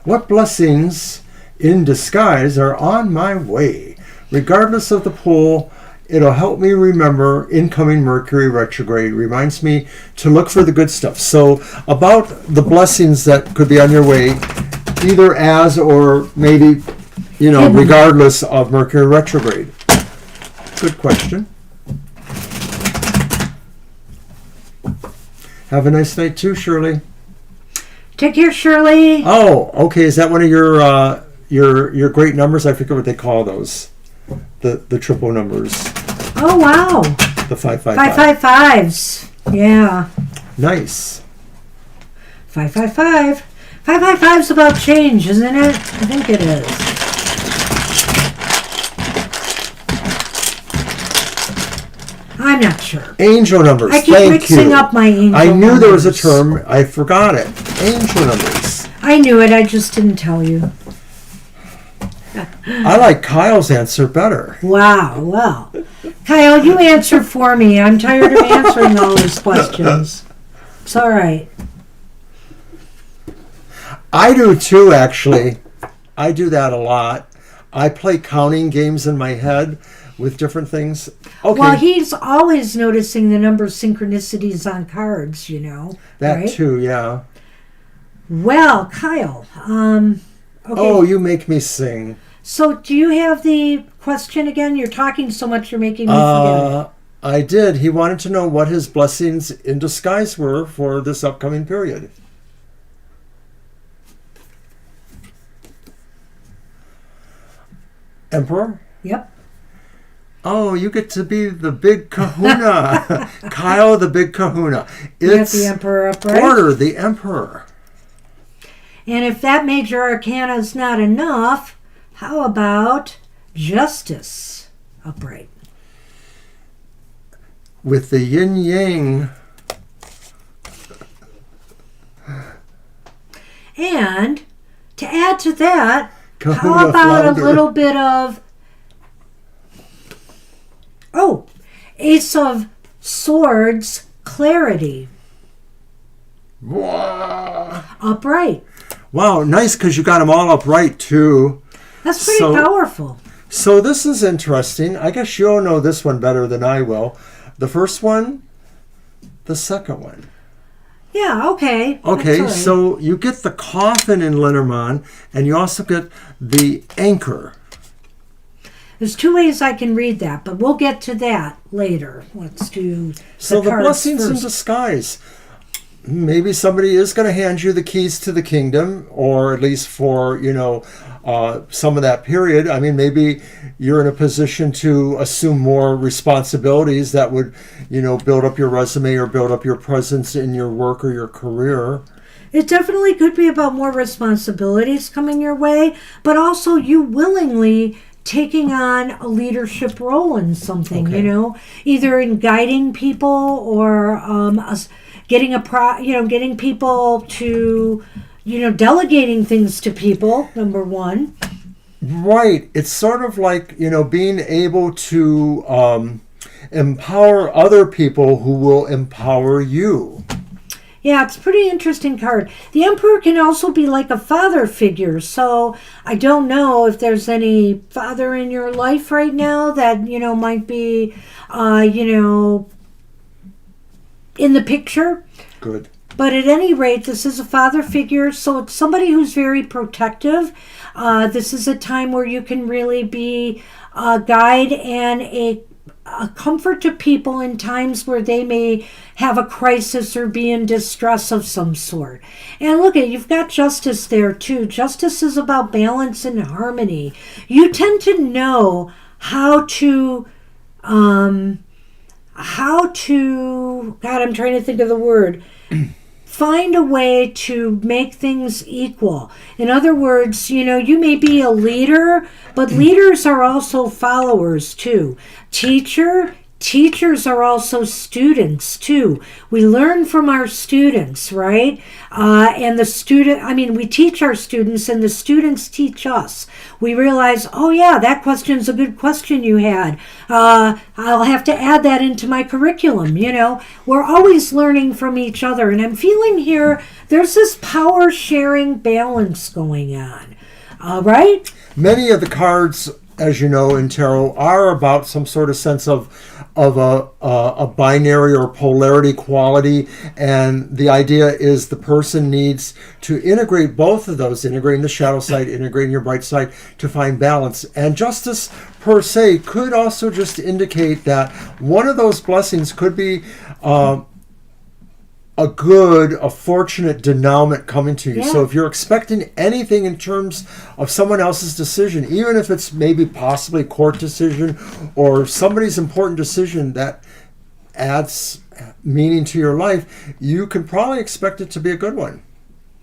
A: What blessings in disguise are on my way? Regardless of the pull, it'll help me remember incoming Mercury retrograde. Reminds me to look for the good stuff. So about the blessings that could be on your way, either as or maybe, regardless of Mercury retrograde. Good question. Have a nice night too, Shirley.
B: Take care, Shirley.
A: Oh, okay. Is that one of your great numbers? I forget what they call those. The triple numbers.
B: Oh wow.
A: The 555.
B: 555s. Yeah.
A: Nice.
B: 555. 555's about change, isn't it? I think it is. I'm not sure.
A: Angel numbers.
B: I keep mixing up my angel numbers.
A: I knew there was a term. I forgot it. Angel numbers.
B: I knew it. I just didn't tell you.
A: I like Kyle's answer better.
B: Wow. Well, Kyle, you answer for me. I'm tired of answering all these questions. It's all right.
A: I do too, actually. I do that a lot. I play counting games in my head with different things. Okay.
B: Well, he's always noticing the number of synchronicities on cards,
A: That
B: right?
A: too, yeah.
B: Well, Kyle, okay.
A: Oh, you make me sing.
B: So do you have the question again? You're talking so much you're making me forget.
A: I did. He wanted to know what his blessings in disguise were for this upcoming period. Emperor?
B: Yep.
A: Oh, you get to be the big kahuna. Kyle, the big kahuna.
B: It's the Emperor upright.
A: Porter, the Emperor.
B: And if that major arcana is not enough, how about Justice upright?
A: With the yin-yang.
B: And to add to that,
A: Kahuna
B: how about
A: flounder.
B: a little bit of... Oh, Ace of Swords, Clarity.
A: Wow,
B: Upright.
A: wow, nice, because you got them all upright, too.
B: That's pretty powerful.
A: So this is interesting. I guess you'll know this one better than I will. The first one, the second one.
B: Yeah, okay.
A: Okay,
B: That's all right.
A: So you get the coffin in Lenormand, and you also get the anchor.
B: There's two ways I can read that, but we'll get to that later. Let's do
A: So the
B: cards
A: blessings in
B: first.
A: disguise. Maybe somebody is going to hand you the keys to the kingdom, or at least for, some of that period. I mean, maybe you're in a position to assume more responsibilities that would, build up your resume or build up your presence in your work or your career.
B: It definitely could be about more responsibilities coming your way, but also you willingly taking on a leadership role in something,
A: Okay.
B: Either in guiding people or getting people to, delegating things to people, number one.
A: Right. It's sort of like, being able to empower other people who will empower you.
B: Yeah, it's a pretty interesting card. The Emperor can also be like a father figure. So I don't know if there's any father in your life right now that, might be, in the picture.
A: Good.
B: But at any rate, this is a father figure. So it's somebody who's very protective. This is a time where you can really be a guide and a comfort to people in times where they may have a crisis or be in distress of some sort. And look you've got justice there too. Justice is about balance and harmony. You tend to know how to God, I'm trying to think of the word. Find a way to make things equal. In other words, you may be a leader, but leaders are also followers too. Teachers are also students too. We learn from our students, right? We teach our students and the students teach us. We realize, oh yeah, that question's a good question you had. I'll have to add that into my curriculum, We're always learning from each other. And I'm feeling here, there's this power sharing balance going on. Right?
A: Many of the cards, as you know, in tarot are about some sort of sense of a binary or polarity quality, and the idea is the person needs to integrate both of those, integrating the shadow side, integrating your bright side, to find balance. And justice per se could also just indicate that one of those blessings could be a fortunate denouement coming to you.
B: Yeah.
A: So if you're expecting anything in terms of someone else's decision, even if it's maybe possibly a court decision or somebody's important decision that adds meaning to your life, you can probably expect it to be a good one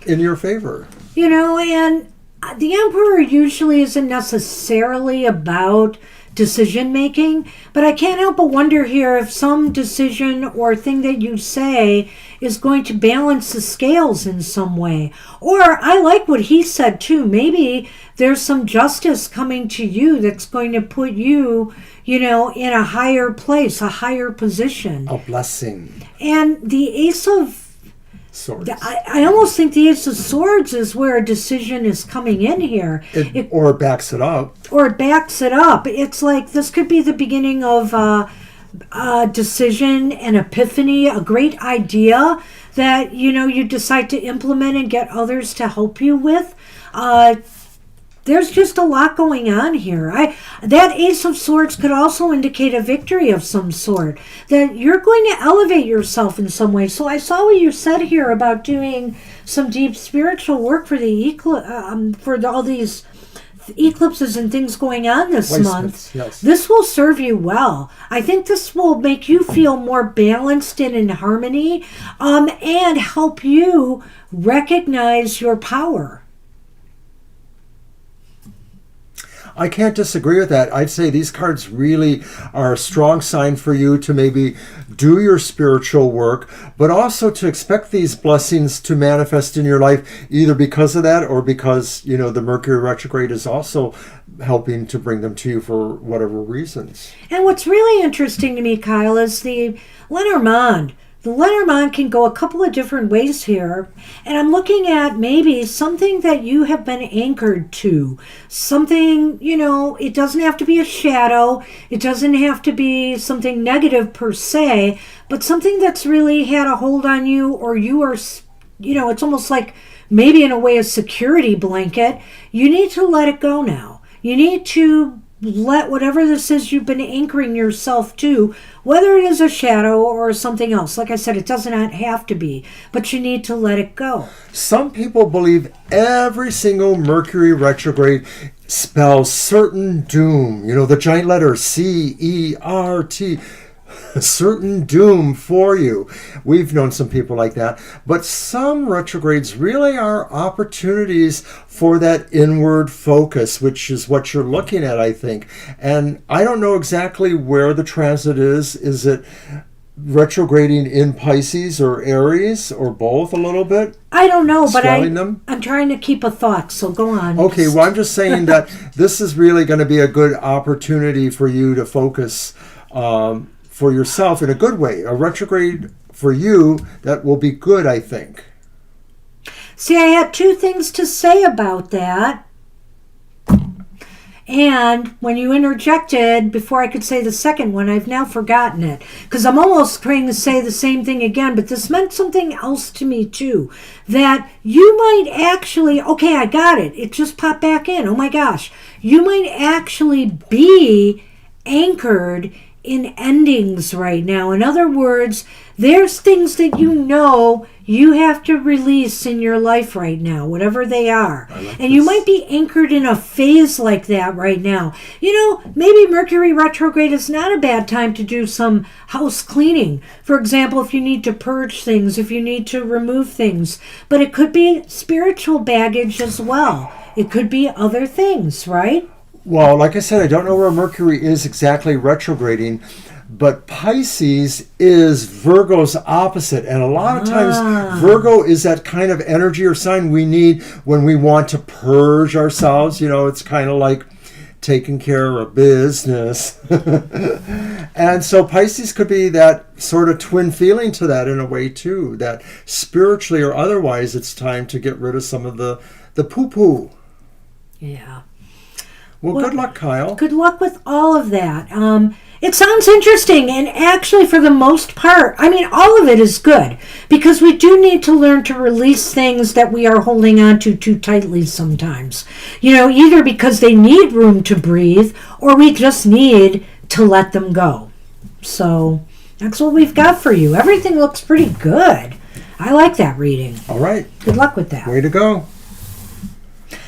A: in your favor.
B: And the Emperor usually isn't necessarily about decision making, but I can't help but wonder here if some decision or thing that you say is going to balance the scales in some way. Or I like what he said too. Maybe there's some justice coming to you that's going to put you, in a higher place, a higher position.
A: A blessing.
B: And the Ace of
A: Swords.
B: I almost think the Ace of Swords is where a decision is coming in here.
A: Or it backs it up.
B: Or it backs it up. It's like this could be the beginning of a decision, an epiphany, a great idea that, you decide to implement and get others to help you with. There's just a lot going on here. That Ace of Swords could also indicate a victory of some sort, that you're going to elevate yourself in some way. So I saw what you said here about doing some deep spiritual work for all these eclipses and things going on this month.
A: Yes.
B: This will serve you well. I think this will make you feel more balanced and in harmony, and help you recognize your power.
A: I can't disagree with that. I'd say these cards really are a strong sign for you to maybe do your spiritual work, but also to expect these blessings to manifest in your life, either because of that or because, the Mercury retrograde is also helping to bring them to you for whatever reasons.
B: And what's really interesting to me, Kyle, is the Lenormand. The Lenormand can go a couple of different ways here, and I'm looking at maybe something that you have been anchored to. Something, it doesn't have to be a shadow, it doesn't have to be something negative per se, but something that's really had a hold on you, or you are, it's almost like maybe in a way a security blanket. You need to let it go now. You need to let whatever this is you've been anchoring yourself to, whether it is a shadow or something else. Like I said, it does not have to be, but you need to let it go.
A: Some people believe every single Mercury retrograde spells certain doom. The giant letter CERT. Certain doom for you. We've known some people like that. But some retrogrades really are opportunities for that inward focus, which is what you're looking at, I think. And I don't know exactly where the transit is. Is it retrograding in Pisces or Aries or both a little bit?
B: I don't know, but
A: Swelling them?
B: I'm trying to keep a thought, so go on.
A: Okay, well, I'm just saying that this is really going to be a good opportunity for you to focus for yourself in a good way. A retrograde for you that will be good, I think.
B: See, I had two things to say about that. And when you interjected, before I could say the second one, I've now forgotten it. Because I'm almost trying to say the same thing again, but this meant something else to me too. That you might actually, okay, I got it. It just popped back in. Oh my gosh. You might actually be anchored in endings right now. In other words, there's things that you know you have to release in your life right now, whatever they are. And you might be anchored in a phase like that right now. You know, maybe Mercury retrograde is not a bad time to do some house cleaning. For example, if you need to purge things, if you need to remove things. But it could be spiritual baggage as well. It could be other things, right?
A: Well, like I said, I don't know where Mercury is exactly retrograding, but Pisces is Virgo's opposite. And a lot of times, Virgo is that kind of energy or sign we need when we want to purge ourselves. You know, it's kind of like taking care of business. And so Pisces could be that sort of twin feeling to that in a way, too, that spiritually or otherwise, it's time to get rid of some of the poo-poo.
B: Yeah.
A: Well, good luck, Kyle.
B: Good luck with all of that. It sounds interesting, and actually, for the most part, I mean, all of it is good, because we do need to learn to release things that we are holding on to too tightly sometimes. You know, either because they need room to breathe, or we just need to let them go. So, that's what we've got for you. Everything looks pretty good. I like that reading.
A: All right.
B: Good luck with that.
A: Way to go.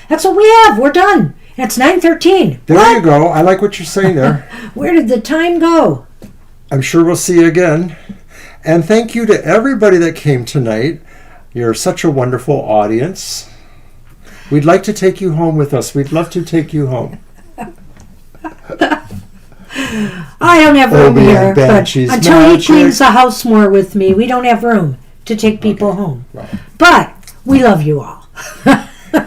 B: That's what we have. We're done. It's 9:13.
A: There you go. I like what you're saying there.
B: Where did the time go?
A: I'm sure we'll see you again. And thank you to everybody that came tonight. You're such a wonderful audience. We'd like to take you home with us. We'd love to take you home.
B: I don't have room
A: Oberon
B: here,
A: and
B: but
A: Banshee's
B: until he
A: magic.
B: cleans the house more with me, we don't have room to take people home.
A: Right.
B: But we love you all.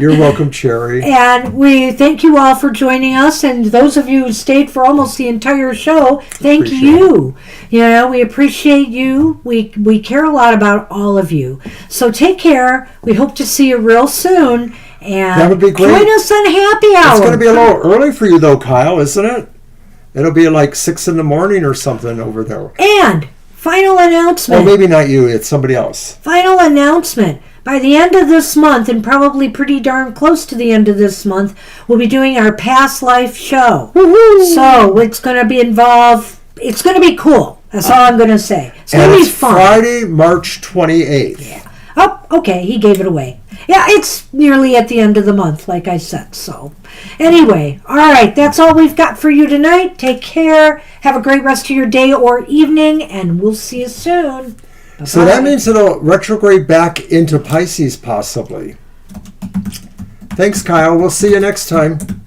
A: You're welcome, Cherry.
B: And we thank you all for joining us. And those of you who stayed for almost the entire show, thank you. You know, we appreciate you. We care a lot about all of you. So take care. We hope to see you real soon. And
A: that would be great.
B: Join us on Happy Hour.
A: It's going to be a little early for you, though, Kyle, isn't it? It'll be like 6 in the morning or something over there.
B: And final announcement.
A: Oh, maybe not you. It's somebody else.
B: Final announcement. By the end of this month, and probably pretty darn close to the end of this month, we'll be doing our past life show. Woo-hoo! So it's going to be involved. It's going to be cool. That's all I'm going to say. It's going to be fun.
A: Friday, March 28th.
B: Yeah. Oh, okay. He gave it away. Yeah, it's nearly at the end of the month, like I said. So anyway, all right. That's all we've got for you tonight. Take care. Have a great rest of your day or evening, and we'll see you soon. Bye-bye.
A: So that means it'll retrograde back into Pisces, possibly. Thanks, Kyle. We'll see you next time.